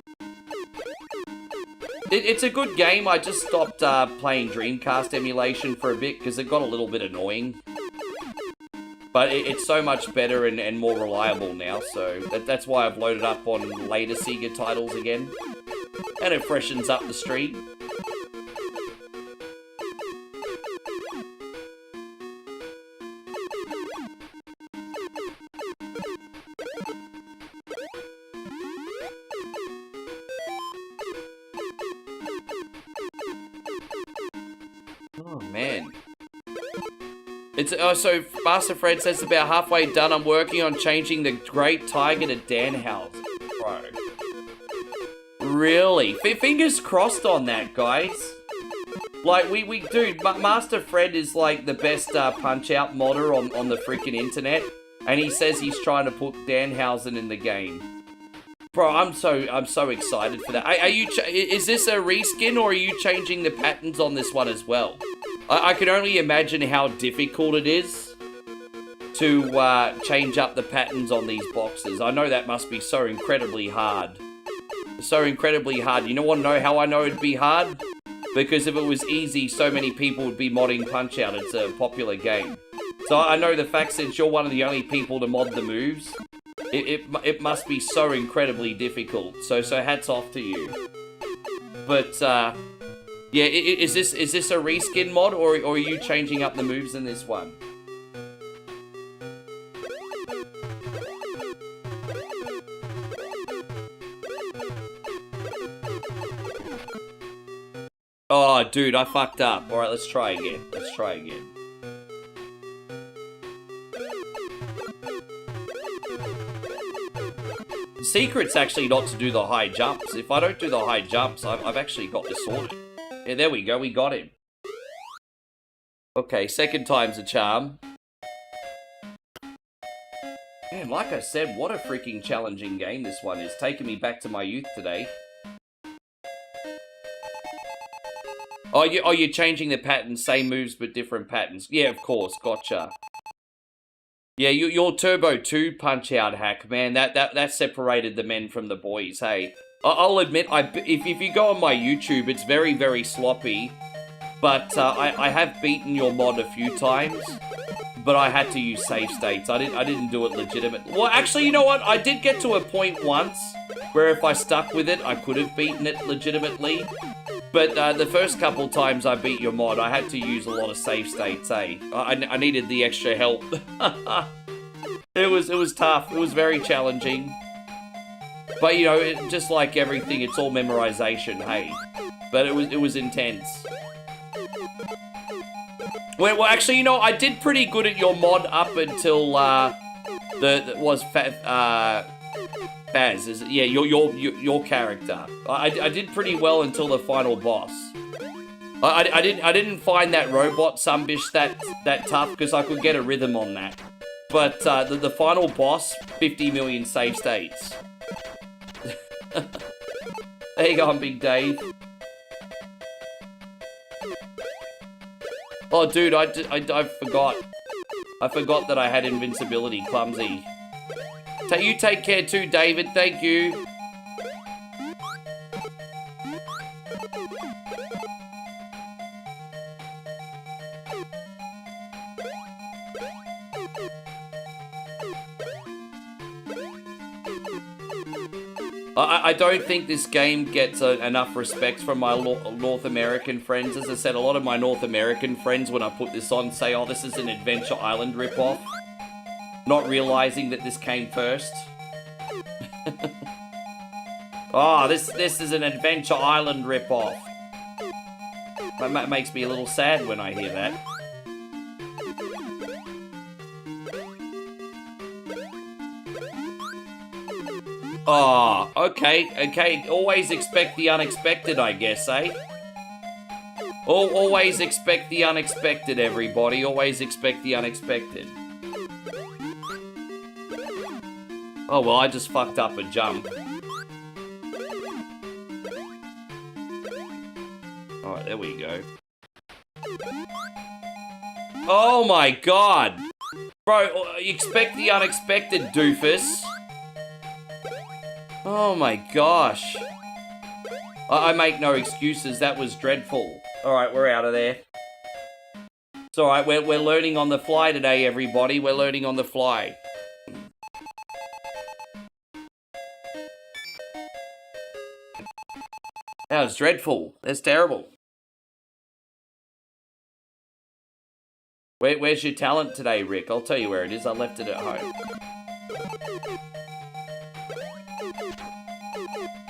It's a good game. I just stopped playing Dreamcast emulation for a bit because it got a little bit annoying. But it's so much better and more reliable now, so that's why I've loaded up on later Sega titles again. And it freshens up the stream. Oh, man. So Master Fred says about halfway done. I'm working on changing the Great Tiger to Danhausen. Bro. Really? Fingers crossed on that, guys. Like, dude, Master Fred is like the best Punch-Out modder on the freaking internet. And he says he's trying to put Danhausen in the game. Bro, I'm so excited for that. Is this a reskin or are you changing the patterns on this one as well? I can only imagine how difficult it is to change up the patterns on these boxes. I know that must be so incredibly hard. So incredibly hard. You want to know how I know it'd be hard? Because if it was easy, so many people would be modding Punch-Out. It's a popular game. So I know the fact since you're one of the only people to mod the moves, it must be so incredibly difficult. So hats off to you. But yeah, is this a reskin mod or are you changing up the moves in this one? Oh, dude, I fucked up. Alright, let's try again. Let's try again. The secret's actually not to do the high jumps. If I don't do the high jumps, I've actually got this sorted. Yeah, there we go. We got him. Okay, second time's a charm. Man, like I said, what a freaking challenging game this one is. Taking me back to my youth today. Oh, you're changing the patterns, same moves but different patterns. Yeah, of course, gotcha. Yeah, your Turbo 2 Punch-Out hack, man, that separated the men from the boys, hey. I'll admit, if you go on my YouTube, it's very, very sloppy. But I have beaten your mod a few times. But I had to use save states. I didn't do it legitimately. Well, actually, you know what? I did get to a point once where if I stuck with it, I could have beaten it legitimately. But the first couple times I beat your mod, I had to use a lot of save states, eh? I needed the extra help. It was tough. It was very challenging. But, just like everything, it's all memorization, hey? But it was intense. Well, actually, I did pretty good at your mod up until, Baz, is it? Yeah, your character. I did pretty well until the final boss. I didn't find that robot Sunbish that tough because I could get a rhythm on that. But the final boss, 50 million save states. There you go, Big Dave. Oh, dude, I forgot. I forgot that I had invincibility, clumsy. You take care too, David. Thank you. I don't think this game gets enough respect from my North American friends. As I said, a lot of my North American friends, when I put this on, say, oh, this is an Adventure Island ripoff. Not realizing that this came first. Oh, this is an Adventure Island ripoff. That makes me a little sad when I hear that. Oh, okay. Always expect the unexpected, I guess, eh? Always expect the unexpected, everybody. Always expect the unexpected. Oh, well, I just fucked up a jump. Alright, there we go. Oh my god! Bro, expect the unexpected, doofus. Oh my gosh. I make no excuses, that was dreadful. Alright, we're out of there. It's alright, we're learning on the fly today, everybody. We're learning on the fly. That was dreadful. That's terrible. Where's your talent today, Rick? I'll tell you where it is. I left it at home.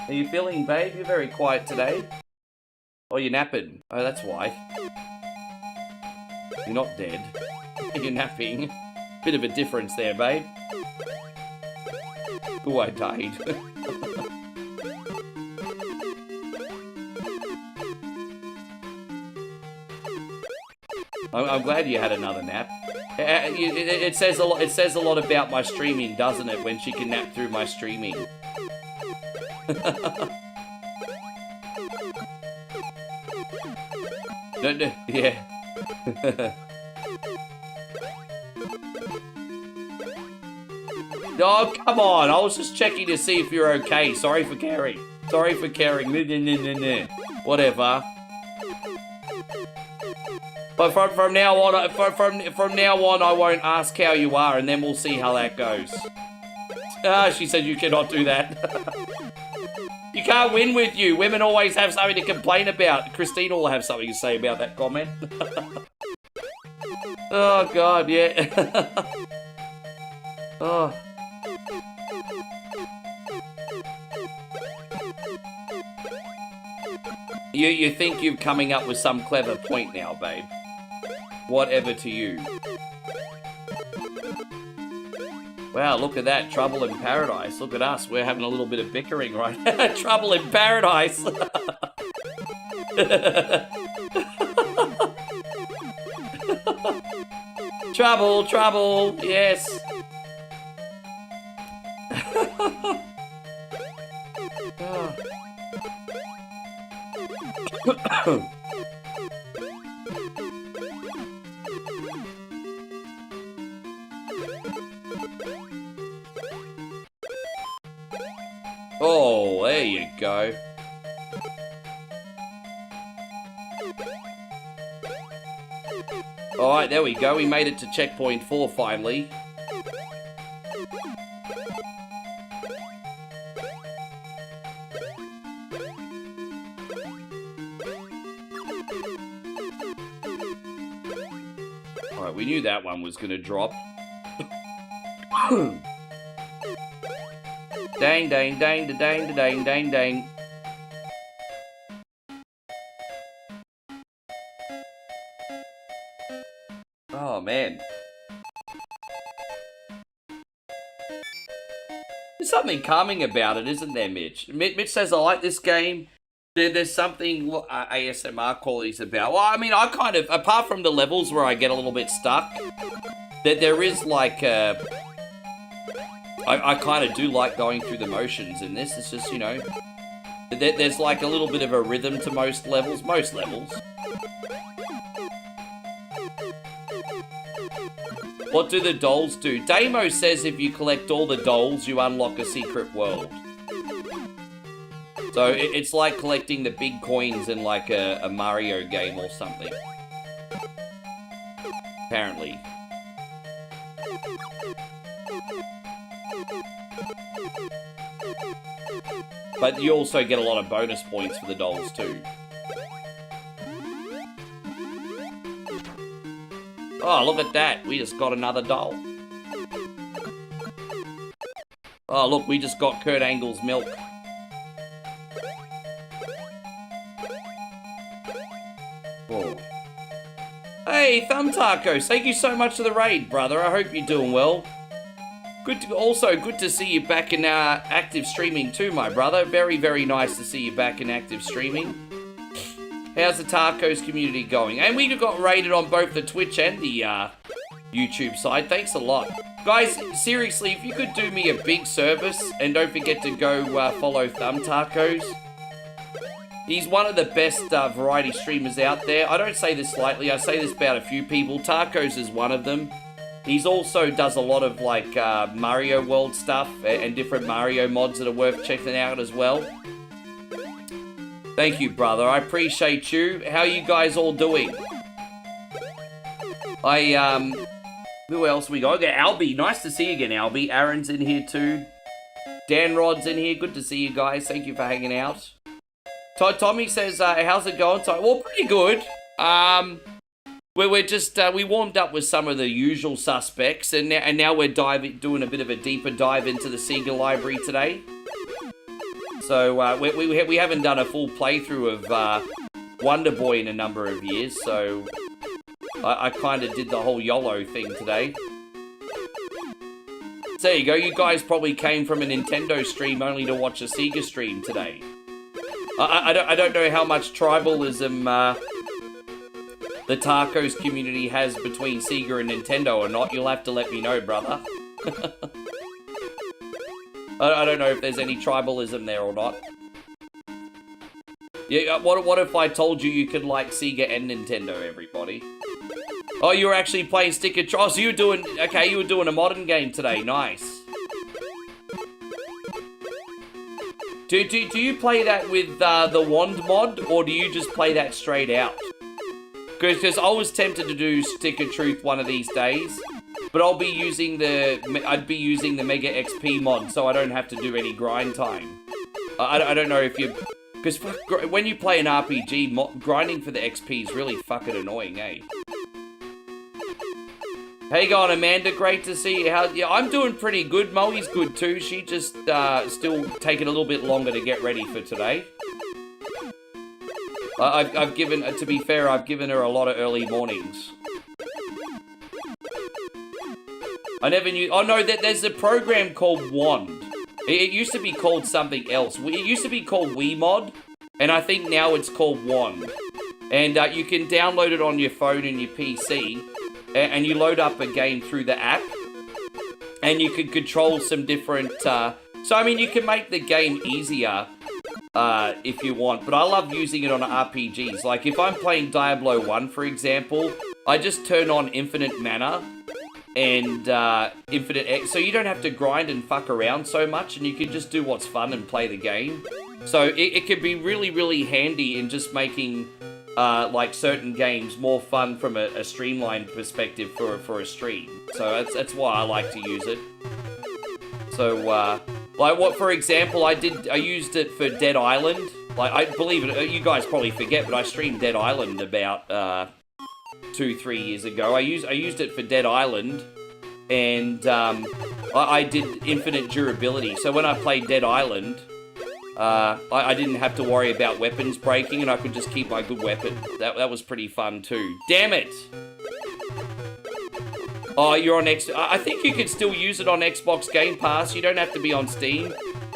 Are you feeling, babe? You're very quiet today. Oh, you're napping. Oh, that's why. You're not dead. You're napping. Bit of a difference there, babe. Oh, I died. I'm glad you had another nap. It says a lot. It says a lot about my streaming, doesn't it? When she can nap through my streaming. No, yeah. Oh, come on. I was just checking to see if you're okay. Sorry for caring. Sorry for caring. Whatever. But from now on, from now on, I won't ask how you are, and then we'll see how that goes. Ah, she said you cannot do that. You can't win with you. Women always have something to complain about. Christina will have something to say about that comment. Oh, God, yeah. Oh. You think you're coming up with some clever point now, babe. Whatever to you. Wow, look at that. Trouble in paradise. Look at us. We're having a little bit of bickering right now. Trouble in paradise. Trouble, trouble. Yes. Oh, there you go. Alright, there we go. We made it to checkpoint 4 finally. Alright, we knew that one was gonna drop. Dang, dang, dang, da dang, da dang, dang, dang. Oh, man. There's something calming about it, isn't there, Mitch? Mitch says, I like this game. There's something ASMR qualities about. Well, I mean, I kind of, apart from the levels where I get a little bit stuck, that there is like I kind of do like going through the motions in this. It's just, you know, there's like a little bit of a rhythm to most levels. What do the dolls do? Damo says if you collect all the dolls, you unlock a secret world. So it's like collecting the big coins in like a Mario game or something. Apparently. But you also get a lot of bonus points for the dolls too. Oh, look at that. We just got another doll. Oh, look, we just got Kurt Angle's milk. Oh. Hey, Thumb Tacos, thank you so much for the raid, brother. I hope you're doing well. Also good to see you back in active streaming too, my brother. Very, very nice to see you back in active streaming. How's the Tacos community going? And we got rated on both the Twitch and the YouTube side. Thanks a lot. Guys, seriously, if you could do me a big service, and don't forget to go follow Thumb Tacos. He's one of the best variety streamers out there. I don't say this lightly. I say this about a few people. Tacos is one of them. He's also does a lot of like Mario World stuff and different Mario mods that are worth checking out as well. Thank you, brother. I appreciate you. How are you guys all doing? Who else we got? Okay, Albie. Nice to see you again, Albie. Aaron's in here too. Dan Rod's in here. Good to see you guys. Thank you for hanging out. Tommy says, how's it going? Well, pretty good. We're just, we warmed up with some of the usual suspects, and now we're doing a bit of a deeper dive into the Sega library today. So, we haven't done a full playthrough of Wonder Boy in a number of years, so I kind of did the whole YOLO thing today. So there you go, you guys probably came from a Nintendo stream only to watch a Sega stream today. I don't know how much tribalism the Tacos community has between Sega and Nintendo or not. You'll have to let me know, brother. I don't know if there's any tribalism there or not. Yeah, what if I told you could like Sega and Nintendo, everybody? Oh, you were actually playing Sticker... Oh, so you were doing... Okay, you were doing a modern game today. Nice. Do you play that with the wand mod, or do you just play that straight out? Because I was tempted to do Stick of Truth one of these days, but I'd be using the Mega XP mod, so I don't have to do any grind time. I don't know if you... Because when you play an RPG, grinding for the XP is really fucking annoying, eh? Hey, going, Amanda, great to see you. Yeah, I'm doing pretty good. Moe's good too. She just still taking a little bit longer to get ready for today. I've given, to be fair, I've given her a lot of early mornings. I never knew. Oh no, there's a program called Wand. It used to be called something else. It used to be called WeMod, and I think now it's called Wand. And you can download it on your phone and your PC. And you load up a game through the app, and you can control some different, so I mean, you can make the game easier, if you want, but I love using it on RPGs. Like, if I'm playing Diablo 1, for example, I just turn on infinite mana, and, so you don't have to grind and fuck around so much, and you can just do what's fun and play the game. So, it can be really, really handy in just making... like certain games more fun from a streamlined perspective for a stream. So that's why I like to use it. So like what, for example, I used it for Dead Island. Like, I believe it, you guys probably forget, but I streamed Dead Island about 2-3 years ago. I used it for Dead Island, and I did infinite durability. So when I played Dead Island, I didn't have to worry about weapons breaking, and I could just keep my good weapon. That was pretty fun too. Damn it! Oh, you're on X... I think you can still use it on Xbox Game Pass. You don't have to be on Steam.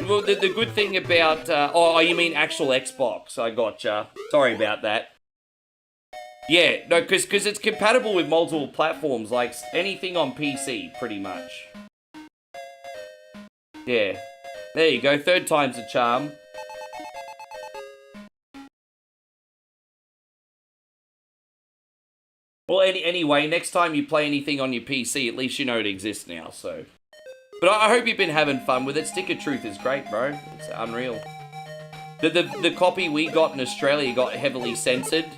Well, the good thing about... oh, you mean actual Xbox. I gotcha. Sorry about that. Yeah, no, because it's compatible with multiple platforms, like anything on PC, pretty much. Yeah. There you go, third time's a charm. Well, anyway, next time you play anything on your PC, at least you know it exists now, so... But I hope you've been having fun with it. Stick of Truth is great, bro. It's unreal. The copy we got in Australia got heavily censored.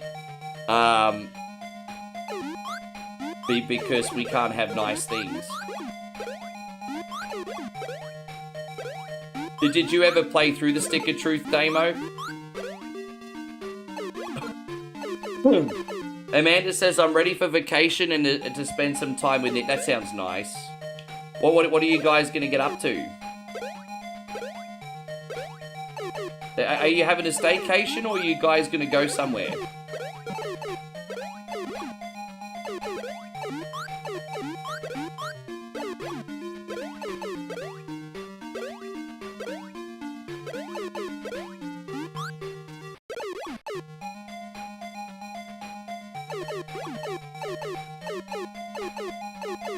Because we can't have nice things. Did you ever play through the Stick of Truth demo? Amanda says, I'm ready for vacation and to spend some time with Nick. That sounds nice. What are you guys going to get up to? Are you having a staycation, or are you guys going to go somewhere?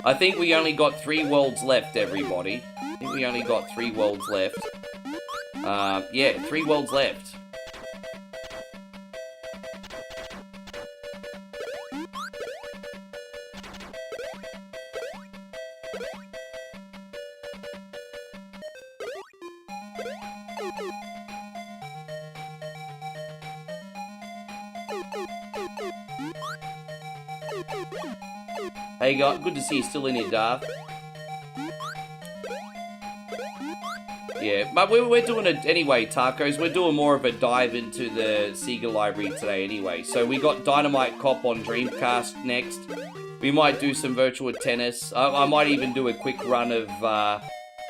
I think we only got 3 worlds left, everybody. I think we only got 3 worlds left. Yeah, 3 worlds left. Hey, God, good to see you still in here, Darth. Yeah, but we're doing it anyway, Tacos. We're doing more of a dive into the Sega library today anyway. So we got Dynamite Cop on Dreamcast next. We might do some virtual tennis. I might even do a quick run of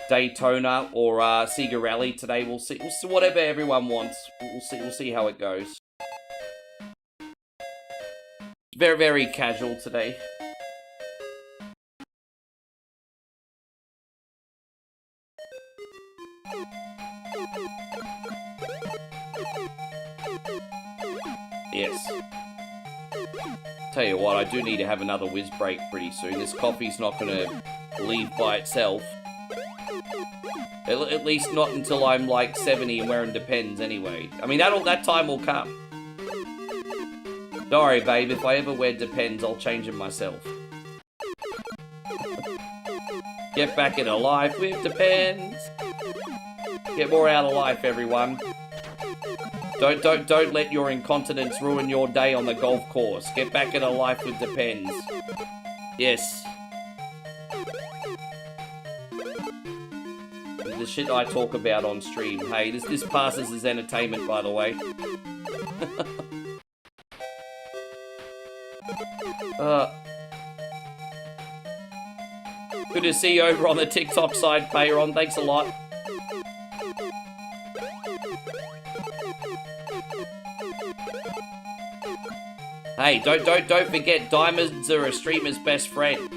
Daytona or Sega Rally today. We'll see whatever everyone wants. We'll see how it goes. Very, very casual today. Yes. Tell you what, I do need to have another whiz break pretty soon. This coffee's not going to leave by itself. At least not until I'm like 70 and wearing Depends anyway. I mean, that time will come. Don't worry, babe. If I ever wear Depends, I'll change them myself. Get back into life with Depends. Get more out of life, everyone. Don't let your incontinence ruin your day on the golf course. Get back into life with Depends. Yes. The shit I talk about on stream. Hey, this passes as entertainment, by the way. Good to see you over on the TikTok side, Payron. Thanks a lot. Hey, don't forget, diamonds are a streamer's best friend.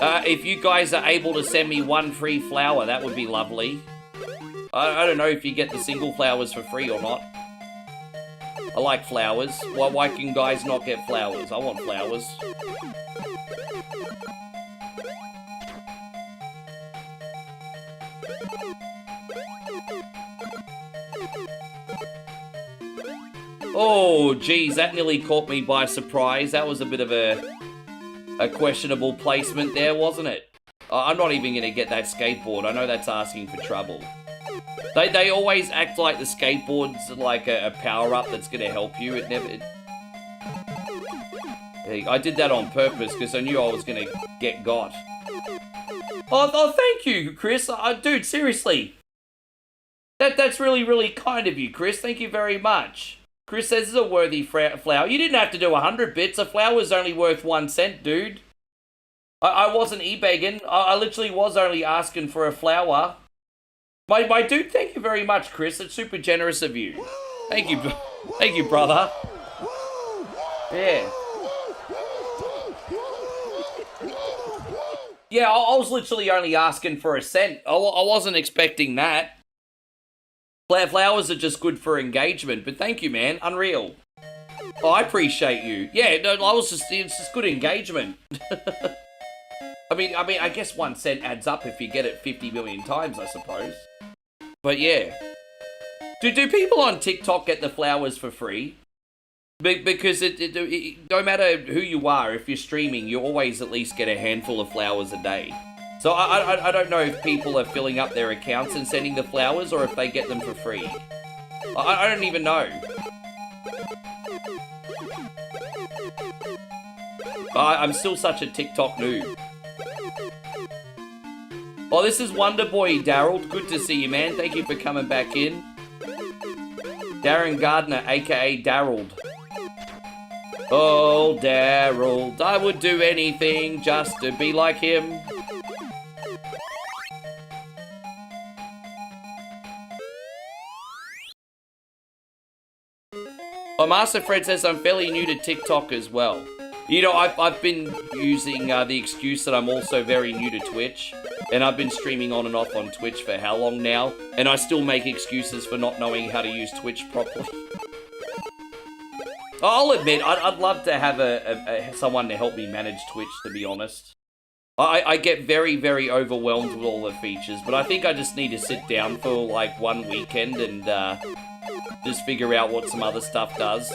If you guys are able to send me one free flower, that would be lovely. I don't know if you get the single flowers for free or not. I like flowers. Why can guys not get flowers? I want flowers. Oh, geez, that nearly caught me by surprise. That was a bit of a questionable placement there, wasn't it? I'm not even going to get that skateboard. I know that's asking for trouble. They always act like the skateboard's like a power-up that's going to help you. It never... I did that on purpose because I knew I was going to get got. Oh, thank you, Chris. Dude, seriously. That's really, really kind of you, Chris. Thank you very much. Chris says it's a worthy flower. You didn't have to do 100 bits. A flower's only worth 1 cent, dude. I wasn't e-begging. I literally was only asking for a flower. My dude, thank you very much, Chris. It's super generous of you. Thank you. Thank you, brother. Yeah. Yeah, I was literally only asking for a cent. I wasn't expecting that. Flowers are just good for engagement, but thank you, man. Unreal. Oh, I appreciate you. Yeah, no, it's just good engagement. I mean, I guess 1 cent adds up if you get it 50 million times, I suppose. But yeah. Do people on TikTok get the flowers for free? Because it no matter who you are, if you're streaming, you always at least get a handful of flowers a day. So I don't know if people are filling up their accounts and sending the flowers or if they get them for free. I don't even know. I'm still such a TikTok noob. Oh, this is Wonderboy Daryl. Good to see you, man. Thank you for coming back in. Darren Gardner, aka Daryl. Oh, Daryl, I would do anything just to be like him. Oh, Master Fred says I'm fairly new to TikTok as well. You know, I've been using the excuse that I'm also very new to Twitch. And I've been streaming on and off on Twitch for how long now? And I still make excuses for not knowing how to use Twitch properly. I'll admit, I'd love to have someone to help me manage Twitch, to be honest. I get very, very overwhelmed with all the features, but I think I just need to sit down for like one weekend and just figure out what some other stuff does.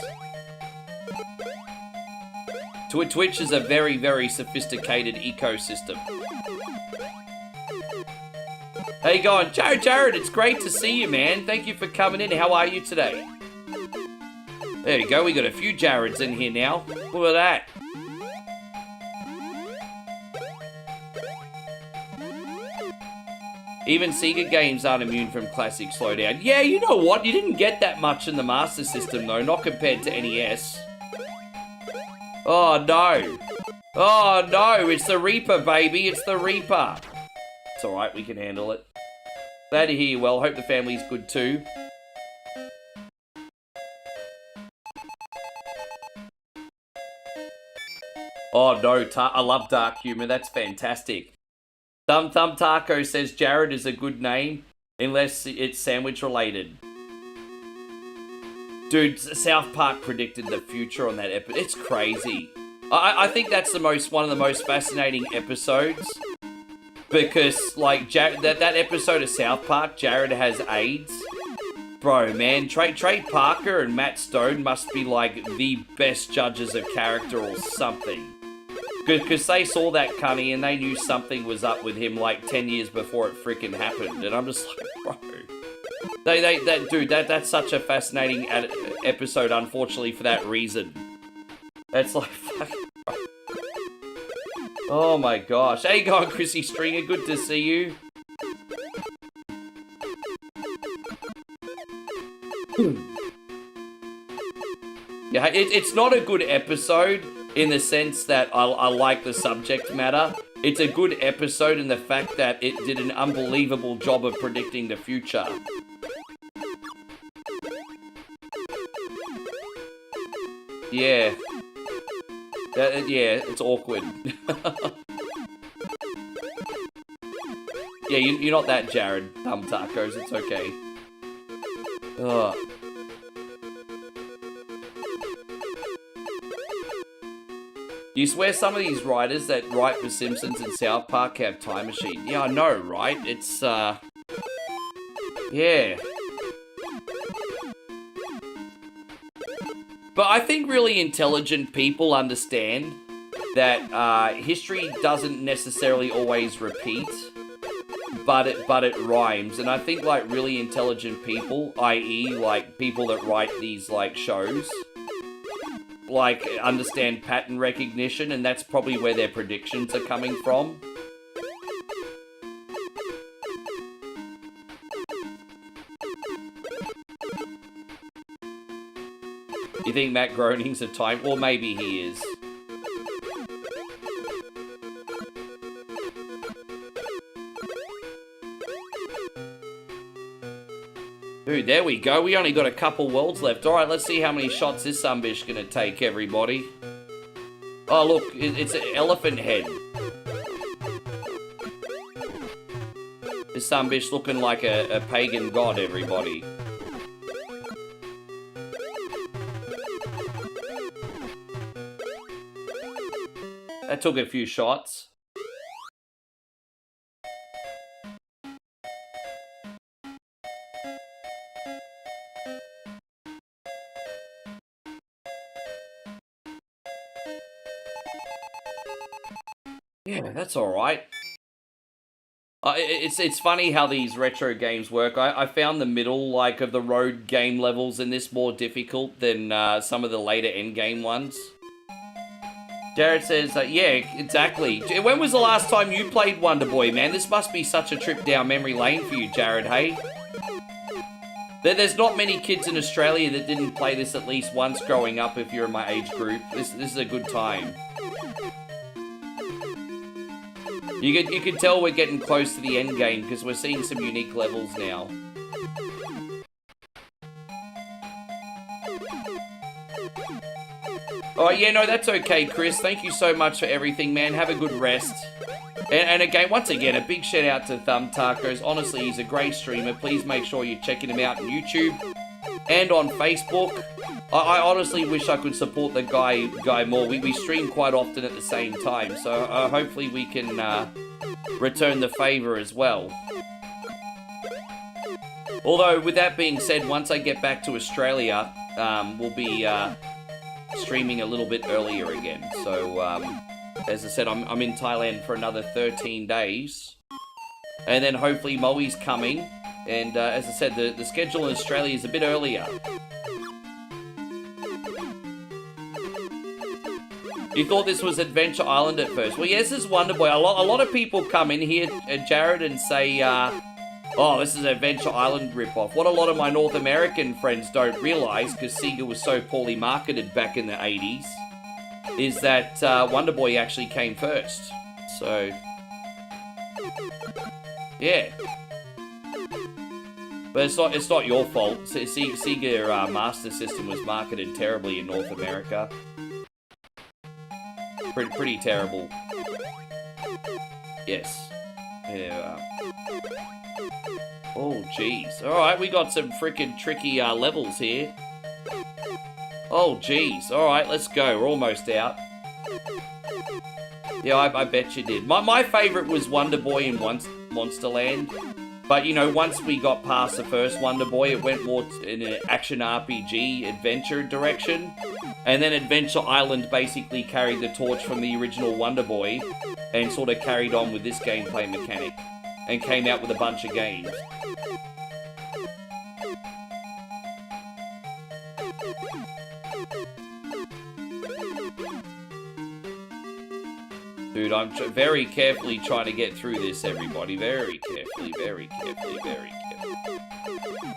Twitch is a very, very sophisticated ecosystem. How you going? Jared, it's great to see you, man. Thank you for coming in. How are you today? There you go. We got a few Jareds in here now. Look at that. Even Sega games aren't immune from classic slowdown. Yeah, you know what? You didn't get that much in the Master System, though. Not compared to NES. Oh, no. Oh, no. It's the Reaper, baby. It's the Reaper. It's alright. We can handle it. Glad to hear you well. Hope the family's good, too. Oh, no. I love dark humor. That's fantastic. Thumb Taco says Jared is a good name, unless it's sandwich related. Dude, South Park predicted the future on that episode. It's crazy. I think that's one of the most fascinating episodes. Because, like, that episode of South Park, Jared has AIDS. Bro, man, Trey Parker and Matt Stone must be, like, the best judges of character or something. Because they saw that cunny and they knew something was up with him like 10 years before it freaking happened. And I'm just like, bro. Dude, that's such a fascinating episode, unfortunately, for that reason. That's like, fucking... Oh my gosh. Hey, go on, Chrissy Stringer. Good to see you. Yeah, it's not a good episode in the sense that I like the subject matter. It's a good episode in the fact that it did an unbelievable job of predicting the future. Yeah. Yeah, it's awkward. Yeah, you're not that Jared, Tacos, it's okay. Ugh. You swear some of these writers that write for Simpsons and South Park have Time Machine. Yeah, I know, right? It's, yeah. But I think really intelligent people understand that history doesn't necessarily always repeat, but it rhymes. And I think like really intelligent people, i.e. like people that write these like shows, like understand pattern recognition, and that's probably where their predictions are coming from. You think Matt Groening's a time... Well, maybe he is. Dude, there we go. We only got a couple worlds left. Alright, let's see how many shots this sunbish gonna take, everybody. Oh, look. It's an elephant head. This sunbish looking like a pagan god, everybody. That took a few shots. Yeah, that's alright. It's funny how these retro games work. I found the middle, like, of the road game levels in this more difficult than some of the later endgame ones. Jared says, yeah, exactly. When was the last time you played Wonder Boy, man? This must be such a trip down memory lane for you, Jared, hey? There's not many kids in Australia that didn't play this at least once growing up if you're in my age group. This is a good time. You can tell we're getting close to the end game because we're seeing some unique levels now. Oh, yeah, no, that's okay, Chris. Thank you so much for everything, man. Have a good rest. And again, once again, a big shout out to Tacos. Honestly, he's a great streamer. Please make sure you're checking him out on YouTube and on Facebook. I honestly wish I could support the guy more. We stream quite often at the same time, so hopefully we can return the favor as well. Although, with that being said, once I get back to Australia, we'll be streaming a little bit earlier again. So, as I said, I'm in Thailand for another 13 days. And then hopefully Moe's coming. And as I said, the schedule in Australia is a bit earlier. You thought this was Adventure Island at first? Well, yes, this is Wonder Boy. A lot of people come in here, Jared, and say, oh, this is Adventure Island ripoff. What a lot of my North American friends don't realise, because Sega was so poorly marketed back in the 80s, is that Wonder Boy actually came first. So, yeah. But it's not your fault. Sega Master System was marketed terribly in North America. Pretty terrible. Yes. Yeah. Oh, jeez. Alright, we got some freaking tricky levels here. Oh, jeez. Alright, let's go. We're almost out. Yeah, I bet you did. My favourite was Wonder Boy in Monsterland. But, you know, once we got past the first Wonder Boy, it went more in an action RPG adventure direction. And then Adventure Island basically carried the torch from the original Wonder Boy and sort of carried on with this gameplay mechanic and came out with a bunch of games. Dude, I'm very carefully trying to get through this, everybody. Very carefully, very carefully, very carefully.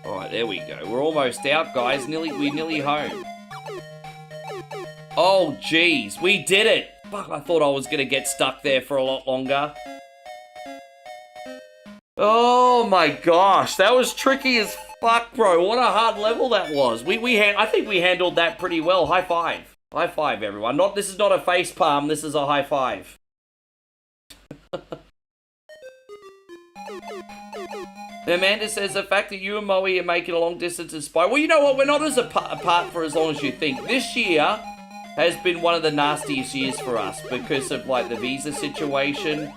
Alright, there we go. We're almost out, guys. We're nearly home. Oh, jeez. We did it! Fuck, I thought I was gonna get stuck there for a lot longer. Oh my gosh, that was tricky as fuck, bro. What a hard level that was. I think we handled that pretty well. High five. High five, everyone. This is not a face palm, this is a high five. Amanda says, the fact that you and Moe are making a long distance is spy. Well, you know what? We're not as apart for as long as you think. This year has been one of the nastiest years for us because of, like, the visa situation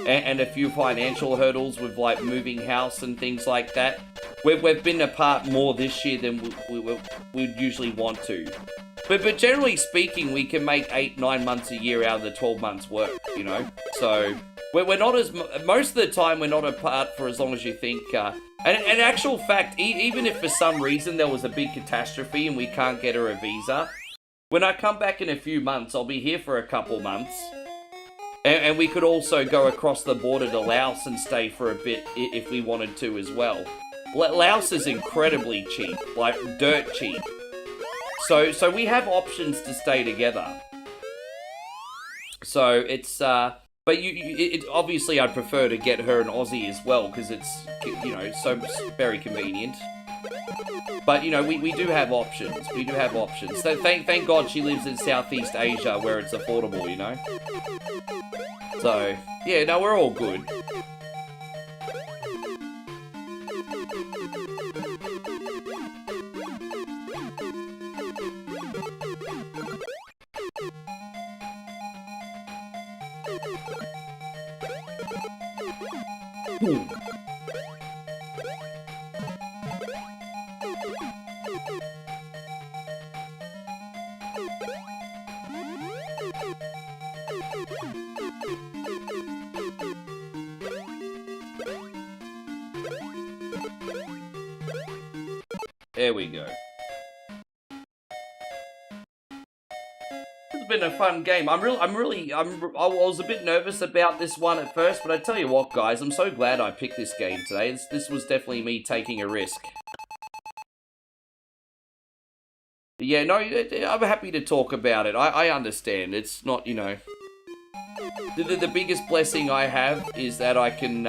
and a few financial hurdles with, like, moving house and things like that. We've been apart more this year than we'd usually want to. But generally speaking, we can make 8-9 months a year out of the 12 months work, you know? So, we're not as... Most of the time, we're not apart for as long as you think. And in actual fact, even if for some reason there was a big catastrophe and we can't get her a visa, when I come back in a few months, I'll be here for a couple months. And we could also go across the border to Laos and stay for a bit if we wanted to as well. Laos is incredibly cheap, like dirt cheap. So we have options to stay together. So it's, but obviously I'd prefer to get her an Aussie as well, because it's, you know, so very convenient. But, you know, we do have options. We do have options. So thank God she lives in Southeast Asia where it's affordable, you know? So, yeah, no, we're all good. Ooh. There we go. It's been a fun game. I was a bit nervous about this one at first, but I tell you what, guys, I'm so glad I picked this game today. This was definitely me taking a risk. Yeah, no, I'm happy to talk about it. I understand. It's not, you know... The biggest blessing I have is that I can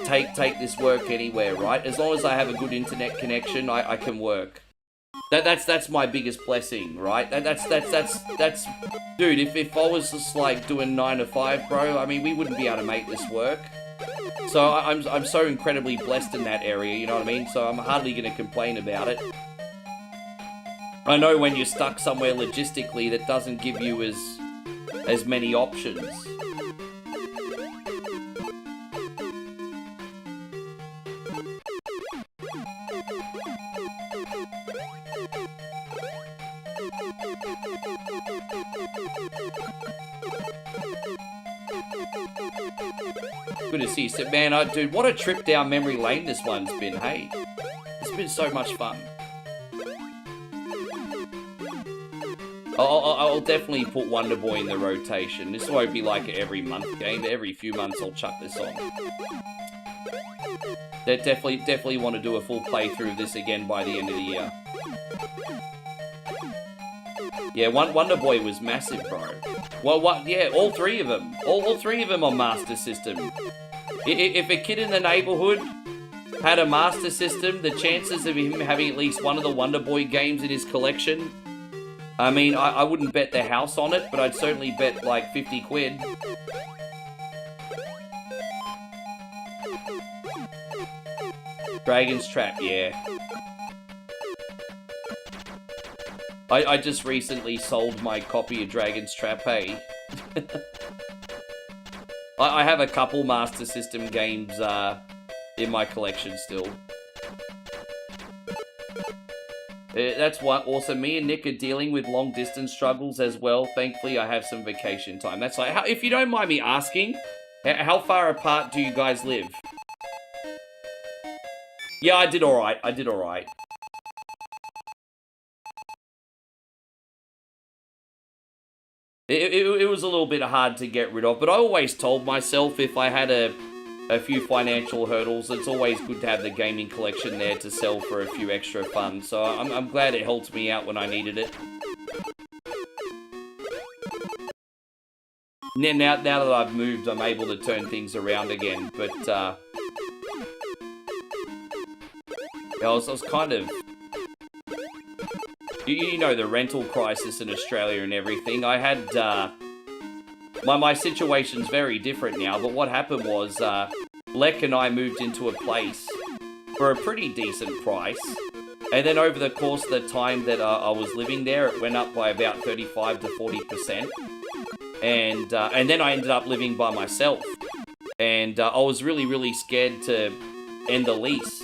take this work anywhere, right? As long as I have a good internet connection, I can work. That's my biggest blessing, right? That's dude, if I was just like doing 9 to 5, bro, I mean, we wouldn't be able to make this work. So I'm so incredibly blessed in that area, you know what I mean? So I'm hardly gonna complain about it. I know when you're stuck somewhere logistically that doesn't give you as many options. Good to see you. So, man, dude, what a trip down memory lane this one's been, hey? It's been so much fun. I'll definitely put Wonder Boy in the rotation. This won't be like an every month game. Every few months I'll chuck this on. They definitely want to do a full playthrough of this again by the end of the year. Yeah, Wonder Boy was massive, bro. Well, yeah, all three of them. All three of them on Master System. If a kid in the neighborhood had a Master System, the chances of him having at least one of the Wonder Boy games in his collection... I mean, I wouldn't bet the house on it, but I'd certainly bet like 50 quid. Dragon's Trap, yeah. I just recently sold my copy of Dragon's Trap, hey. I have a couple Master System games in my collection still. That's what awesome. Me and Nick are dealing with long distance struggles as well. Thankfully, I have some vacation time. That's like, if you don't mind me asking, how far apart do you guys live? Yeah, I did all right. I did all right. It was a little bit hard to get rid of, but I always told myself if I had a few financial hurdles, it's always good to have the gaming collection there to sell for a few extra funds. So I'm glad it helped me out when I needed it. Now that I've moved, I'm able to turn things around again. But I was kind of... You know, the rental crisis in Australia and everything. I had... My situation's very different now, but what happened was, Lek and I moved into a place for a pretty decent price, and then over the course of the time that I was living there, it went up by about 35 to 40%, and then I ended up living by myself, and I was really scared to end the lease,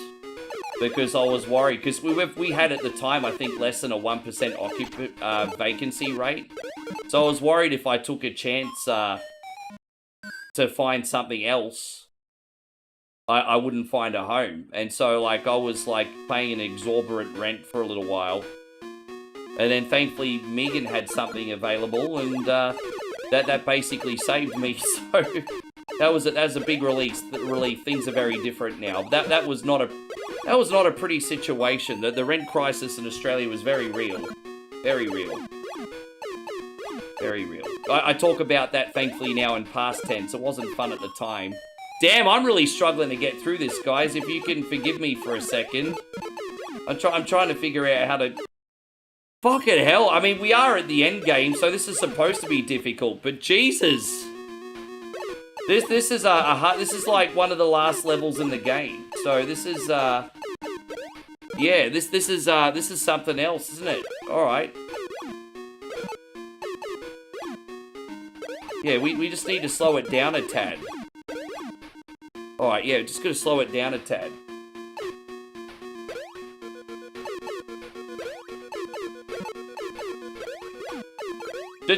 because I was worried, because we had at the time, I think, less than a 1% vacancy rate. So I was worried if I took a chance to find something else, I wouldn't find a home. And so, like, I was, like, paying an exorbitant rent for a little while. And then, thankfully, Megan had something available, and that basically saved me. So that was a big relief. Things are very different now. That was not a pretty situation. The rent crisis in Australia was very real. Very real. Very real. I talk about that, thankfully, now in past tense. It wasn't fun at the time. Damn, I'm really struggling to get through this, guys. If you can forgive me for a second. I'm trying to figure out how to... Fucking hell. I mean, we are at the end game, so this is supposed to be difficult. But Jesus. This is this is like one of the last levels in the game. So this is yeah, this is something else, isn't it? All right. Yeah, we just need to slow it down a tad. Alright, yeah, just gonna slow it down a tad.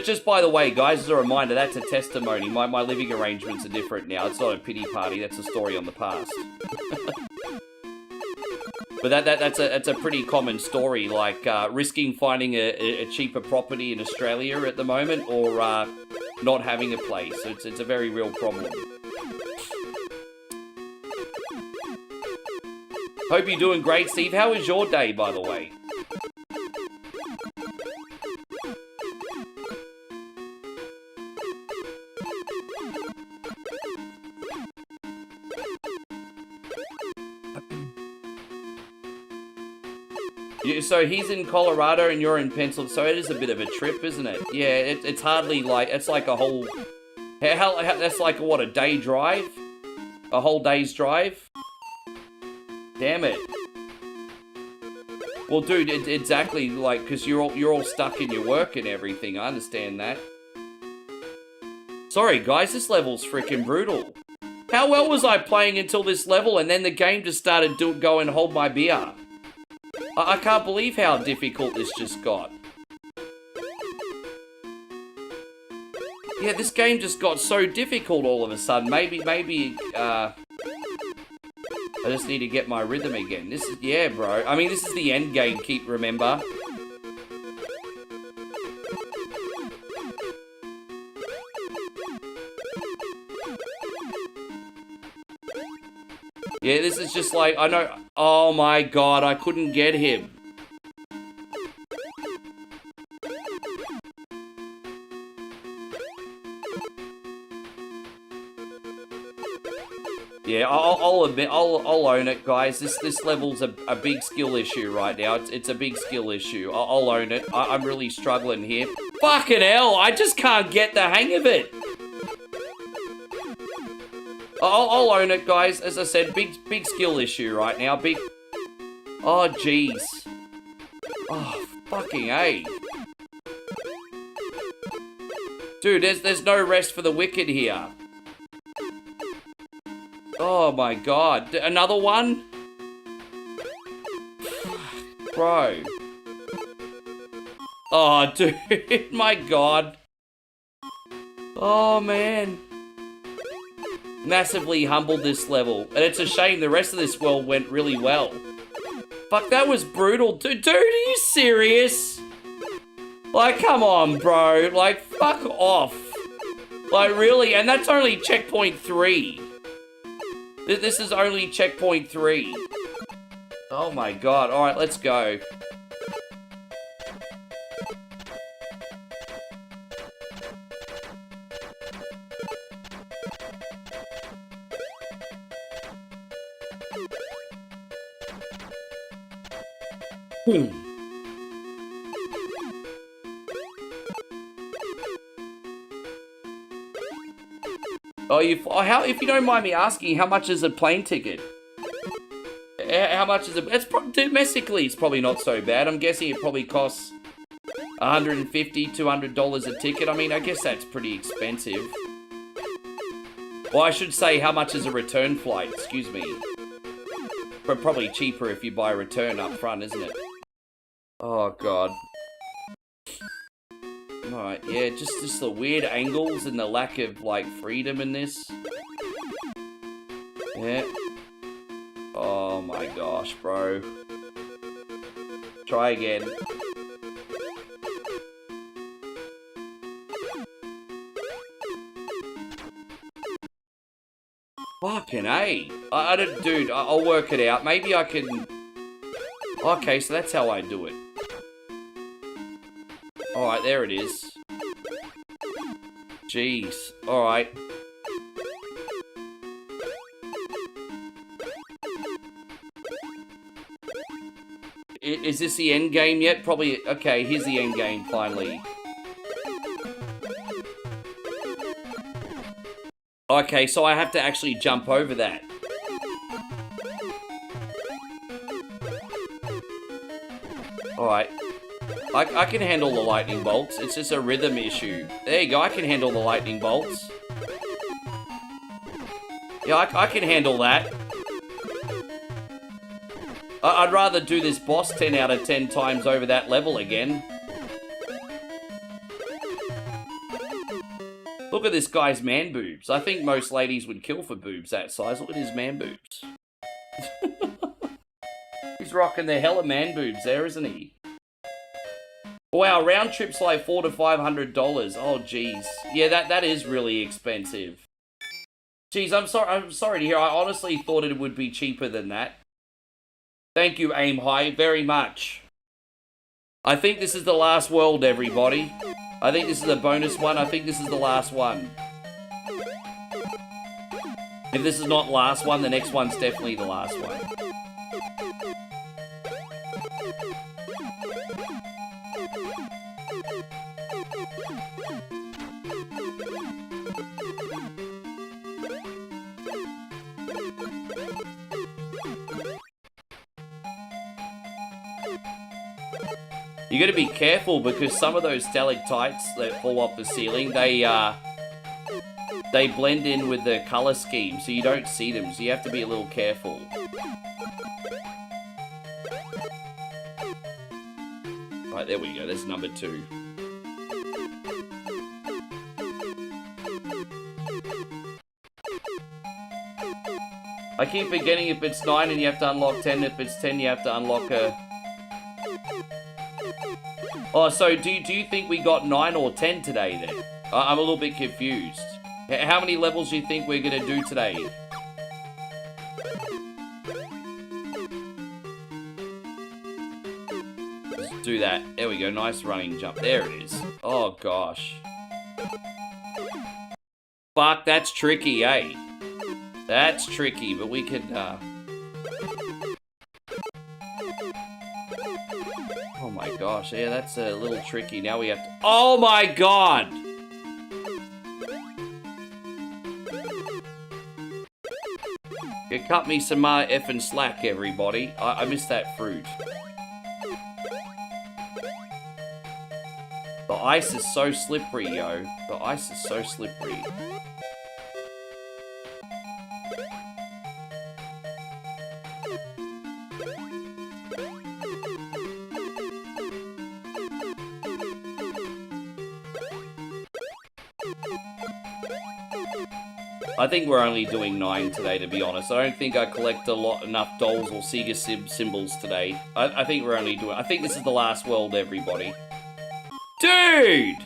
Just by the way, guys, as a reminder, that's a testimony. My living arrangements are different now. It's not a pity party, that's a story on the past. But that's a pretty common story, like risking finding a cheaper property in Australia at the moment, or not having a place. It's a very real problem. Hope you're doing great, Steve. How was your day, by the way? So he's in Colorado and you're in Pennsylvania, so it is a bit of a trip, isn't it? Yeah, it's hardly like, it's like a whole, that's like, what, a day drive? A whole day's drive? Damn it. Well, dude, it's exactly like, because you're all stuck in your work and everything, I understand that. Sorry, guys, this level's freaking brutal. How well was I playing until this level, and then the game just started going hold my beer? I can't believe how difficult this just got. Yeah, this game just got so difficult all of a sudden. Maybe, I just need to get my rhythm again. This is, yeah, bro. I mean, this is the end game, remember? Yeah, this is just like, I know, oh my god, I couldn't get him. Yeah, I'll admit, I'll own it, guys. This level's a big skill issue right now. It's a big skill issue. I'll own it. I'm really struggling here. Fucking hell, I just can't get the hang of it. I'll own it, guys. As I said, big skill issue right now. Big... Oh, jeez. Oh, fucking A. Dude, there's no rest for the wicked here. Oh, my God. Another one? Bro. Oh, dude, my God. Oh, man. Massively humbled this level. And it's a shame the rest of this world went really well. Fuck, that was brutal. Dude, are you serious? Like, come on, bro. Like, fuck off. Like, really? And that's only checkpoint 3. This is only checkpoint 3. Oh, my God. All right, let's go. Oh, if you don't mind me asking, how much is a plane ticket? How much is it? It's domestically, it's probably not so bad. I'm guessing it probably costs $150, $200 a ticket. I mean, I guess that's pretty expensive. Well, I should say, how much is a return flight? Excuse me. But probably cheaper if you buy a return up front, isn't it? Oh, God. Alright, yeah, just the weird angles and the lack of, like, freedom in this. Yeah. Oh, my gosh, bro. Try again. Fucking A. I don't, dude, I'll work it out. Maybe I can... Okay, so that's how I do it. Alright, there it is. Jeez. Alright. Is this the end game yet? Probably. Okay, here's the end game, finally. Okay, so I have to actually jump over that. Alright. I can handle the lightning bolts. It's just a rhythm issue. There you go, I can handle the lightning bolts. Yeah, I can handle that. I'd rather do this boss 10 out of 10 times over that level again. Look at this guy's man boobs. I think most ladies would kill for boobs that size. Look at his man boobs. He's rocking the hella man boobs there, isn't he? Wow, round trip's like $400 to $500. Oh, jeez. Yeah, that is really expensive. Jeez, I'm sorry to hear. I honestly thought it would be cheaper than that. Thank you, Aim High, very much. I think this is the last world, everybody. I think this is a bonus one. I think this is the last one. If this is not last one, the next one's definitely the last one. You gotta be careful because some of those stalactites that fall off the ceiling, they blend in with the color scheme, so you don't see them, so you have to be a little careful. Right, there we go, there's number 2. I keep forgetting if it's 9 and you have to unlock 10, if it's 10 you have to unlock a... Oh, so do you think we got 9 or 10 today then? I'm a little bit confused. How many levels do you think we're gonna do today? Let's do that. There we go, nice running jump. There it is. Oh gosh. Fuck, that's tricky, eh? That's tricky, but we could, Oh my gosh, yeah, that's a little tricky. Now we have to... Oh my god! You cut me some effing slack, everybody. I missed that fruit. The ice is so slippery, yo. The ice is so slippery. I think we're only doing 9 today, to be honest. I don't think I collect enough dolls or Sega symbols today. I think we're only doing... I think this is the last world, everybody. Dude!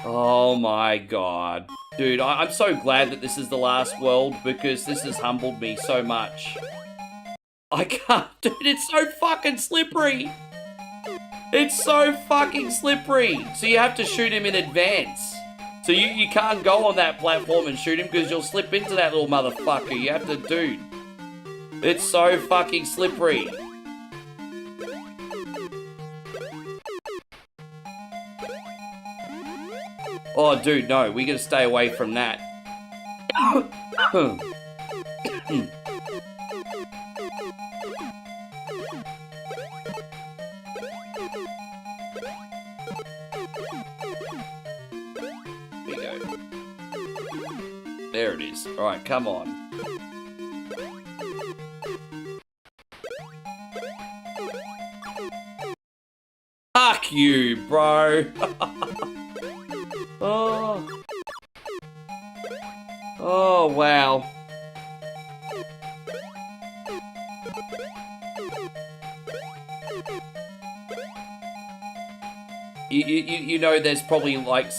Oh my god. Dude, I'm so glad that this is the last world because this has humbled me so much. I can't... Dude, it's so fucking slippery! It's so fucking slippery. So you have to shoot him in advance. So you can't go on that platform and shoot him because you'll slip into that little motherfucker. You have to, dude. It's so fucking slippery. Oh, dude, no. We gotta stay away from that. There it is. Alright, come on. Fuck you, bro. Oh. Oh, wow. You know there's probably like...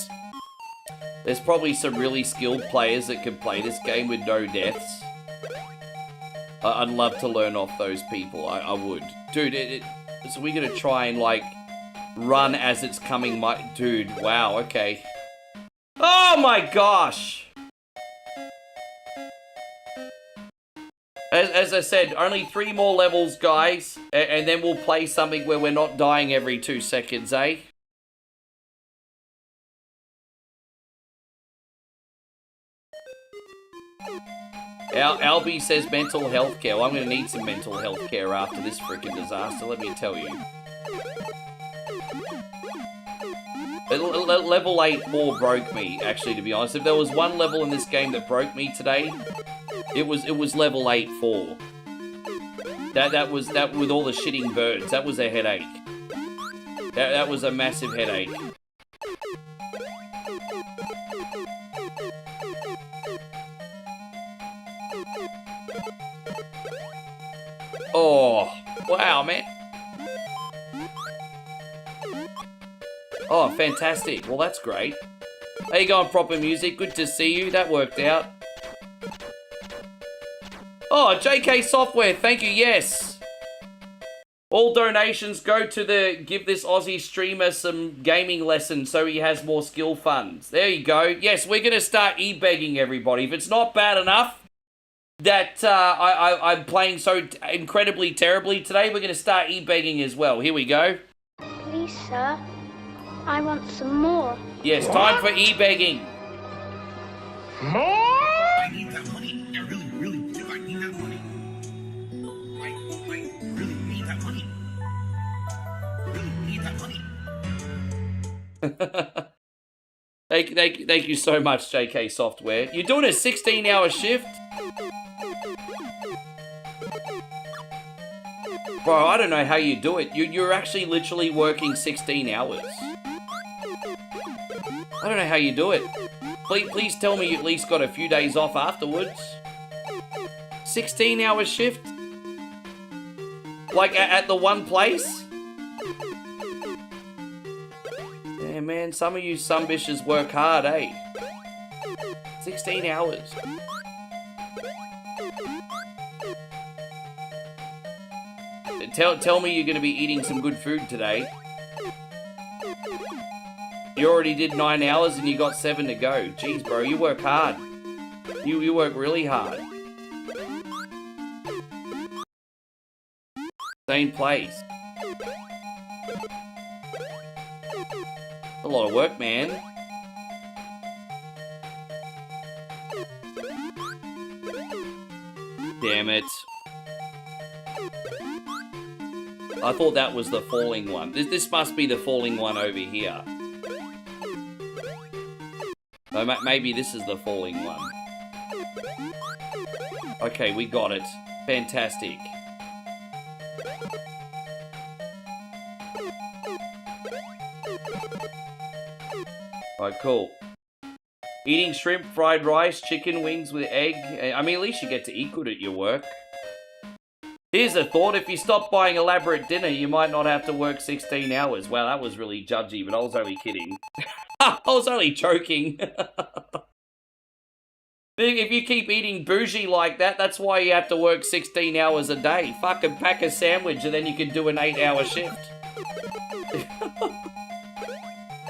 There's probably some really skilled players that can play this game with no deaths. I'd love to learn off those people. I would. Dude, so we're gonna try and, like, run as it's coming. Dude, wow, okay. Oh my gosh! As I said, only 3 more levels, guys. And then we'll play something where we're not dying every 2 seconds, eh? Albie says mental health care. Well, I'm going to need some mental health care after this freaking disaster, let me tell you. Level 8-4 broke me, actually, to be honest. If there was one level in this game that broke me today, it was level 8-4. That with all the shitting birds. That was a headache. That was a massive headache. Oh, wow, man. Oh, fantastic. Well, that's great. How you going, Proper Music? Good to see you. That worked out. Oh, JK Software. Thank you. Yes. All donations go to give this Aussie streamer some gaming lessons so he has more skill funds. There you go. Yes, we're going to start e-begging everybody. If it's not bad enough that I'm playing so incredibly terribly today, we're going to start e-begging as well. Here we go. Please, sir. I want some more. Yes, time for e-begging. More? I need that money. I really, really do. I need that money. I really need that money. Really need that money. Thank you so much, JK Software. You're doing a 16-hour shift? Bro, I don't know how you do it. You're actually literally working 16 hours. I don't know how you do it. Please tell me you at least got a few days off afterwards. 16-hour shift? Like at the one place? Yeah, man, some of you sumbitches work hard, eh? 16 hours. Tell me you're going to be eating some good food today. You already did 9 hours and you got 7 to go. Jeez, bro, you work hard. You work really hard. Same place. A lot of work, man. Damn it. I thought that was the falling one. This must be the falling one over here. Oh, maybe this is the falling one. Okay, we got it. Fantastic. Alright, cool. Eating shrimp, fried rice, chicken wings with egg. I mean, at least you get to eat good at your work. Here's a thought. If you stop buying elaborate dinner, you might not have to work 16 hours. Wow, that was really judgy, but I was only kidding. I was only joking. If you keep eating bougie like that, that's why you have to work 16 hours a day. Fucking pack a sandwich and then you can do an 8-hour shift.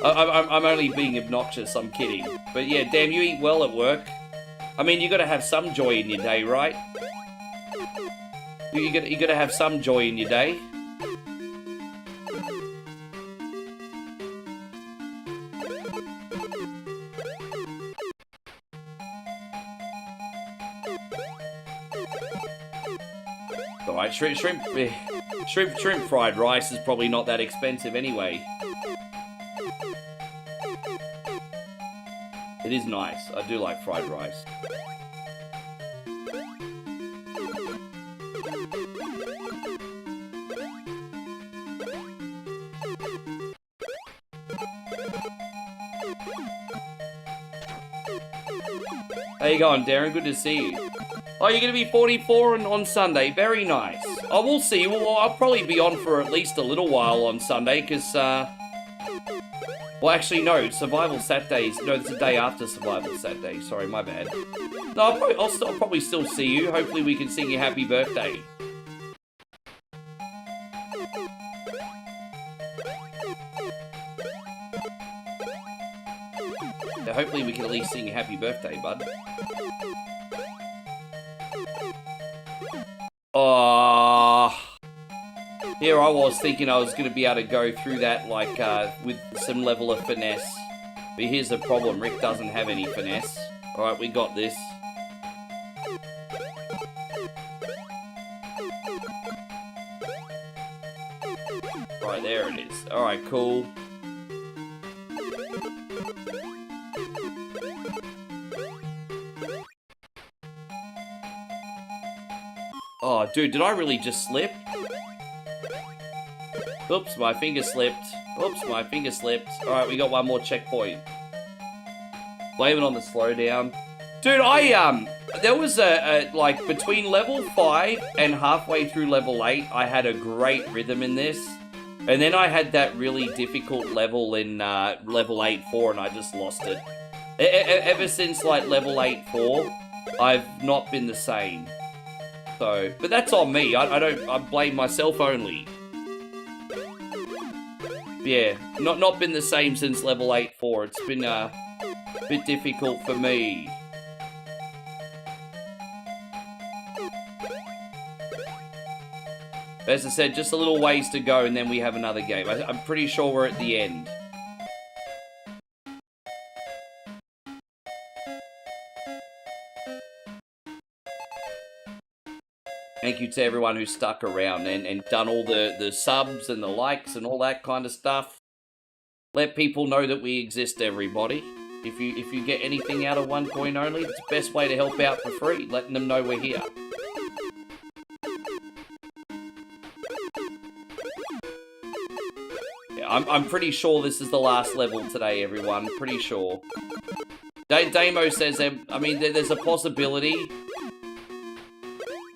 I'm only being obnoxious, I'm kidding. But yeah, damn, you eat well at work. I mean, you gotta have some joy in your day, right? You gotta have some joy in your day. Alright, shrimp fried rice is probably not that expensive anyway. It is nice. I do like fried rice. How you going, Darren? Good to see you. Oh, you're going to be 44 on Sunday. Very nice. Oh, we'll see. Well, I'll probably be on for at least a little while on Sunday, because, well, actually, no. Survival Saturdays. No, it's the day after Survival Saturday. Sorry, my bad. No, I'll probably still see you. Hopefully we can sing you happy birthday. Yeah, hopefully we can at least sing you happy birthday, bud. Oh, here I was thinking I was going to be able to go through that, like, with some level of finesse. But here's the problem, Rick doesn't have any finesse. Alright, we got this. Right, there it is. Alright, cool. Oh, dude, did I really just slip? Oops, my finger slipped. Oops, my finger slipped. Alright, we got one more checkpoint. Blame it on the slowdown. Dude, there was like, between level 5 and halfway through level 8, I had a great rhythm in this. And then I had that really difficult level in, level 8-4, and I just lost it. Ever since, like, level 8-4, I've not been the same. So, but that's on me. I blame myself only. Yeah, not been the same since level 8-4. It's been a bit difficult for me. As I said, just a little ways to go and then we have another game. I'm pretty sure we're at the end. Thank you to everyone who stuck around and done all the subs and the likes and all that kind of stuff. Let people know that we exist, everybody. If you get anything out of One Coin Only, it's the best way to help out for free, letting them know we're here. Yeah, I'm pretty sure this is the last level today, everyone. Pretty sure. Damo says, I mean, there's a possibility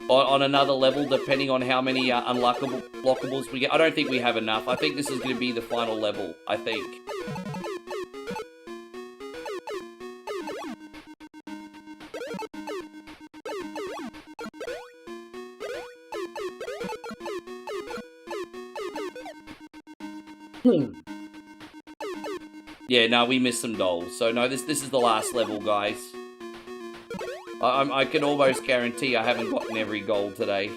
on another level, depending on how many unlockables we get. I don't think we have enough. I think this is going to be the final level, I think. Yeah, no, we missed some dolls. So, no, this is the last level, guys. I can almost guarantee I haven't gotten every gold today.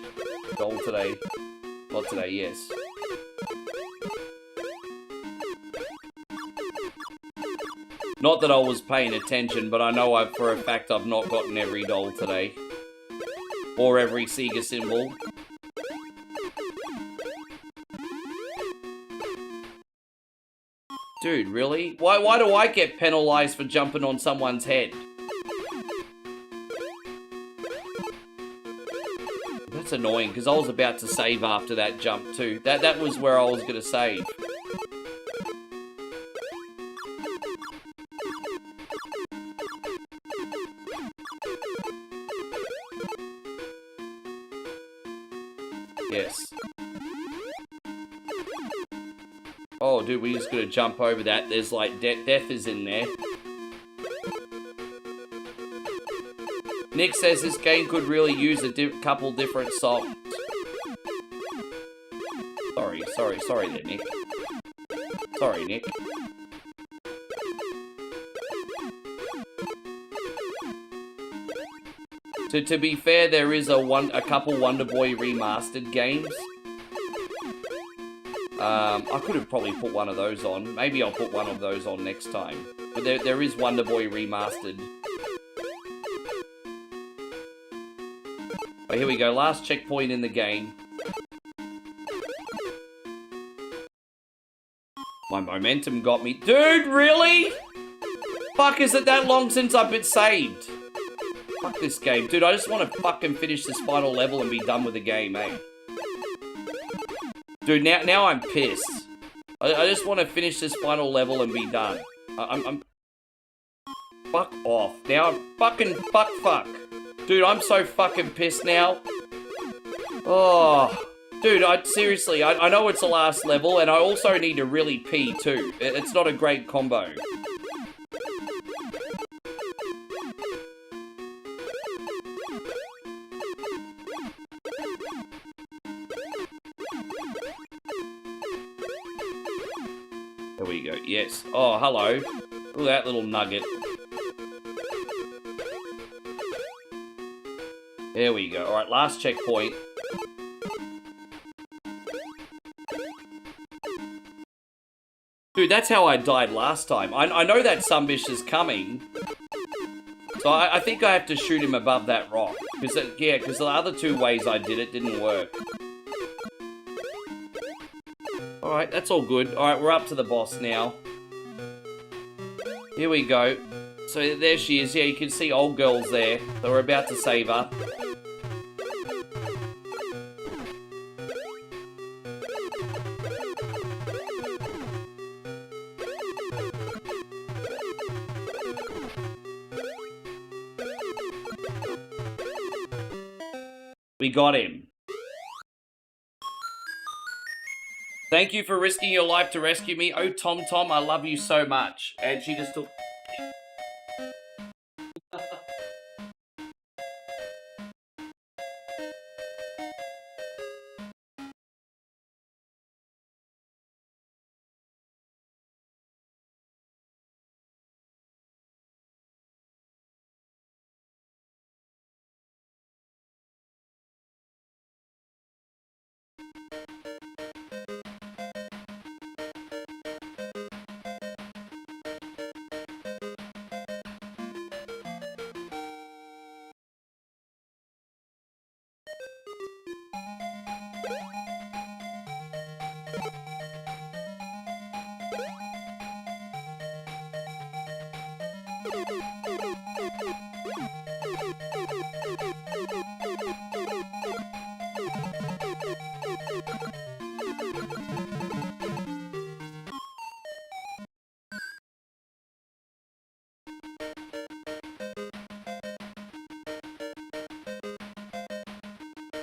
Not today, yes. Not that I was paying attention, but I know for a fact I've not gotten every doll today. Or every Sega symbol. Dude, really? Why do I get penalized for jumping on someone's head? That's annoying, because I was about to save after that jump too. That was where I was going to save. Yes. Oh, dude, we just gotta jump over that. There's like death is in there. Nick says this game could really use a couple different songs. Sorry there, Nick. Sorry, Nick. To be fair, there is a couple Wonder Boy remastered games. I could have probably put one of those on. Maybe I'll put one of those on next time. But there is Wonder Boy remastered. Oh, here we go. Last checkpoint in the game. My momentum got me. Dude, really? Fuck, is it that long since I've been saved? Fuck this game. Dude, I just want to fucking finish this final level and be done with the game, eh? Dude, now I'm pissed. I just want to finish this final level and be done. I'm... Fuck off. Now I'm fucking fuck. Dude, I'm so fucking pissed now. Oh... Dude, seriously, I know it's the last level, and I also need to really pee, too. It's not a great combo. There we go, yes. Oh, hello. Look at that little nugget. There we go. Alright, last checkpoint. Dude, that's how I died last time. I know that Sunbish is coming. So I think I have to shoot him above that rock. Because the other two ways I did it didn't work. Alright, that's all good. Alright, we're up to the boss now. Here we go. So there she is. Yeah, you can see old girl's there. So we're about to save her. We got him. Thank you for risking your life to rescue me. Oh, Tom, I love you so much. And she just took...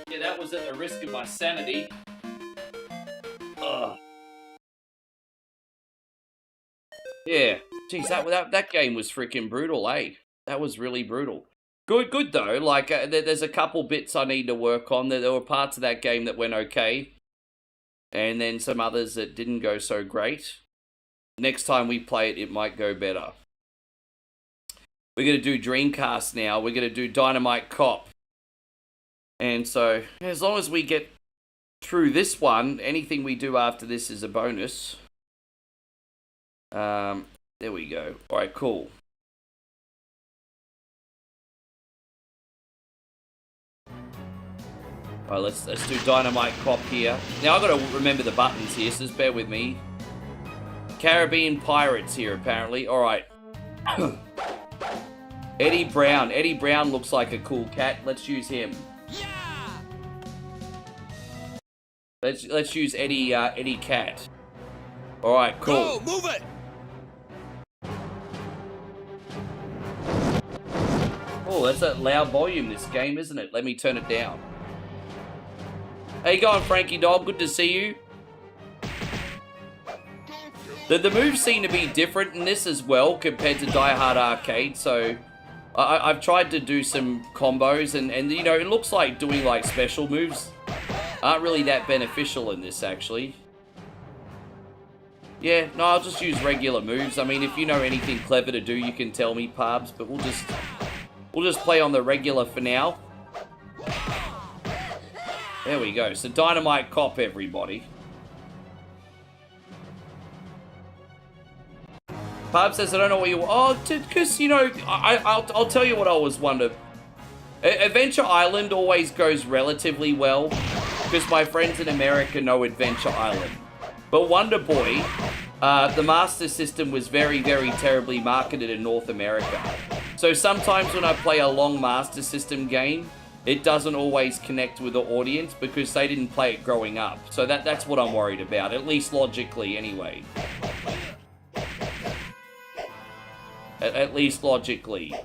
Yeah, that was at the risk of my sanity. Ugh. Yeah. Jeez, that game was freaking brutal, eh? That was really brutal. Good though. Like, there's a couple bits I need to work on. There were parts of that game that went okay. And then some others that didn't go so great. Next time we play it, it might go better. We're going to do Dreamcast now. We're going to do Dynamite Cop. And so, as long as we get through this one, anything we do after this is a bonus. There we go. Alright, cool. Alright, let's do Dynamite Cop here. Now I've got to remember the buttons here, so just bear with me. Caribbean Pirates here, apparently. Alright. Eddie Brown. Eddie Brown looks like a cool cat. Let's use him. Yeah! Let's use Eddie Cat. Alright, cool. Go, move it! Oh, that's a loud volume, this game, isn't it? Let me turn it down. How you going, Frankie Dog? Good to see you. The moves seem to be different in this as well compared to Die Hard Arcade, so I've tried to do some combos, and you know, it looks like doing like special moves aren't really that beneficial in this, actually. Yeah, no, I'll just use regular moves. I mean, if you know anything clever to do, you can tell me, Parbs, but we'll just play on the regular for now. There we go. So Dynamite Cop, everybody. Parbs says, I don't know what you... Oh, because, you know, I'll tell you what I always wonder. Adventure Island always goes relatively well, because my friends in America know Adventure Island. But Wonder Boy, the Master System was very, very terribly marketed in North America. So sometimes when I play a long Master System game, it doesn't always connect with the audience because they didn't play it growing up. So that's what I'm worried about, at least logically anyway. At least logically.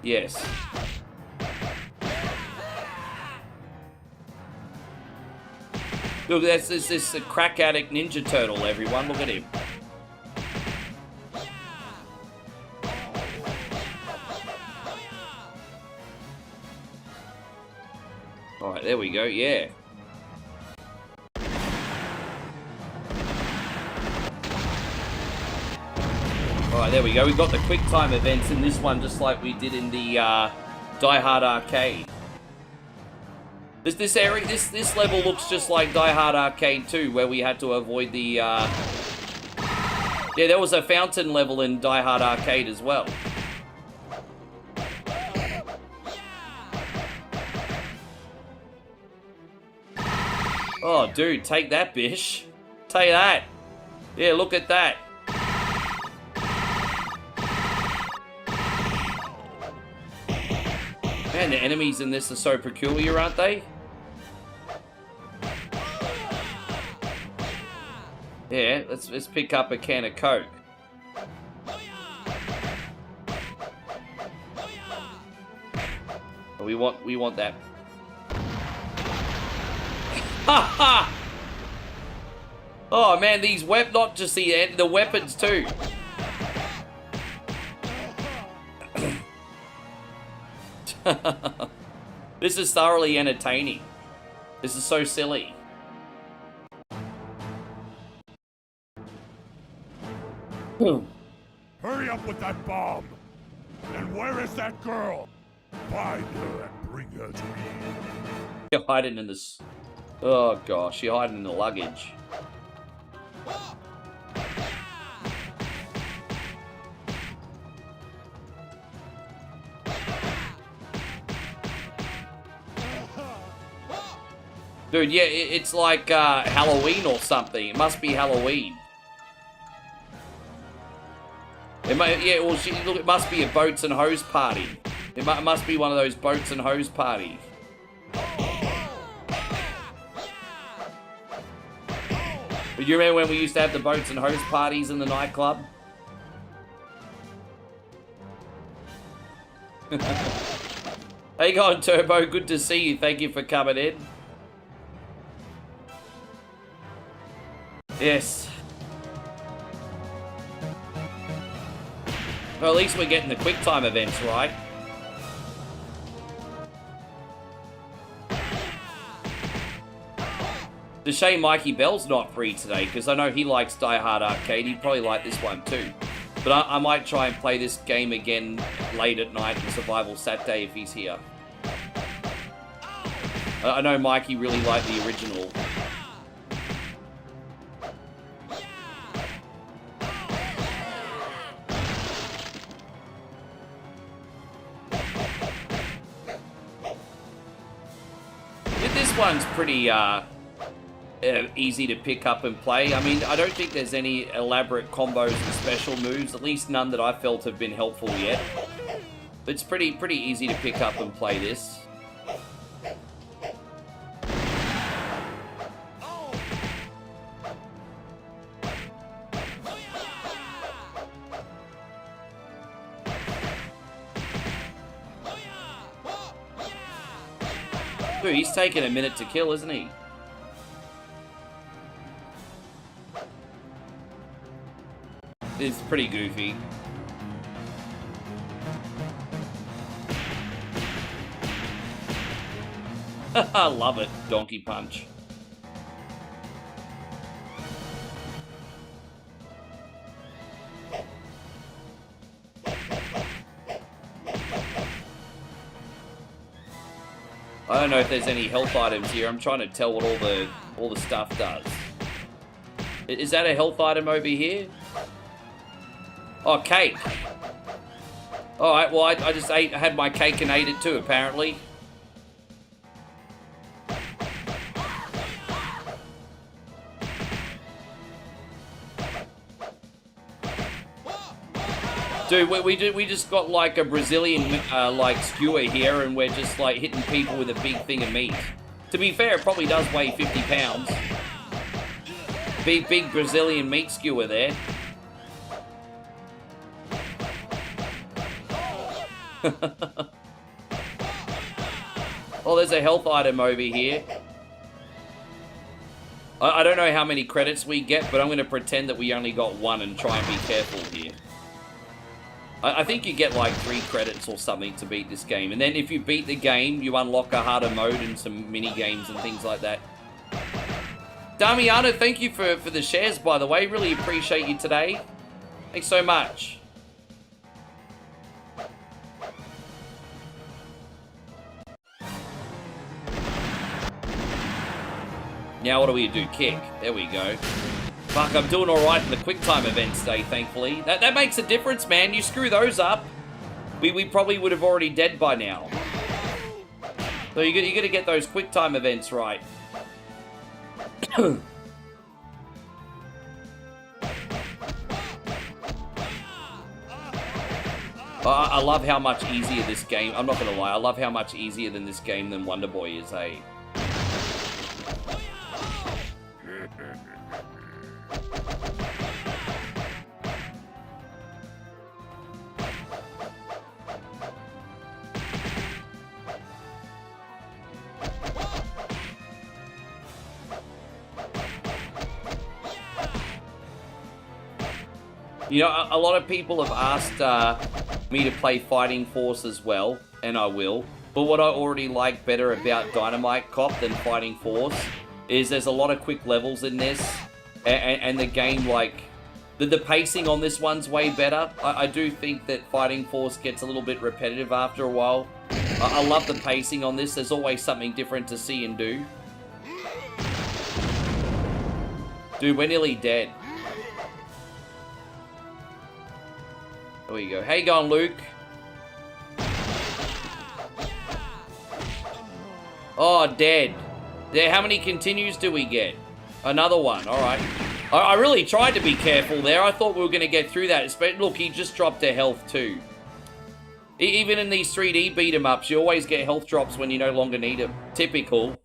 Yes. Look, that's this crack addict Ninja Turtle, everyone. Look at him. Alright, there we go, yeah. Alright, there we go. We've got the quick time events in this one, just like we did in the Die Hard Arcade. This level looks just like Die Hard Arcade 2, where we had to avoid the... Yeah, there was a fountain level in Die Hard Arcade as well. Oh, dude, take that, bish. Take that. Yeah, look at that. Man, the enemies in this are so peculiar, aren't they? Yeah, let's pick up a can of Coke. We want that. Ha ha! Oh man, these not just the weapons too. This is thoroughly entertaining. This is so silly. Hurry up with that bomb! And where is that girl? Find her and bring her to me. You're hiding in this. Oh gosh, you're hiding in the luggage. Dude, yeah, it's like Halloween or something. It must be Halloween. It look, it must be a boats and hose party. It must be one of those boats and hose parties. But you remember when we used to have the boats and hose parties in the nightclub? How you going, Turbo? Good to see you. Thank you for coming in. Yes. Well, at least we're getting the quick time events right. It's a shame Mikey Bell's not free today, because I know he likes Die Hard Arcade. He'd probably like this one too. But I might try and play this game again late at night in Survival Saturday if he's here. I know Mikey really liked the original. This one's pretty easy to pick up and play. I mean, I don't think there's any elaborate combos and special moves, at least none that I felt have been helpful yet. But it's pretty easy to pick up and play this. Dude, he's taking a minute to kill, isn't he? It's pretty goofy. I love it, Donkey Punch. I don't know if there's any health items here. I'm trying to tell what all the stuff does. Is that a health item over here? Oh, cake. Alright, well, I just had my cake and ate it too, apparently. Dude, we just got like a Brazilian like skewer here, and we're just like hitting people with a big thing of meat. To be fair, it probably does weigh 50 pounds. Big Brazilian meat skewer there. Oh, there's a health item over here. I don't know how many credits we get, but I'm going to pretend that we only got one and try and be careful here. I think you get like 3 credits or something to beat this game. And then if you beat the game, you unlock a harder mode and some mini games and things like that. Damiano, thank you for the shares, by the way. Really appreciate you today. Thanks so much. Now what do we do? Kick. There we go. Fuck, I'm doing alright in the QuickTime events today, thankfully. That makes a difference, man. You screw those up, we probably would have already dead by now. So you got to get those QuickTime events right. I love how much easier this game... I'm not going to lie. I love how much easier than this game than Wonder Boy is, eh? You know, a lot of people have asked me to play Fighting Force as well, and I will. But what I already like better about Dynamite Cop than Fighting Force is there's a lot of quick levels in this, and the game, like, the pacing on this one's way better. I do think that Fighting Force gets a little bit repetitive after a while. I love the pacing on this. There's always something different to see and do. Dude, we're nearly dead. There we go. How you going, Luke? Oh, dead. There, how many continues do we get? Another one. All right. I really tried to be careful there. I thought we were going to get through that. But look, he just dropped their health too. Even in these 3D beat-em-ups, you always get health drops when you no longer need them. Typical.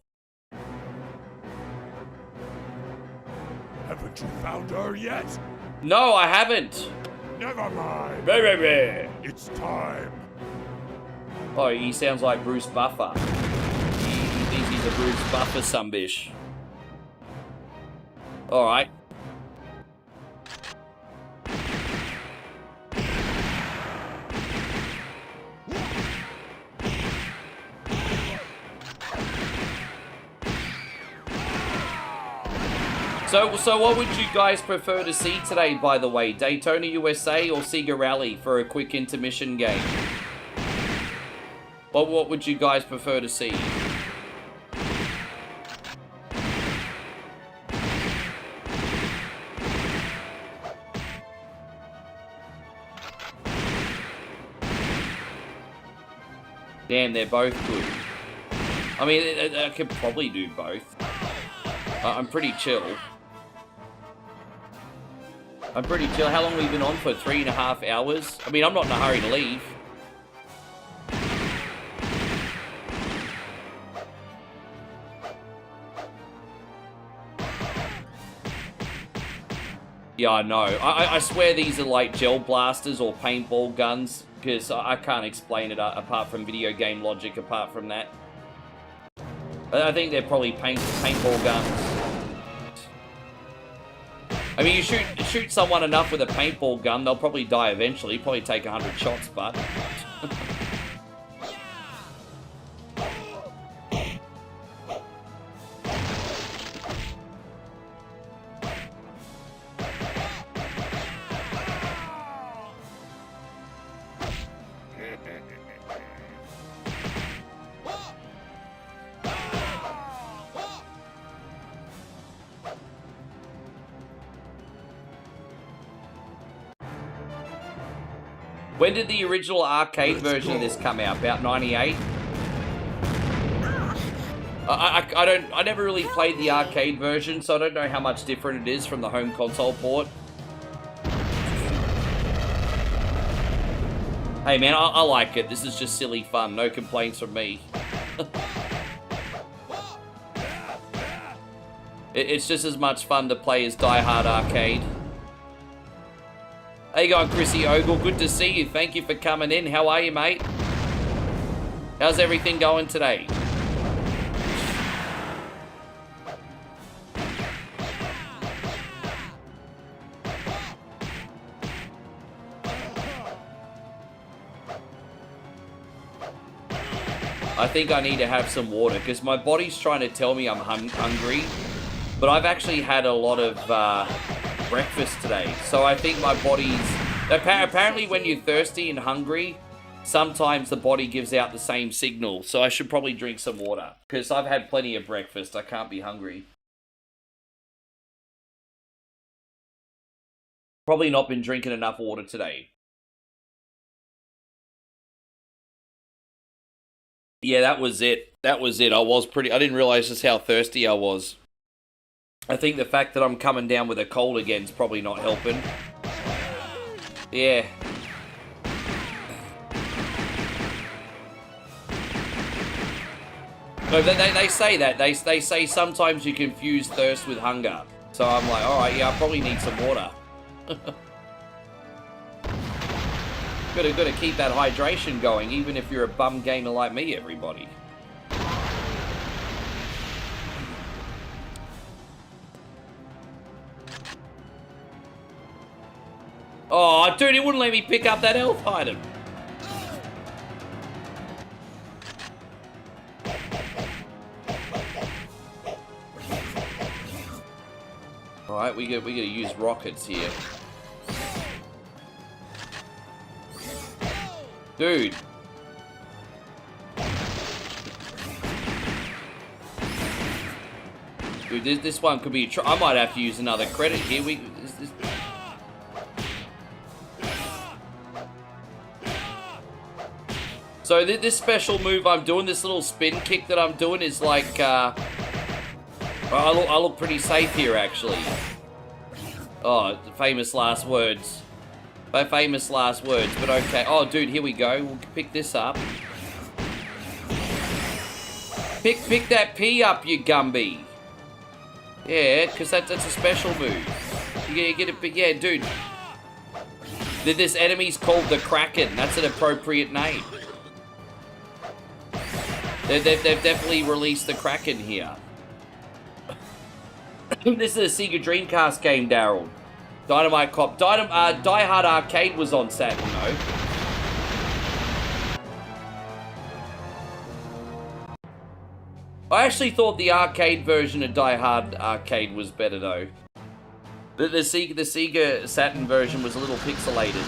Haven't you found her yet? No, I haven't. Never mind. It's time. Oh, he sounds like Bruce Buffer. He thinks he's a Bruce Buffer sunbish. Alright. So what would you guys prefer to see today, by the way? Daytona USA or Sega Rally for a quick intermission game? What would you guys prefer to see? Damn, they're both good. I mean, I could probably do both. I'm pretty chill. I'm pretty chill. How long have we been on for? 3.5 hours? I mean, I'm not in a hurry to leave. Yeah, I know. I swear these are like gel blasters or paintball guns, because I can't explain it apart from video game logic apart from that. I think they're probably paintball guns. I mean, you shoot someone enough with a paintball gun, they'll probably die eventually. Probably take 100 shots, but... When did the original arcade version of this come out? About 98? I never really played the arcade version, so I don't know how much different it is from the home console port. Hey man, I like it. This is just silly fun. No complaints from me. It's just as much fun to play as Die Hard Arcade. How you going, Chrissy Ogle? Good to see you. Thank you for coming in. How are you, mate? How's everything going today? I think I need to have some water because my body's trying to tell me I'm hungry, but I've actually had a lot of breakfast today, so I think my body's... Apparently when you're thirsty and hungry, sometimes the body gives out the same signal, so I should probably drink some water, because I've had plenty of breakfast. I can't be hungry. Probably not been drinking enough water today. Yeah, that was it. That was it. I didn't realize just how thirsty I was. I think the fact that I'm coming down with a cold again is probably not helping. Yeah. No, they say that. They say sometimes you confuse thirst with hunger. So I'm like, alright, yeah, I probably need some water. Gotta keep that hydration going, even if you're a bum gamer like me, everybody. Oh, dude, he wouldn't let me pick up that elf item. Alright, we gotta use rockets here. Dude. Dude, this one could be I might have to use another credit here. So this special move I'm doing, this little spin kick that I'm doing is like, I look pretty safe here, actually. Oh, famous last words. Famous last words, but okay. Oh, dude, here we go. We'll pick this up. Pick that P up, you Gumby. Yeah, because that's a special move. You get it, yeah, dude. This enemy's called the Kraken. That's an appropriate name. They've definitely released the Kraken here. This is a Sega Dreamcast game, Daryl. Dynamite Cop. Die Hard Arcade was on Saturn, though. I actually thought the arcade version of Die Hard Arcade was better, though. The Sega Saturn version was a little pixelated.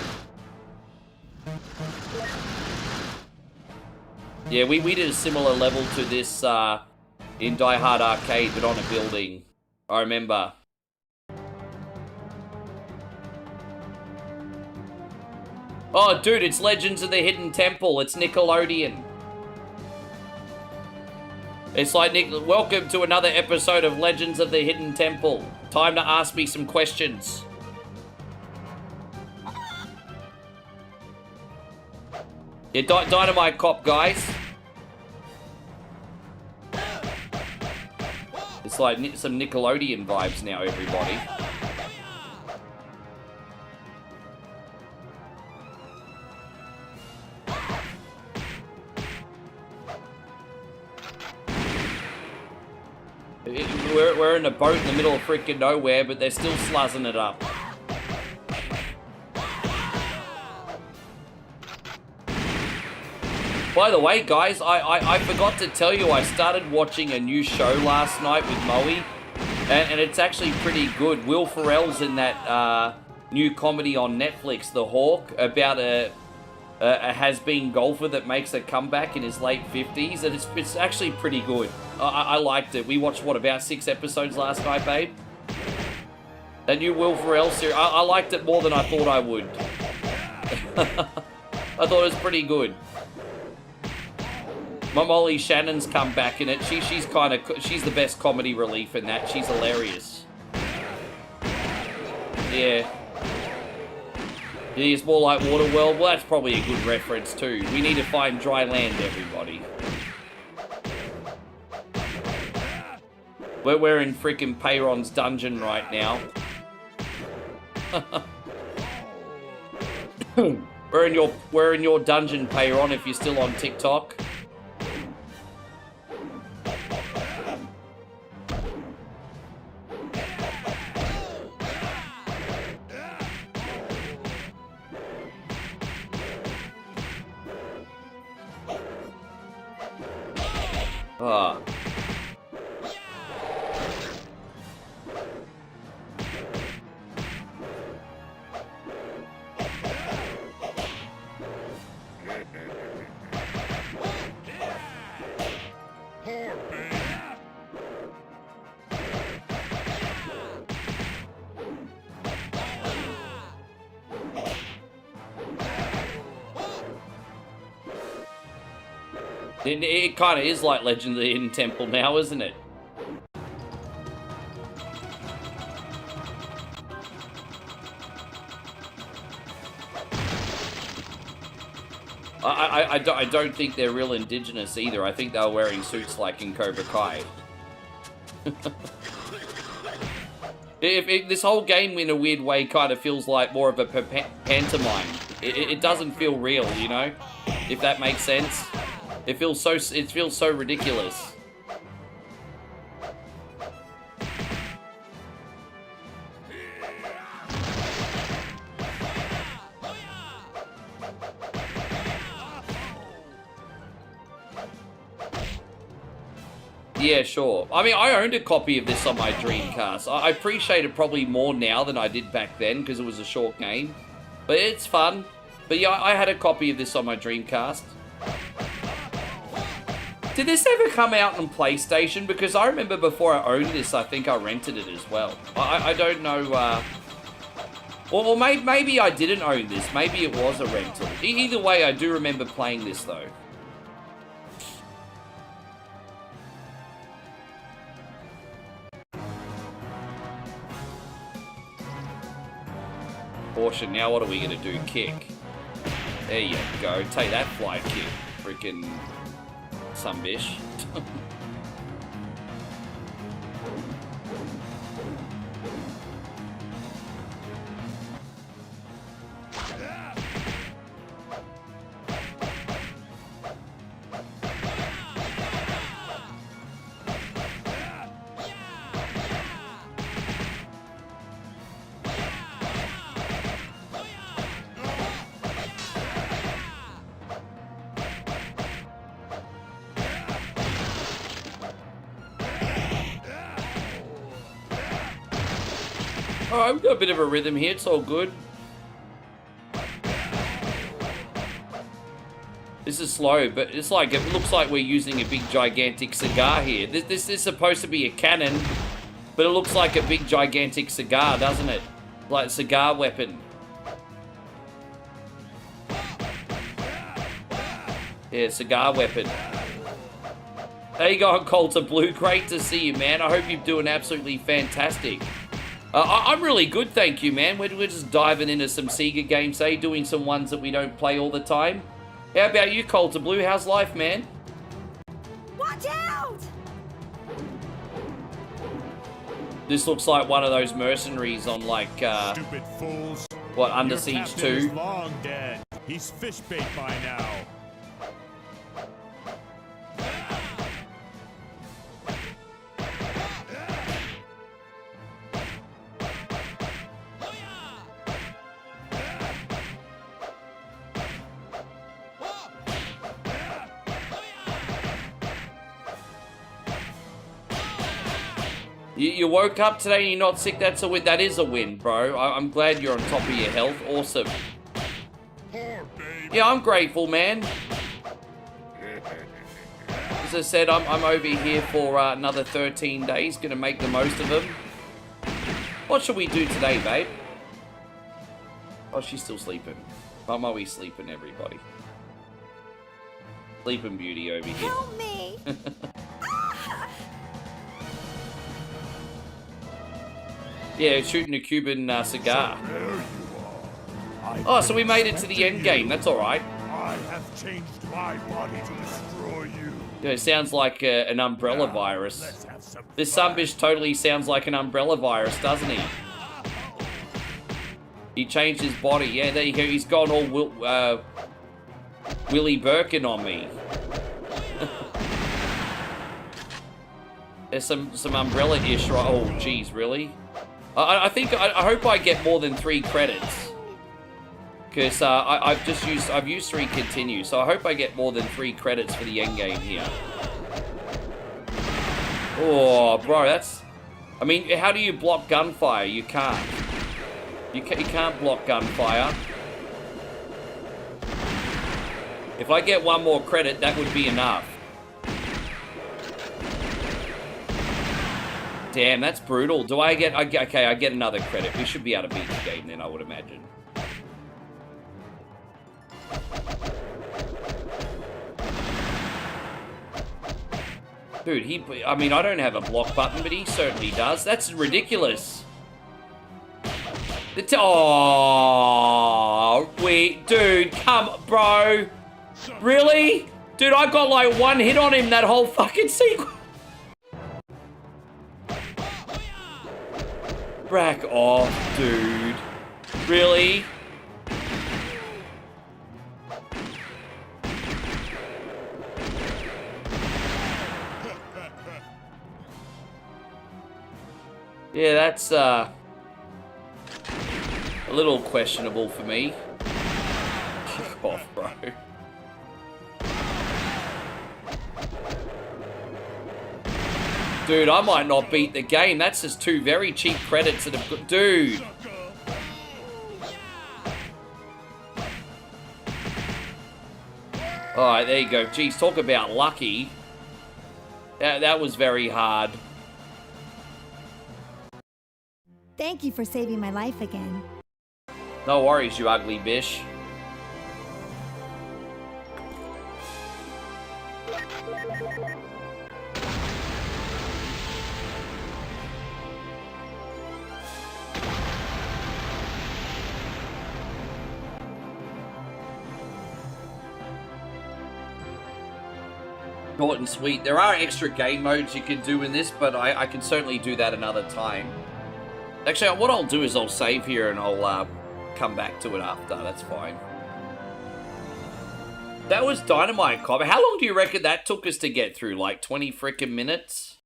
Yeah, we did a similar level to this in Die Hard Arcade, but on a building. I remember. Oh, dude, it's Legends of the Hidden Temple. It's Nickelodeon. It's like, welcome to another episode of Legends of the Hidden Temple. Time to ask me some questions. Yeah, Dynamite Cop, guys. It's like some Nickelodeon vibes now, everybody. We're in a boat in the middle of freaking nowhere, but they're still sluzzing it up. By the way, guys, I forgot to tell you, I started watching a new show last night with Moe, and it's actually pretty good. Will Ferrell's in that new comedy on Netflix, The Hawk, about a has-been golfer that makes a comeback in his late 50s, and it's actually pretty good. I liked it. We watched, what, about 6 episodes last night, babe? That new Will Ferrell series, I liked it more than I thought I would. I thought it was pretty good. My Molly Shannon's come back in it. She's the best comedy relief in that. She's hilarious. Yeah. It's more like Waterworld. Well, that's probably a good reference too. We need to find dry land, everybody. We're in freaking Peyron's dungeon right now. We're in your dungeon, Peyron, if you're still on TikTok. Ah. It kind of is like Legend of the Hidden Temple now, isn't it? I don't think they're real indigenous either. I think they were wearing suits like in Cobra Kai. If this whole game, in a weird way, kind of feels like more of a pantomime. It doesn't feel real, you know? If that makes sense. It feels so ridiculous. Yeah, sure. I mean, I owned a copy of this on my Dreamcast. I appreciate it probably more now than I did back then because it was a short game. But it's fun. But yeah, I had a copy of this on my Dreamcast. Did this ever come out on PlayStation? Because I remember before I owned this, I think I rented it as well. I don't know, or maybe I didn't own this. Maybe it was a rental. Either way, I do remember playing this, though. Portion, now what are we going to do? Kick. There you go. Take that fly kick. Freaking... some bish. Alright, we've got a bit of a rhythm here, it's all good. This is slow, but it's like, it looks like we're using a big gigantic cigar here. This is supposed to be a cannon, but it looks like a big gigantic cigar, doesn't it? Like a cigar weapon. Yeah, cigar weapon. There you go, Colter Blue. Great to see you, man. I hope you're doing absolutely fantastic. I'm really good, thank you, man. We're just diving into some Sega games, eh? Doing some ones that we don't play all the time. How about you, Colter Blue? How's life, man? Watch out! This looks like one of those mercenaries on, like, Stupid fools. what, Under Your Siege captain is 2? long dead. He's fish bait by now. You woke up today and you're not sick. That's a win. That is a win, bro. I'm glad you're on top of your health. Awesome. Yeah, I'm grateful, man. As I said, I'm over here for another 13 days. Gonna make the most of them. What should we do today, babe? Oh, she's still sleeping. Momoe's sleeping, everybody. Sleeping Beauty over here. Help me! Yeah, shooting a Cuban cigar. There you are. Oh, so we made it to the end game. That's all right. I have changed my body to destroy you. Yeah, it sounds like an umbrella virus. Let's have some This fun. sunbish totally sounds like an umbrella virus, doesn't he? He changed his body. Yeah, there you go. He's gone all Willie Birkin on me. There's some umbrella-ish, right? Oh, jeez, really? I hope I get more than 3 credits. Because I've used 3 continue, so I hope I get more than 3 credits for the end game here. Oh, bro, that's... I mean, how do you block gunfire? You can't. You can't block gunfire. If I get 1 more credit, that would be enough. Damn, that's brutal. Do I get... Okay, I get another credit. We should be able to beat the game then, I would imagine. Dude, I mean, I don't have a block button, but he certainly does. That's ridiculous. Oh, wait, dude, come, bro. Really? Dude, I got like 1 hit on him that whole fucking sequence. Back off, dude. Really? Yeah, that's a little questionable for me. Fuck off, bro. Dude, I might not beat the game. That's just 2 very cheap credits that have got... Dude. Alright, there you go. Jeez, talk about lucky. That was very hard. Thank you for saving my life again. No worries, you ugly bish. Short and sweet. There are extra game modes you can do in this, but I can certainly do that another time. Actually, what I'll do is I'll save here and I'll come back to it after. That's fine. That was Dynamite Cop. How long do you reckon that took us to get through? Like 20 frickin' minutes?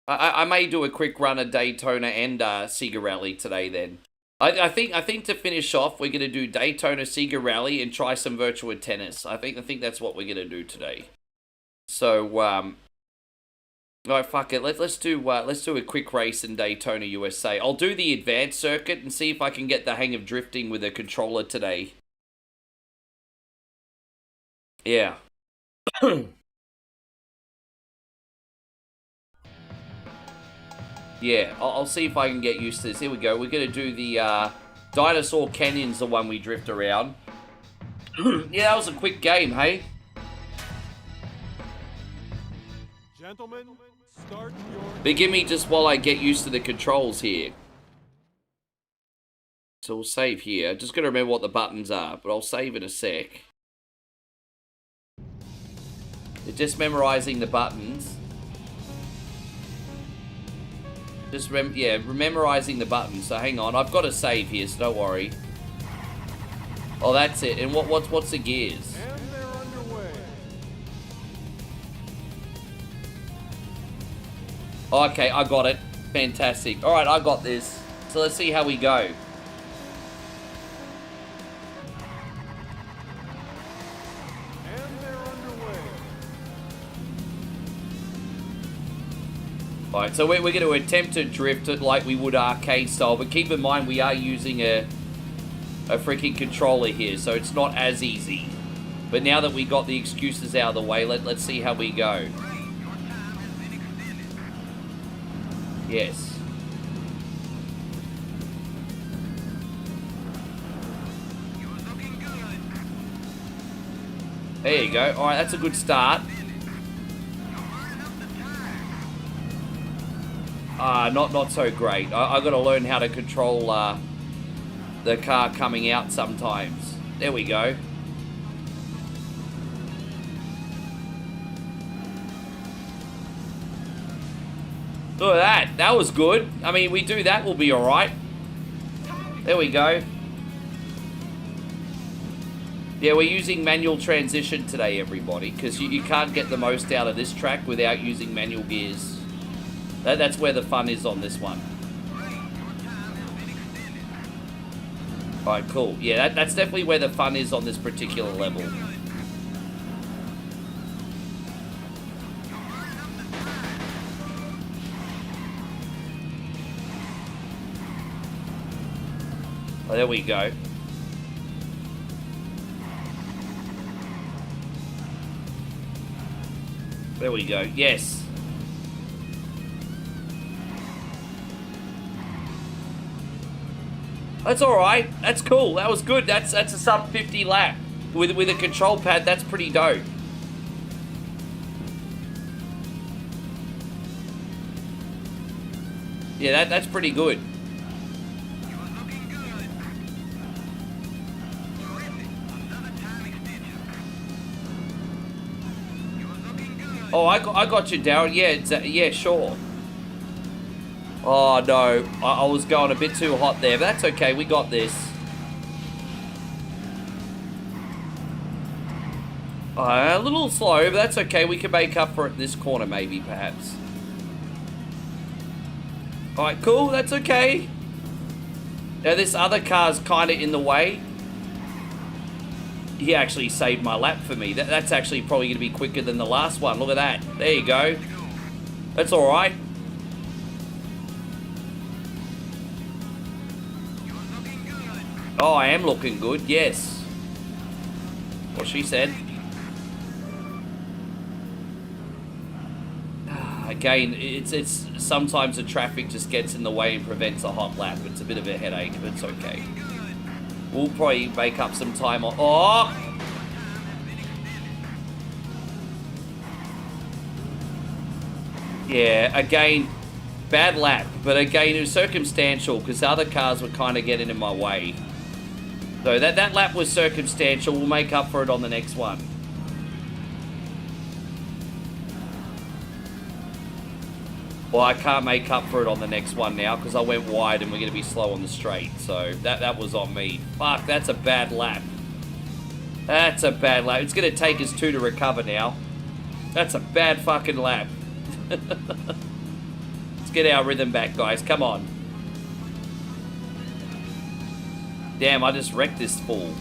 I may do a quick run of Daytona and Sega Rally today then. I think to finish off, we're gonna do Daytona, Sega Rally, and try some Virtua Tennis. I think that's what we're gonna do today. So no, fuck it. Let's do a quick race in Daytona, USA. I'll do the advanced circuit and see if I can get the hang of drifting with a controller today. Yeah. Yeah, I'll see if I can get used to this. Here we go. We're gonna do the Dinosaur Canyon's the one we drift around. Yeah, that was a quick game, hey? Gentlemen, start your... Forgive me just while I get used to the controls here. So we'll save here. Just gotta remember what the buttons are, but I'll save in a sec. Just memorizing the buttons. Just memorizing the buttons. So hang on, I've got a save here, so don't worry. Oh, that's it. And what's the gears? And they're underway. Okay, I got it. Fantastic. All right, I got this. So let's see how we go. Alright, so we're going to attempt to drift it like we would arcade style, but keep in mind we are using a freaking controller here, so it's not as easy. But now that we got the excuses out of the way, let's see how we go. Yes. There you go. Alright, that's a good start. Not so great. I got to learn how to control the car coming out sometimes. There we go. Look at that. That was good. I mean, we do that, we'll be alright. There we go. Yeah, we're using manual transition today, everybody, because you can't get the most out of this track without using manual gears. That's where the fun is on this one. Alright, cool. Yeah, that's definitely where the fun is on this particular level. Oh, there we go. There we go. Yes. That's alright. That's cool. That was good. That's a sub 50 lap. With a control pad, that's pretty dope. Yeah, that's pretty good. Oh, I got you, Darren. Yeah, yeah, sure. Oh, no. I was going a bit too hot there, but that's okay. We got this. A little slow, but that's okay. We can make up for it in this corner, maybe, perhaps. Alright, cool. That's okay. Now, this other car's kind of in the way. He actually saved my lap for me. That's actually probably going to be quicker than the last one. Look at that. There you go. That's alright. Oh, I am looking good. Yes. What she said. Again, it's sometimes the traffic just gets in the way and prevents a hot lap. It's a bit of a headache, but it's okay. We'll probably make up some time on... Oh! Yeah, again, bad lap. But again, it was circumstantial because the other cars were kind of getting in my way. So that lap was circumstantial. We'll make up for it on the next one. Well, I can't make up for it on the next one now because I went wide and we're going to be slow on the straight. So that was on me. Fuck, that's a bad lap. That's a bad lap. It's going to take us 2 to recover now. That's a bad fucking lap. Let's get our rhythm back, guys. Come on. Damn, I just wrecked this fool.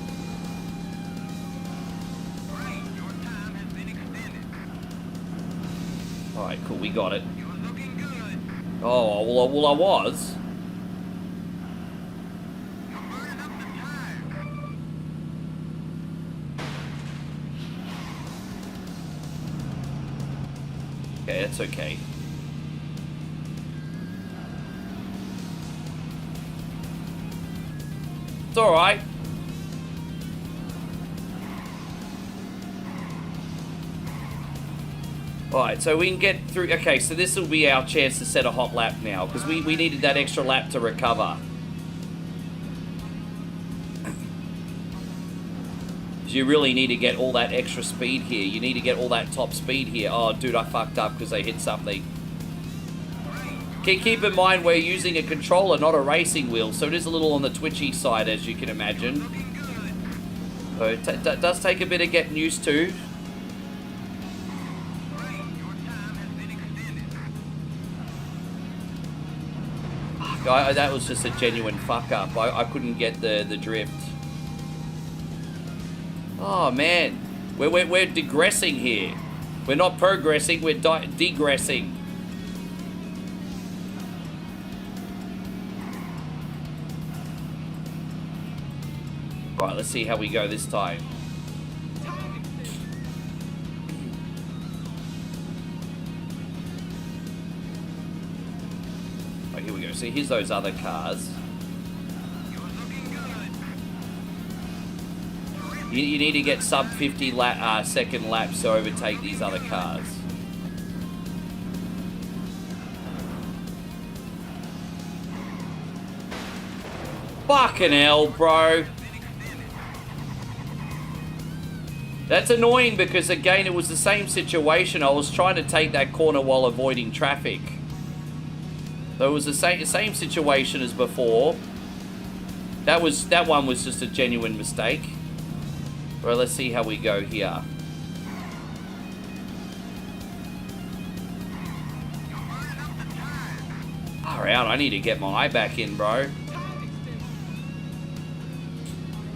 Alright, cool. We got it. Oh, well, I was. Okay, that's okay. It's alright. Alright, so we can get through... Okay, so this will be our chance to set a hot lap now, because we needed that extra lap to recover. You really need to get all that extra speed here. You need to get all that top speed here. Oh, dude, I fucked up because they hit something. Keep in mind, we're using a controller, not a racing wheel, so it is a little on the twitchy side, as you can imagine. So it does take a bit of getting used to. That was just a genuine fuck up. I couldn't get the drift. Oh man, we're digressing here. We're not progressing, we're digressing. Right, let's see how we go this time. Oh, here we go. See, here's those other cars. You need to get sub 50 second laps to overtake these other cars. Fucking hell, bro. That's annoying because, again, it was the same situation. I was trying to take that corner while avoiding traffic. So it was the same situation as before. That one was just a genuine mistake. Well, let's see how we go here. Far out, I need to get my eye back in, bro.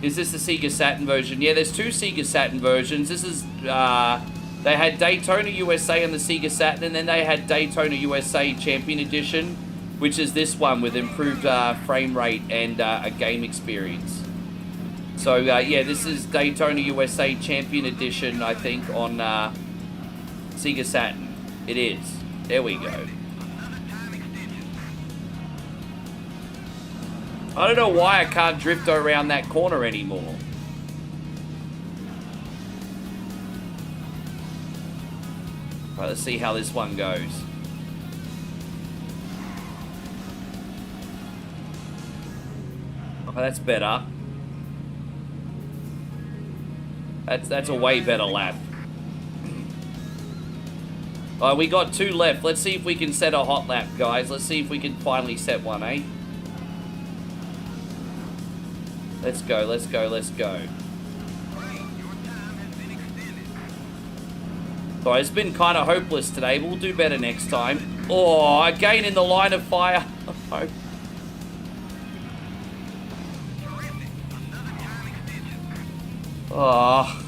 Is this the Sega Saturn version? Yeah, there's two Sega Saturn versions. This is, they had Daytona USA on the Sega Saturn, and then they had Daytona USA Champion Edition, which is this one with improved frame rate and a game experience. So, yeah, this is Daytona USA Champion Edition, I think, on Sega Saturn. It is. There we go. I don't know why I can't drift around that corner anymore. Right, let's see how this one goes. Oh, that's better. That's a way better lap. Alright, we got 2 left. Let's see if we can set a hot lap, guys. Let's see if we can finally set one, eh? Let's go, let's go, let's go. Alright, it's been kind of hopeless today, but we'll do better next time. Oh, again in the line of fire. Oh.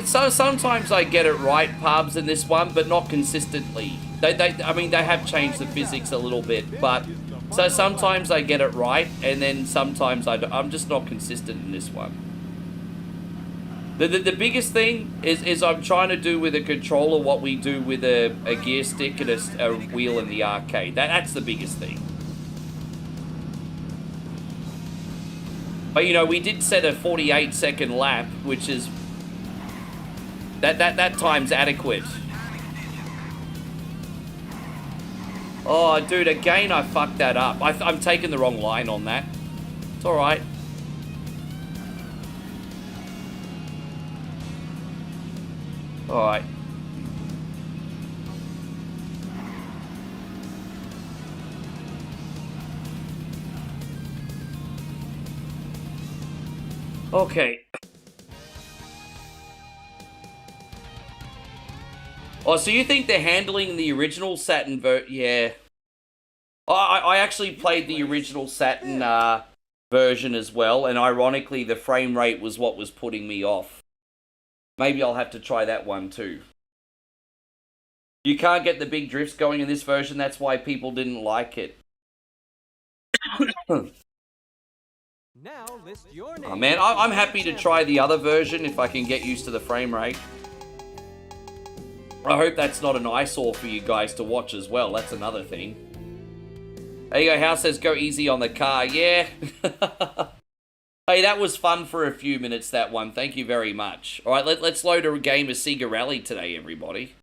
So sometimes I get it right, Pubs, in this one, but not consistently. I mean, they have changed the physics a little bit, but so sometimes I get it right, and then sometimes I'm just not consistent in this one. The biggest thing is I'm trying to do with a controller what we do with a gear stick and a wheel in the arcade. That's the biggest thing. But, you know, we did set a 48-second lap, which is... That time's adequate. Oh, dude, again I fucked that up. I'm taking the wrong line on that. It's alright. Alright. Okay. Oh, so you think they're handling the original Saturn yeah. I actually played the original Saturn version as well, and ironically the frame rate was what was putting me off. Maybe I'll have to try that one too. You can't get the big drifts going in this version, that's why people didn't like it. Now list your name. Oh man, I'm happy to try the other version if I can get used to the frame rate. I hope that's not an eyesore for you guys to watch as well. That's another thing. There you go. House says go easy on the car. Yeah. Hey, that was fun for a few minutes, that one. Thank you very much. All right, let's load a game of Sega Rally today, everybody.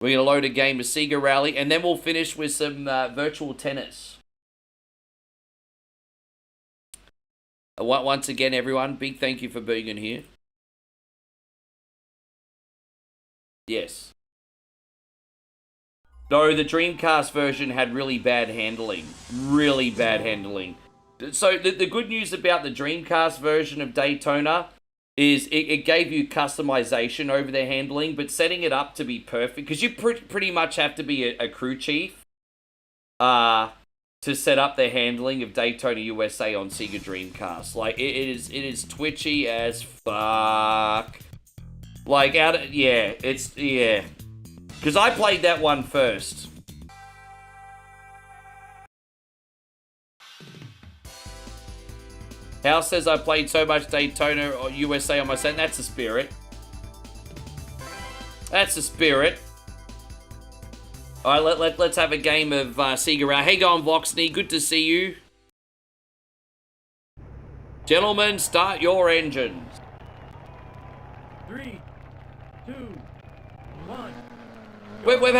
We're going to load a game of Sega Rally, and then we'll finish with some virtual tennis. Once again, everyone, big thank you for being in here. Yes. No, the Dreamcast version had really bad handling. Really bad handling. So, the good news about the Dreamcast version of Daytona is it gave you customization over the handling, but setting it up to be perfect, because you pretty much have to be a crew chief. to set up the handling of Daytona USA on Sega Dreamcast. Like, it is twitchy as fuck. Like, yeah. Because I played that one first. House says I played so much Daytona USA on my set. That's the spirit. That's the spirit. All right, let's have a game of Sega Rally. Hey, going Voxney, good to see you. Gentlemen, start your engines. 3, 2, 1. We've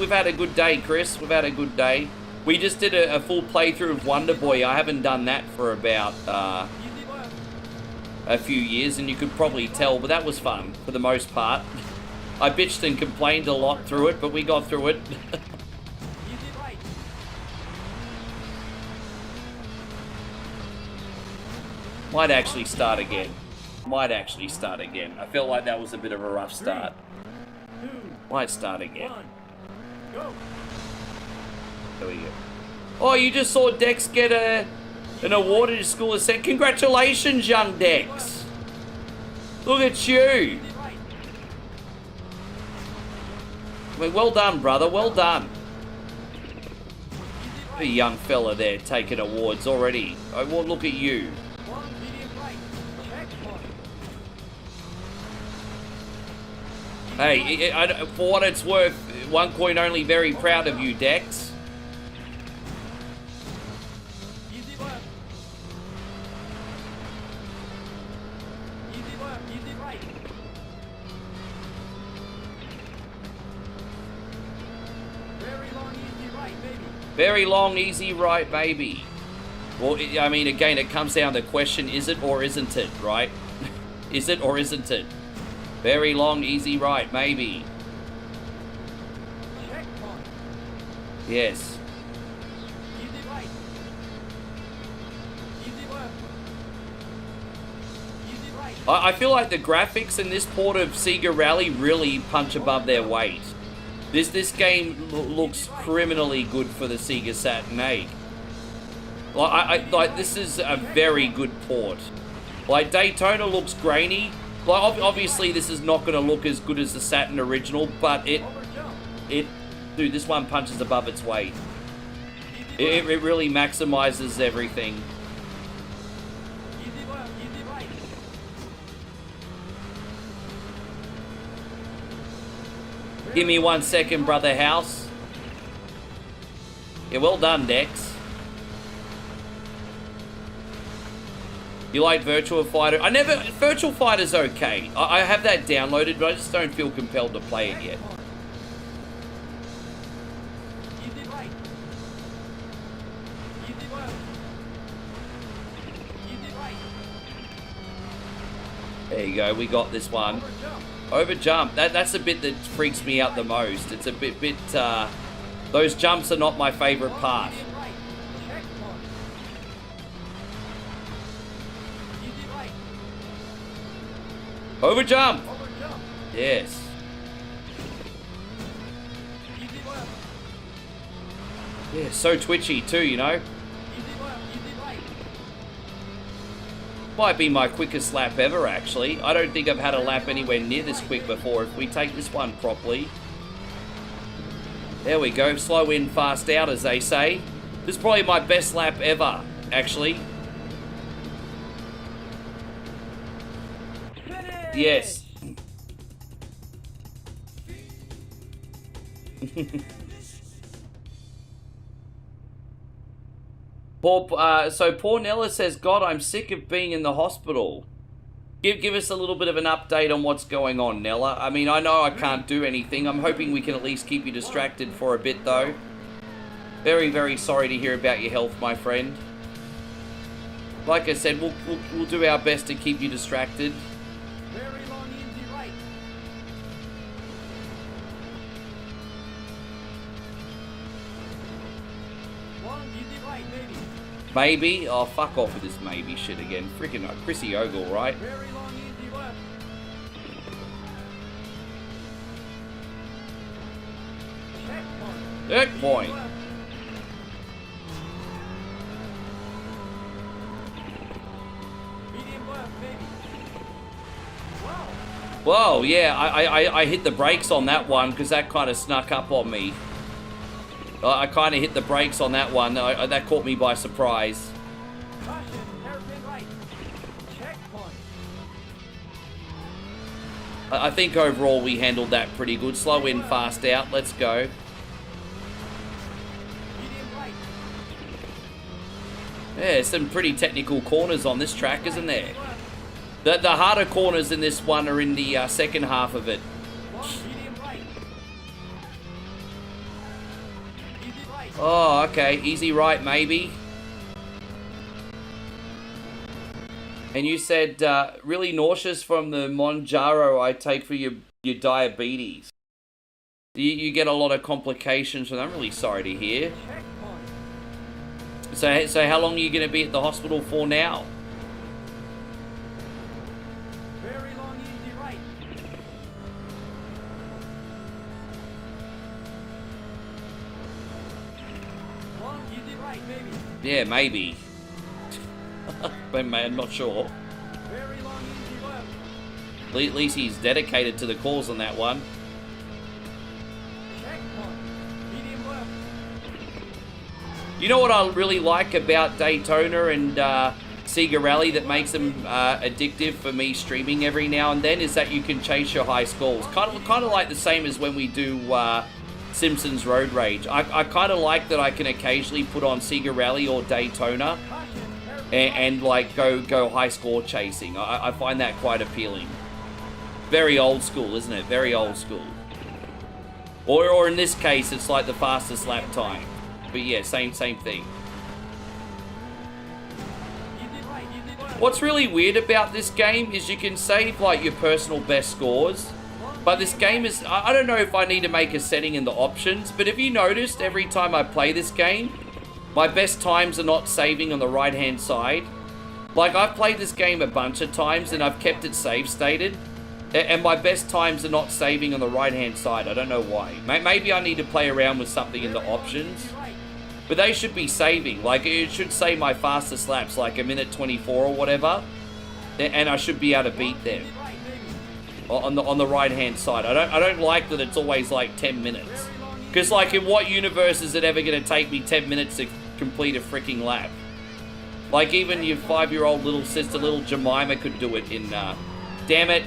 had a good day, Chris. We've had a good day. We just did a full playthrough of Wonder Boy. I haven't done that for about a few years, and you could probably tell, but that was fun for the most part. I bitched and complained a lot through it, but we got through it. Might actually start again. I felt like that was a bit of a rough start. Might start again. There we go. Oh, you just saw Dex get an award at his school of set. Congratulations, young Dex. Look at you. I mean, well done, brother. Well done. A young fella there taking awards already. Oh, well, look at you. Hey, for what it's worth, one coin only, very proud of you, Dex. Very long, easy right, baby. Well, I mean, again, it comes down to the question, is it or isn't it, right? Is it or isn't it? Very long, easy right, maybe. Yes. I feel like the graphics in this port of Sega Rally really punch above their weight. This game looks criminally good for the Sega Saturn, eh? Like, this is a very good port. Like, Daytona looks grainy. Like, obviously this is not going to look as good as the Saturn original, but dude, this one punches above its weight. It really maximizes everything. Give me 1 second, brother House. Yeah, well done, Dex. You like Virtua Fighter? Virtua Fighter's okay. I have that downloaded, but I just don't feel compelled to play it yet. There you go, we got this one. Over jump, that's the bit that freaks me out the most. It's a bit, those jumps are not my favorite part. Over jump! Yes. Yeah, so twitchy too, you know? Might be my quickest lap ever, actually. I don't think I've had a lap anywhere near this quick before if we take this one properly. There we go, slow in, fast out, as they say. This is probably my best lap ever, actually. Yes. So poor Nella says, God, I'm sick of being in the hospital. Give us a little bit of an update on what's going on, Nella. I mean, I know I can't do anything. I'm hoping we can at least keep you distracted for a bit, though. Very, very sorry to hear about your health, my friend. Like I said, we'll do our best to keep you distracted. Very long, easy right. Long, easy right, maybe. Maybe? Oh, fuck off with this maybe shit again. Freaking Chrissy Ogle, right? Very long, easy left. Checkpoint. Whoa, yeah, I hit the brakes on that one because that kind of snuck up on me. I kind of hit the brakes on that one. That caught me by surprise. Caution, hairpin right. Checkpoint. I think overall we handled that pretty good. Slow in, fast out. Let's go. Medium right. Yeah, some pretty technical corners on this track, isn't there? The harder corners in this one are in the second half of it. Medium right. Easy right. Oh, okay. Easy right, maybe. And you said really nauseous from the Monjaro I take for your diabetes. You get a lot of complications, and I'm really sorry to hear. So how long are you going to be at the hospital for now? Very long, easy right. Long, easy right, maybe. Yeah, maybe. I'm not sure. Very long, easy left. At least he's dedicated to the cause on that one. Checkpoint. Medium left. You know what I really like about Daytona and Sega Rally that makes them addictive for me streaming every now and then is that you can chase your high scores. Kind of like the same as when we do Simpsons Road Rage. I kind of like that I can occasionally put on Sega Rally or Daytona and like go high score chasing. I find that quite appealing. Very old school, isn't it? Very old school. Or in this case, it's like the fastest lap time. But yeah, same thing. What's really weird about this game is you can save like your personal best scores. But this game is, I don't know if I need to make a setting in the options, but have you noticed every time I play this game, my best times are not saving on the right hand side? Like I've played this game a bunch of times and I've kept it save stated. And my best times are not saving on the right hand side. I don't know why. Maybe I need to play around with something in the options. But they should be saving. Like it should say my fastest laps, like a minute 24 or whatever. And I should be able to beat them. On the right hand side. I don't like that it's always like 10 minutes. Because like in what universe is it ever going to take me 10 minutes to complete a freaking lap? Like even your 5-year-old little sister, little Jemima could do it in, damn it.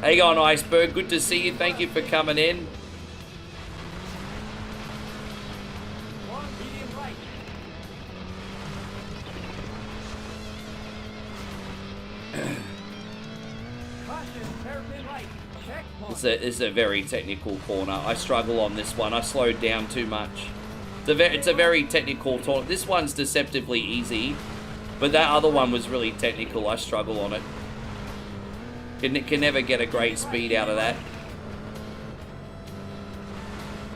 Hey on Iceberg, good to see you. Thank you for coming in. Long, medium right. Caution, hairpin right. Checkpoint. This is a very technical corner. I struggle on this one. I slowed down too much. It's a very technical corner. This one's deceptively easy, but that other one was really technical. I struggle on it. Can never get a great speed out of that.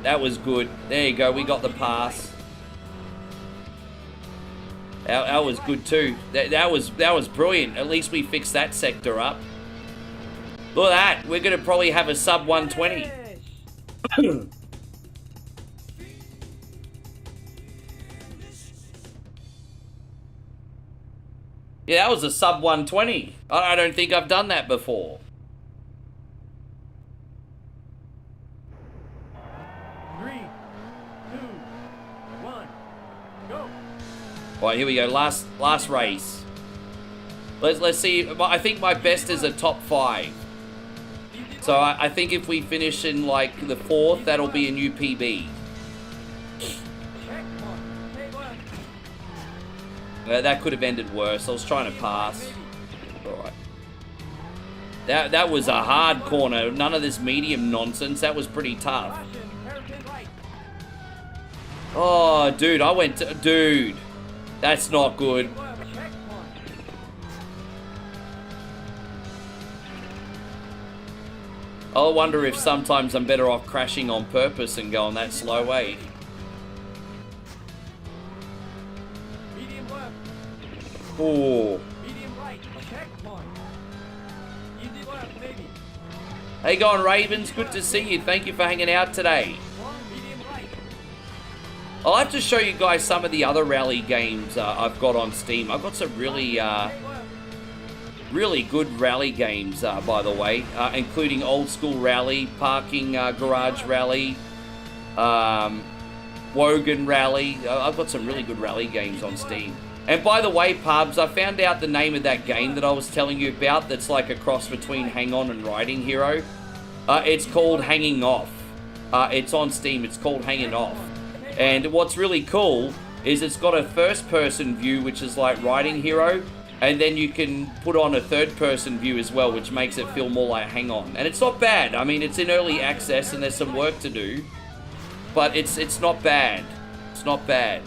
That was good. There you go. We got the pass. That was good too. That was brilliant. At least we fixed that sector up. Look at that. We're gonna probably have a sub 120. Yeah, that was a sub 120. I don't think I've done that before. 3, 2, 1, go. All right, here we go. Last race. Let's see. I think my best is a top 5. So I think if we finish in like the 4th, that'll be a new PB. That could have ended worse. I was trying to pass. Alright. That was a hard corner. None of this medium nonsense. That was pretty tough. Oh, dude. Dude. That's not good. I wonder if sometimes I'm better off crashing on purpose and going that slow way. Oh. Medium right, checkpoint. Easy left, maybe. Hey, going Ravens, good to see you. Thank you for hanging out today. Long, medium right. I'll have to show you guys some of the other rally games I've got on Steam. I've got some really really good rally games, by the way, including Old School Rally, Parking Garage Rally, Wogan Rally. I've got some really good rally games on Steam. And by the way, Pubs, I found out the name of that game that I was telling you about that's like a cross between Hang On and Riding Hero. It's called Hanging Off. It's on Steam. It's called Hanging Off. And what's really cool is it's got a first-person view, which is like Riding Hero, and then you can put on a third-person view as well, which makes it feel more like Hang On. And it's not bad. I mean, it's in early access, and there's some work to do, but it's not bad. It's not bad.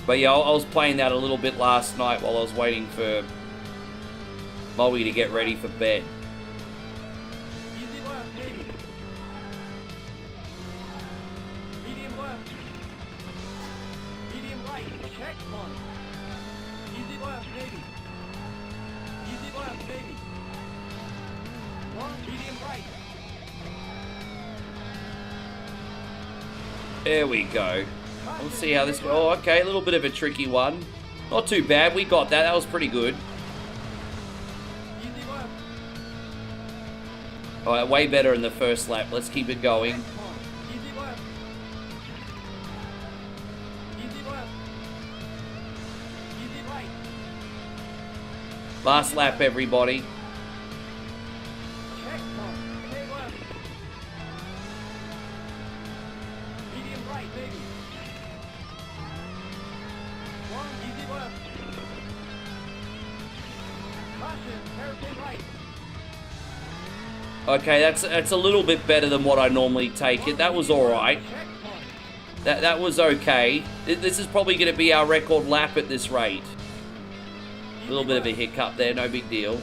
But yeah, I was playing that a little bit last night while I was waiting for Molly to get ready for bed. There we go. Let's see how this goes. Oh, okay, a little bit of a tricky one. Not too bad. We got that. That was pretty good. All right, way better in the first lap. Let's keep it going. Last lap, everybody. Okay, that's a little bit better than what I normally take it. That was alright. That was okay. This is probably going to be our record lap at this rate. A little bit of a hiccup there, no big deal.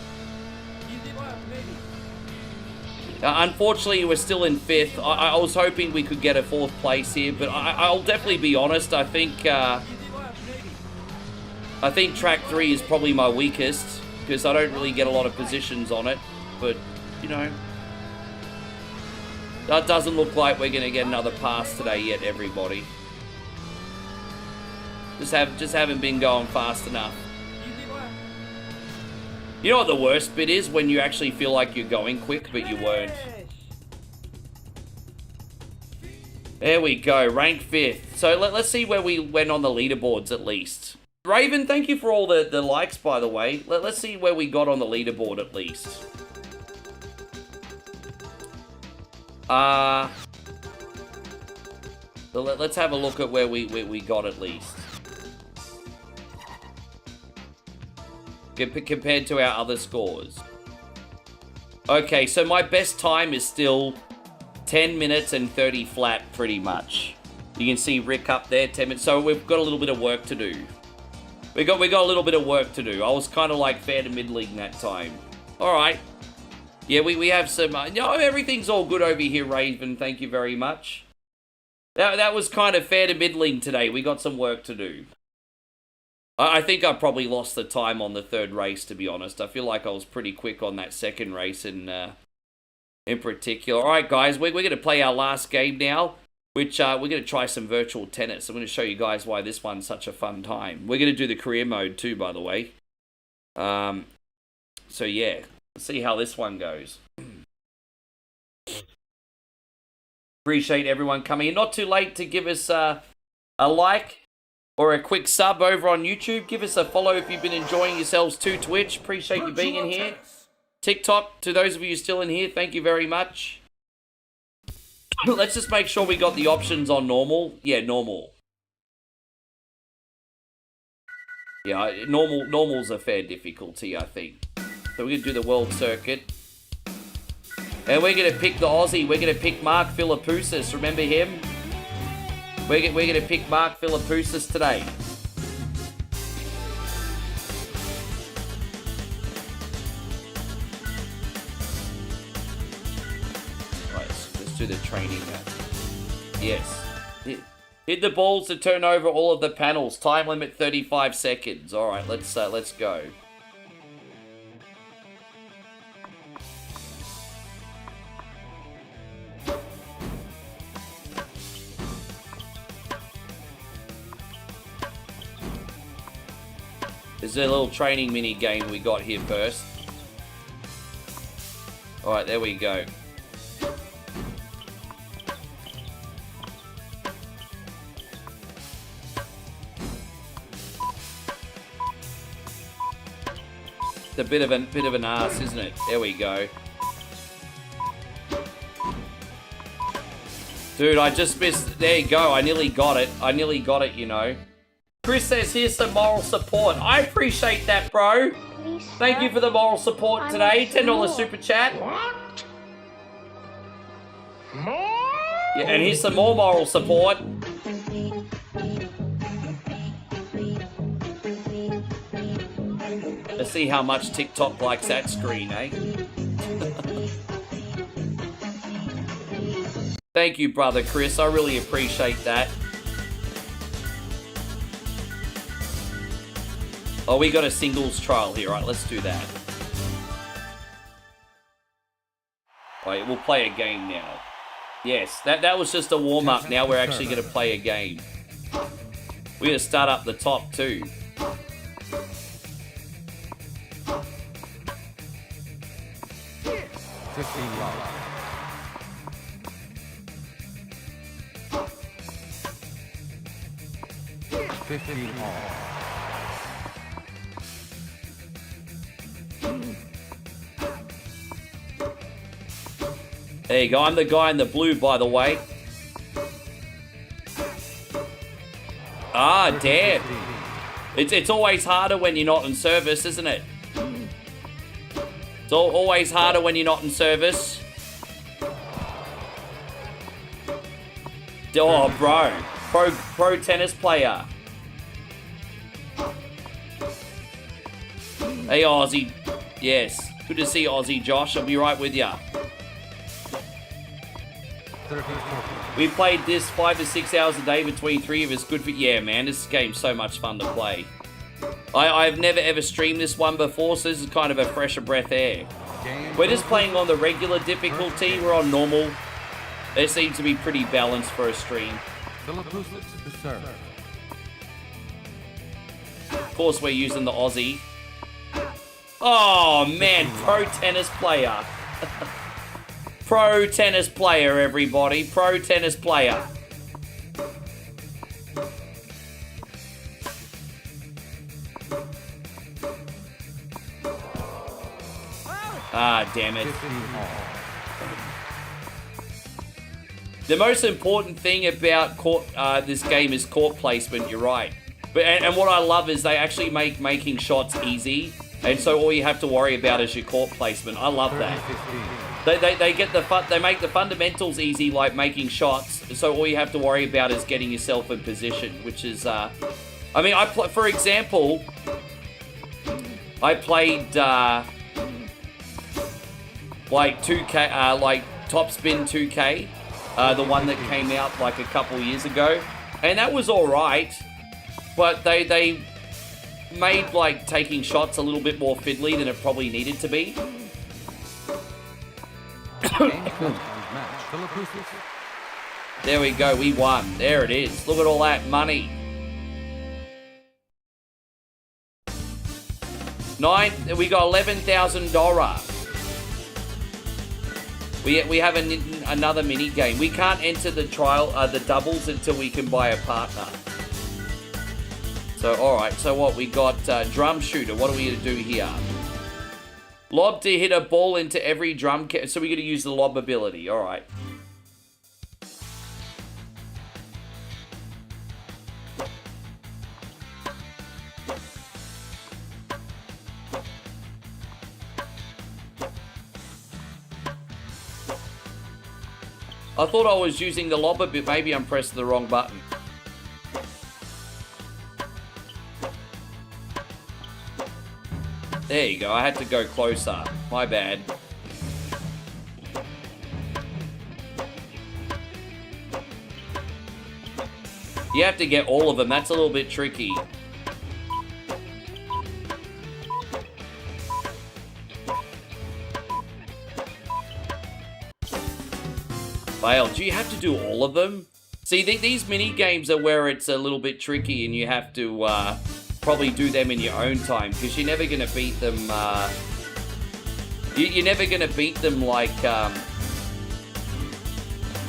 Unfortunately, we're still in 5th. I was hoping we could get a 4th place here, but I'll definitely be honest. I think track 3 is probably my weakest, because I don't really get a lot of positions on it. But, you know, that doesn't look like we're going to get another pass today yet, everybody. Just haven't been going fast enough. You know what the worst bit is? When you actually feel like you're going quick, but you weren't. There we go, rank 5th. So let's see where we went on the leaderboards at least. Raven, thank you for all the likes, by the way. Let's see where we got on the leaderboard at least. So let's have a look at where we got at least. Compared to our other scores. Okay, so my best time is still 10 minutes and 30 flat, pretty much. You can see Rick up there, 10 minutes. So we've got a little bit of work to do. We got a little bit of work to do. I was kind of like fair to middling that time. All right. Yeah, we have some... no, everything's all good over here, Raven. Thank you very much. That was kind of fair to middling today. We got some work to do. I think I probably lost the time on the 3rd race, to be honest. I feel like I was pretty quick on that 2nd race in particular. All right, guys, we're going to play our last game now, which we're going to try some virtual tennis. I'm going to show you guys why this one's such a fun time. We're going to do the career mode too, by the way. So, yeah, let's see how this one goes. Appreciate everyone coming in. Not too late to give us a like or a quick sub over on YouTube. Give us a follow if you've been enjoying yourselves to Twitch. Appreciate you being in here. TikTok, to those of you still in here, thank you very much. Let's just make sure we got the options on normal. Yeah, normal. Yeah, normal's a fair difficulty, I think. So we're going to do the world circuit. And we're going to pick the Aussie. We're going to pick Mark Philippoussis. Remember him? We're going to pick Mark Philippoussis today. Right, let's do the training now. Yes. Hit the balls to turn over all of the panels. Time limit 35 seconds. All right, let's go. There's a little training mini game we got here first. Alright, there we go. It's a bit of an ass, isn't it? There we go. Dude, I just missed. There you go. I nearly got it. I nearly got it, you know. Chris says, here's some moral support. I appreciate that, bro. Please, Thank you for the moral support today. $10 super chat. What? More? Yeah, and here's some more moral support. Let's see how much TikTok likes that screen, eh? Thank you, brother Chris. I really appreciate that. Oh, we got a singles trial here. Right, let's do that. Right, we'll play a game now. Yes, that was just a warm-up. Now we're actually going to play a game. We're going to start up the top, too. There you go. I'm the guy in the blue, by the way. Ah, damn. It's always harder when you're not in service, isn't it? It's always harder when you're not in service. Oh, bro. Pro tennis player. Hey, Aussie. Yes. Good to see Aussie, Josh. I'll be right with ya. We played this 5 to 6 hours a day between 3 of us. Good for... Yeah, man. This game's so much fun to play. I've never ever streamed this one before, so this is kind of a fresher breath air. We're just playing on the regular difficulty. We're on normal. It seems to be pretty balanced for a stream. Of course, we're using the Aussie. Oh, man. Pro tennis player. Pro tennis player, everybody. Pro tennis player. Ah, damn it. The most important thing about this game is court placement, you're right. And what I love is they actually make making shots easy. And so all you have to worry about is your court placement. I love that. They make the fundamentals easy, like making shots. So all you have to worry about is getting yourself in position, which is, I mean, for example, I played like 2K, like Top Spin 2K, the one that came out like a couple years ago, and that was all right, but they made like taking shots a little bit more fiddly than it probably needed to be. There we go, we won. There it is. Look at all that money. We got $11,000. We have another mini game. We can't enter the trial, the doubles until we can buy a partner. So, all right. So what we got? Drum shooter. What are we gonna do here? Lob to hit a ball into every drum. So we're gonna use the lob ability. All right. I thought I was using the lob a bit. Maybe I'm pressing the wrong button. There you go. I had to go closer. My bad. You have to get all of them. That's a little bit tricky. Fail. Do you have to do all of them? See, these mini games are where it's a little bit tricky, and you have to probably do them in your own time, because you're never going to beat them, you're never going to beat them like,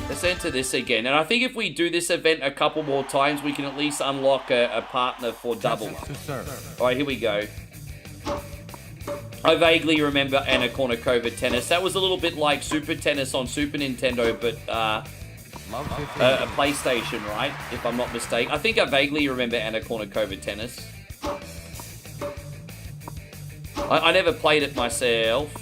let's enter this again. And I think if we do this event a couple more times, we can at least unlock a partner for double. Alright, here we go. I vaguely remember Anna Kournikova Tennis. That was a little bit like Super Tennis on Super Nintendo, but a PlayStation, right? If I'm not mistaken. I think I vaguely remember Anna Kournikova Tennis. I never played it myself.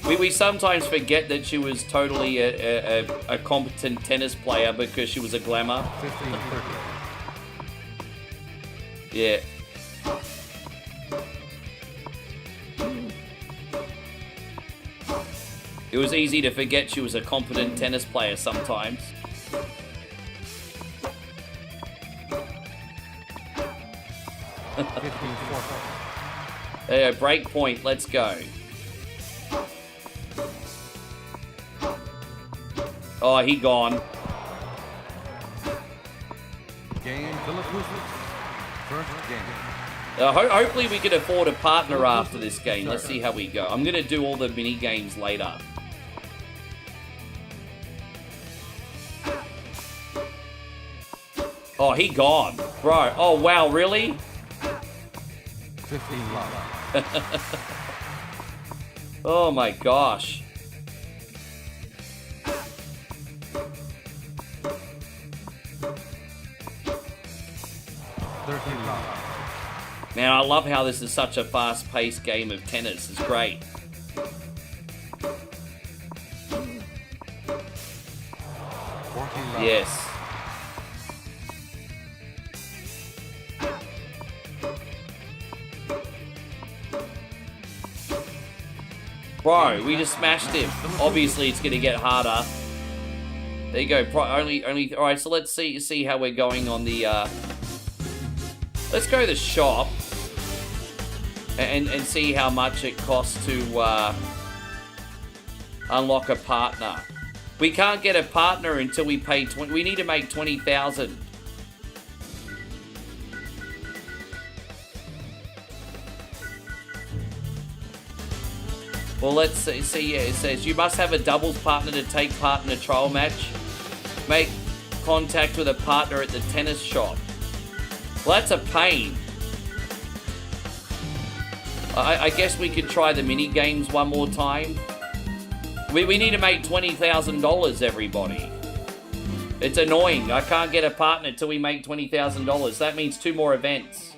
We sometimes forget that she was totally a competent tennis player because she was a glamour. 15-30. Yeah. It was easy to forget she was a competent tennis player sometimes. There you go, break point, let's go. Oh, he gone. Game first game. Hopefully we can afford a partner after this game. Let's see how we go. I'm going to do all the mini games later. Oh, he gone. Bro. Oh, wow, really? 15 love. Oh my gosh. Man, I love how this is such a fast-paced game of tennis. It's great. Yes. Bro, we just smashed him. Obviously, it's going to get harder. There you go. Only. All right, so let's see how we're going on the. Let's go to the shop and see how much it costs to unlock a partner. We can't get a partner until we pay 20. We need to make 20,000. Well, let's see. Yeah, it says you must have a doubles partner to take part in a trial match. Make contact with a partner at the tennis shop. Well, that's a pain. I guess we could try the mini games one more time. We need to make $20,000, everybody. It's annoying. I can't get a partner till we make $20,000. That means 2 more events.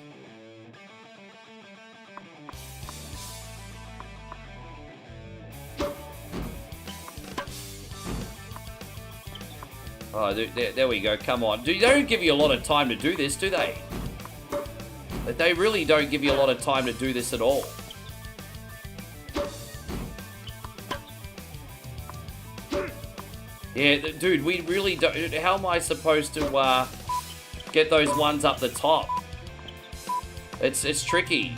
Oh, there we go. Come on. They don't give you a lot of time to do this, do they? They really don't give you a lot of time to do this at all. Yeah, dude, we really don't... How am I supposed to get those ones up the top? It's tricky.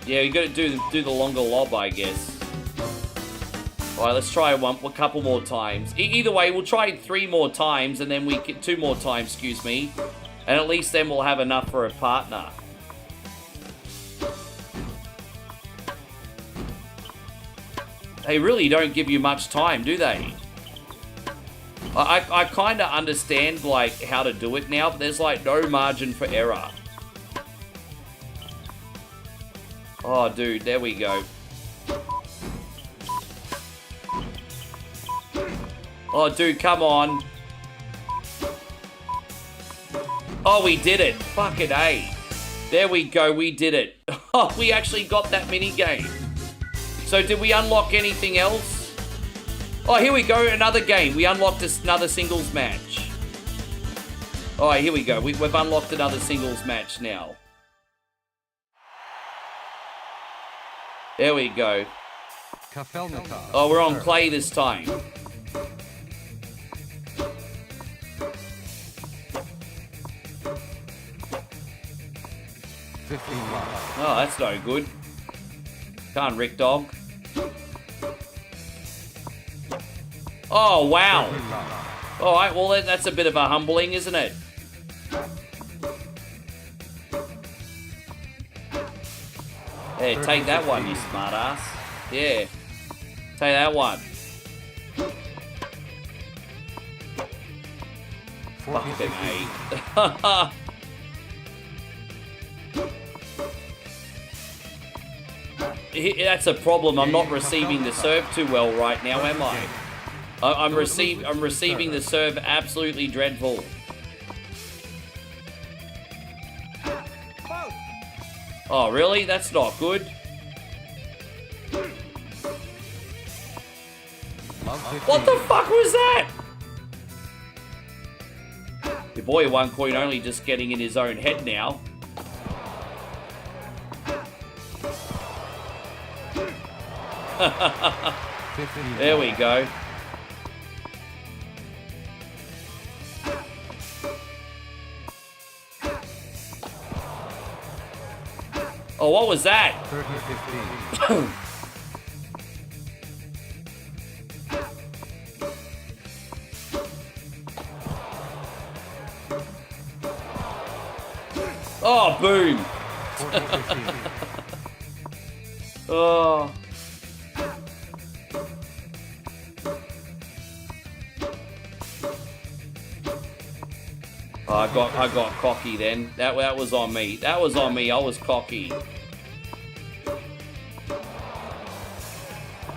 Yeah, you got to do the longer lob, I guess. Alright, let's try a couple more times. Either way, we'll try 3 more times, and then 2 more times, excuse me. And at least then we'll have enough for a partner. They really don't give you much time, do they? I kind of understand, like, how to do it now, but there's, like, no margin for error. Oh, dude, there we go. Oh, dude, come on. Oh, we did it. Fucking A. There we go, we did it. Oh, we actually got that mini game. So, did we unlock anything else? Oh, here we go, another game. We unlocked another singles match. All right, here we go. We've unlocked another singles match now. There we go. Oh, we're on clay this time. 15 lives. Oh, that's no good. Can't Rick Dog. Oh, wow. 13 lives. Alright, well, that's a bit of a humbling, isn't it? Yeah, take that one, you smart ass. Yeah. Take that one. 14, Fucking 8. That's a problem. I'm not receiving the serve too well right now, am I? I'm receiving the serve absolutely dreadful. Oh, really? That's not good. What the fuck was that? Your boy at one point only just getting in his own head now. There we go. Oh, what was that? 13-15. Oh, boom. 14-15. Oh. I got cocky then. That was on me. That was on me. I was cocky.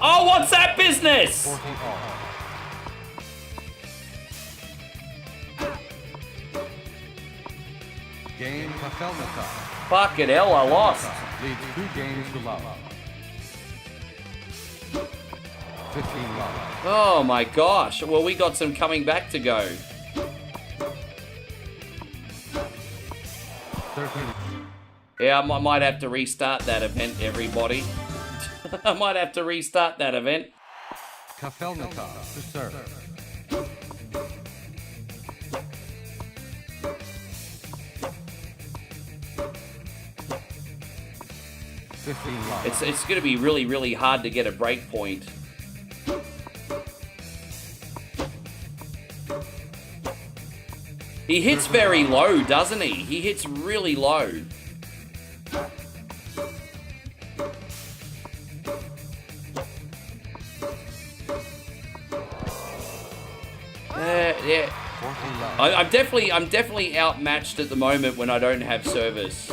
Oh, what's that business? 14 all. Game Kafelnikov. Fucking hell, I lost. Leads 2 games to love. 15 love. Oh my gosh. Well, we got some coming back to go. 13. Yeah, I might have to restart that event, everybody. I might have to restart that event. Kafelnikov to serve. It's going to be really, really hard to get a break point. He hits very low, doesn't he? He hits really low. Yeah. I'm definitely outmatched at the moment when I don't have service.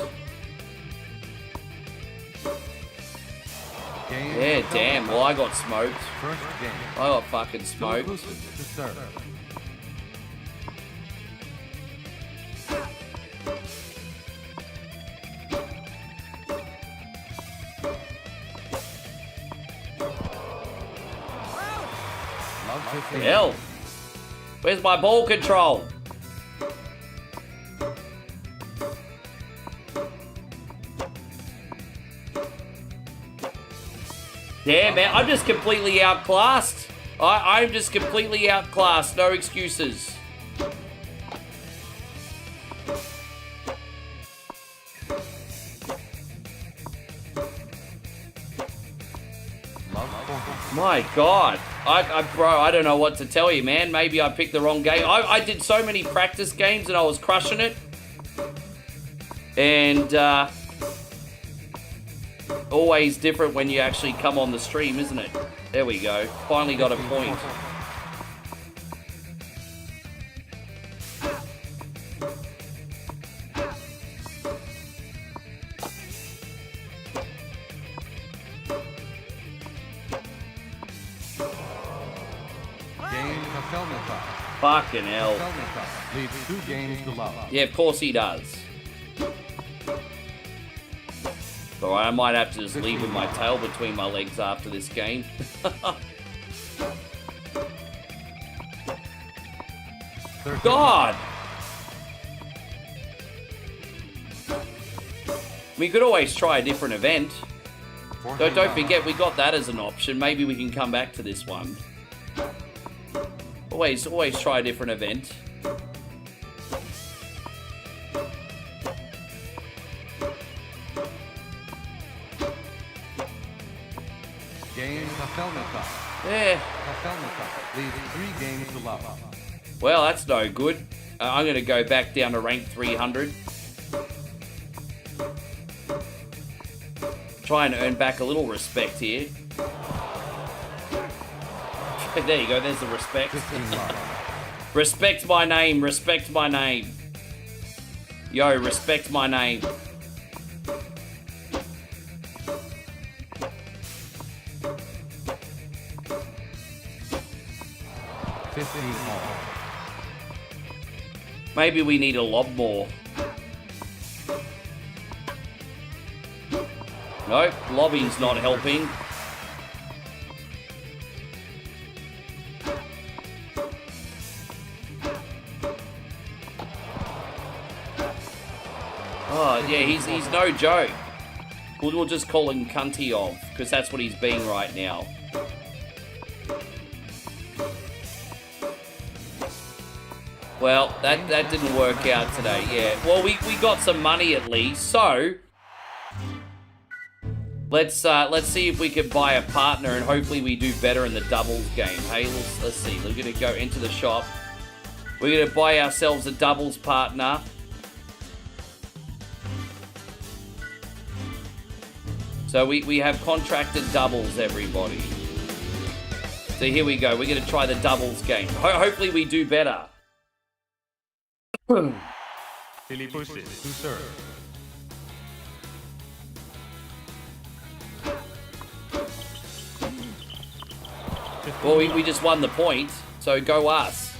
Yeah, damn. Well, I got smoked. First game. I got fucking smoked. To serve. Hell. Where's my ball control? Damn, man, I'm just completely outclassed. I'm just completely outclassed. No excuses. My God. Bro, I don't know what to tell you, man. Maybe I picked the wrong game. I did so many practice games and I was crushing it. And, always different when you actually come on the stream, isn't it? There we go. Finally got a point. Fucking hell. Leads 2 games to love. Yeah, of course he does. Alright, I might have to just leave with my tail between my legs after this game. God! We could always try a different event. Don't forget, we got that as an option. Maybe we can come back to this one. Always try a different event. Game Kafelnikov. Yeah. Kafelnikov leads 3 games to love. Well, that's no good. I'm going to go back down to rank 300. Try and earn back a little respect here. There you go, there's the respect. Respect my name, respect my name. Yo, respect my name. Maybe we need a lot more. Nope, lobbying's not helping. Oh, yeah, he's no joke. We'll just call him Cunty-Ov, because that's what he's being right now. Well, that didn't work out today, yeah. Well, we got some money at least, so let's see if we can buy a partner, and hopefully we do better in the doubles game. Hey, let's see. We're gonna go into the shop. We're gonna buy ourselves a doubles partner. So we have contracted doubles, everybody. So here we go. We're gonna try the doubles game. Hopefully we do better. Silly pushes to serve. Well, we just won the point, so go us.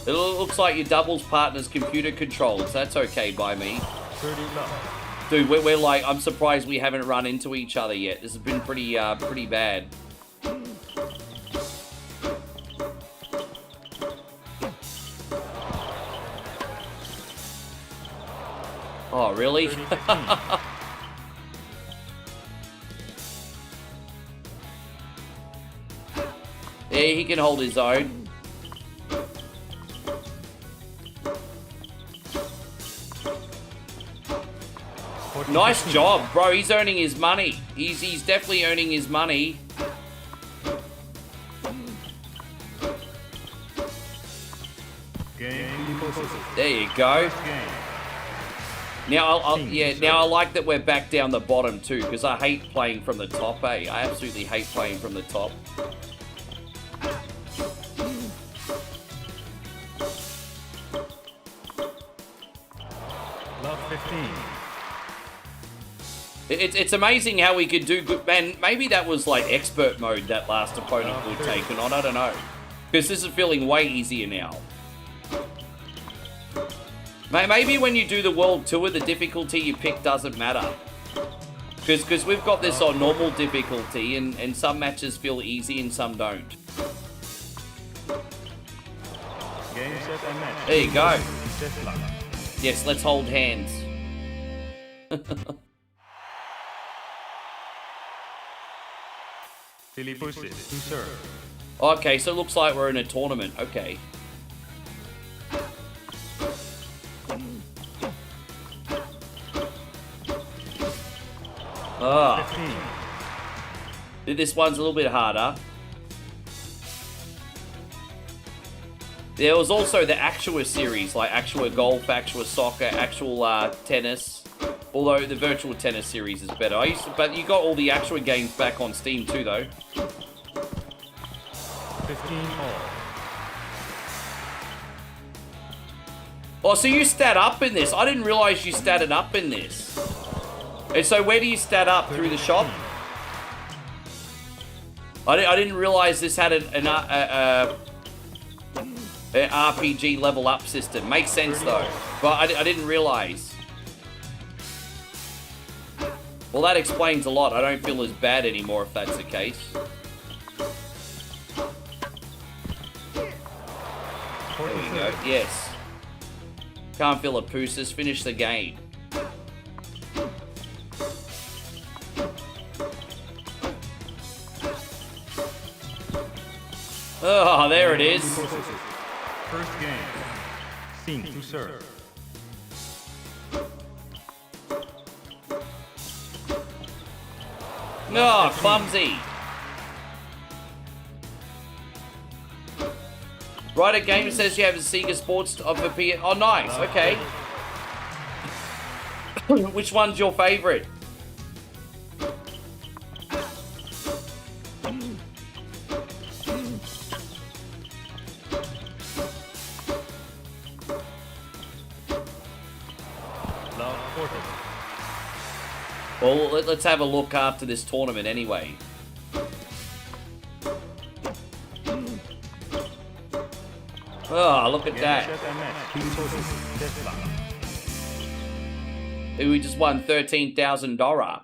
It looks like your doubles partner's computer controls. That's okay by me. Dude, we're like, I'm surprised we haven't run into each other yet. This has been pretty bad. Oh, really? Yeah, he can hold his own. Nice job, bro. He's earning his money. He's definitely earning his money. There you go. Now, now I like that we're back down the bottom too, because I hate playing from the top, eh? I absolutely hate playing from the top. Love 15. It's amazing how we could do good, man. Maybe that was like expert mode that last opponent we've taken on. I don't know, because this is feeling way easier now. Maybe when you do the world tour, the difficulty you pick doesn't matter. Because we've got this on normal difficulty, and some matches feel easy and some don't. There you go. Yes, let's hold hands. Silly pushes to serve. Okay, so it looks like we're in a tournament. Okay. This one's a little bit harder. There was also the Actua series, like Actua Golf, Actua Soccer, Actual Tennis. Although the Virtual Tennis series is better. But you got all the Actua games back on Steam too, though. 15 all. Oh, so you stat up in this? I didn't realize you statted up in this. And so where do you stat up? Through the shop? I didn't realize this had an RPG level up system. Makes sense though, but I didn't realize. Well, that explains a lot. I don't feel as bad anymore if that's the case. There we go. Yes. Can't feel a poos. Finish the game. Oh, there it is. First game. Sing to serve. Oh, clumsy. Right, a game says you have a Sega Sports of a P. Oh, nice. Okay. Which one's your favorite? Well, let's have a look after this tournament anyway. Oh, look at that. We just won $13,000.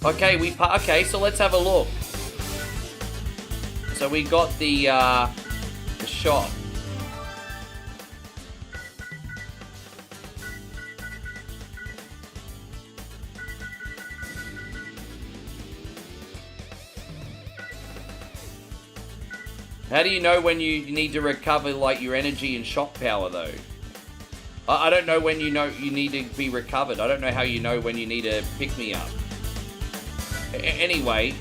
Okay, okay, so let's have a look. So we got the shot. How do you know when you need to recover, like, your energy and shock power, though? I don't know when you know you need to be recovered. I don't know how you know when you need to pick me up. Anyway.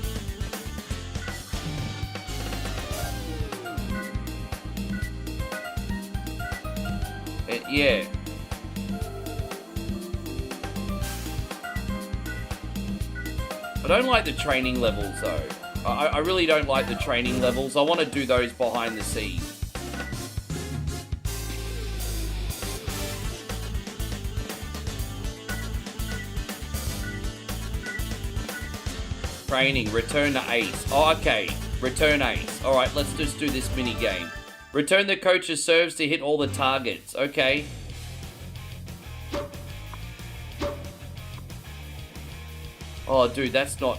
Yeah. I don't like the training levels, though. I really don't like the training levels. I want to do those behind the scenes. Training, return to ace. Oh, okay. Return ace. Alright, let's just do this mini game. Return the coach's serves to hit all the targets. Okay. Oh, dude, that's not...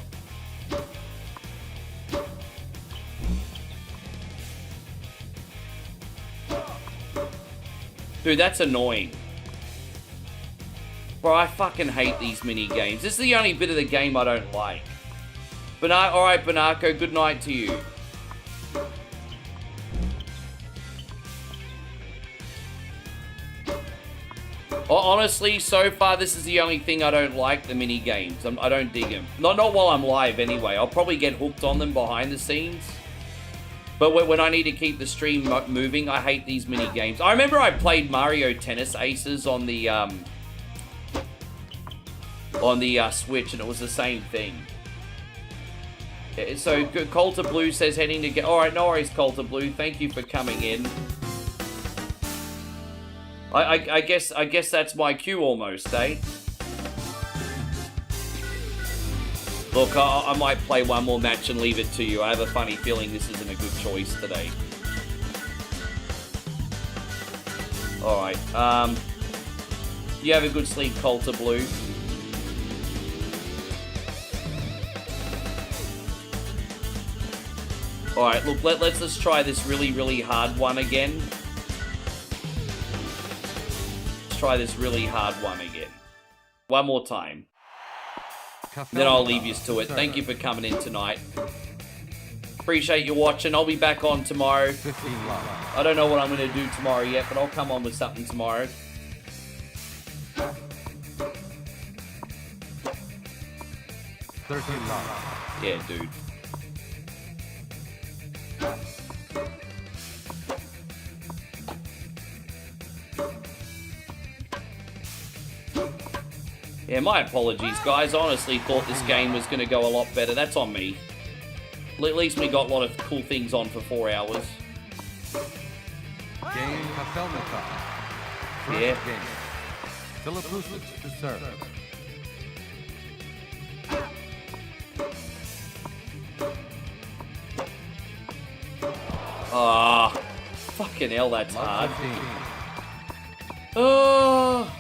Dude, that's annoying. Bro, I fucking hate these mini games. This is the only bit of the game I don't like. Alright, Banako, good night to you. Honestly, so far, this is the only thing I don't like, the mini games. I don't dig them. Not while I'm live, anyway. I'll probably get hooked on them behind the scenes. But when I need to keep the stream moving, I hate these mini games. I remember I played Mario Tennis Aces on the Switch, and it was the same thing. So Coulter Blue says heading to get. All right, no worries, Coulter Blue. Thank you for coming in. I guess that's my cue almost, eh? Look, I might play one more match and leave it to you. I have a funny feeling this isn't a good choice today. Alright, you have a good sleep, Coulter Blue. Alright, look, let's just try this really, really hard one again. Let's try this really hard one again. One more time. Then I'll leave you to it. Thank you for coming in tonight. Appreciate you watching. I'll be back on tomorrow. I don't know what I'm going to do tomorrow yet, but I'll come on with something tomorrow. Yeah, dude. Yeah, my apologies, guys. I honestly thought this game was going to go a lot better. That's on me. At least we got a lot of cool things on for 4 hours. Yeah. to serve. Ah, fucking hell, that's hard. Oh.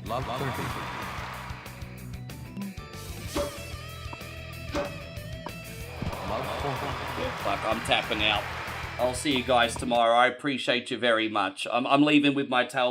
Love 30. Fuck, I'm tapping out. I'll see you guys tomorrow. I appreciate you very much. I'm leaving with my tail.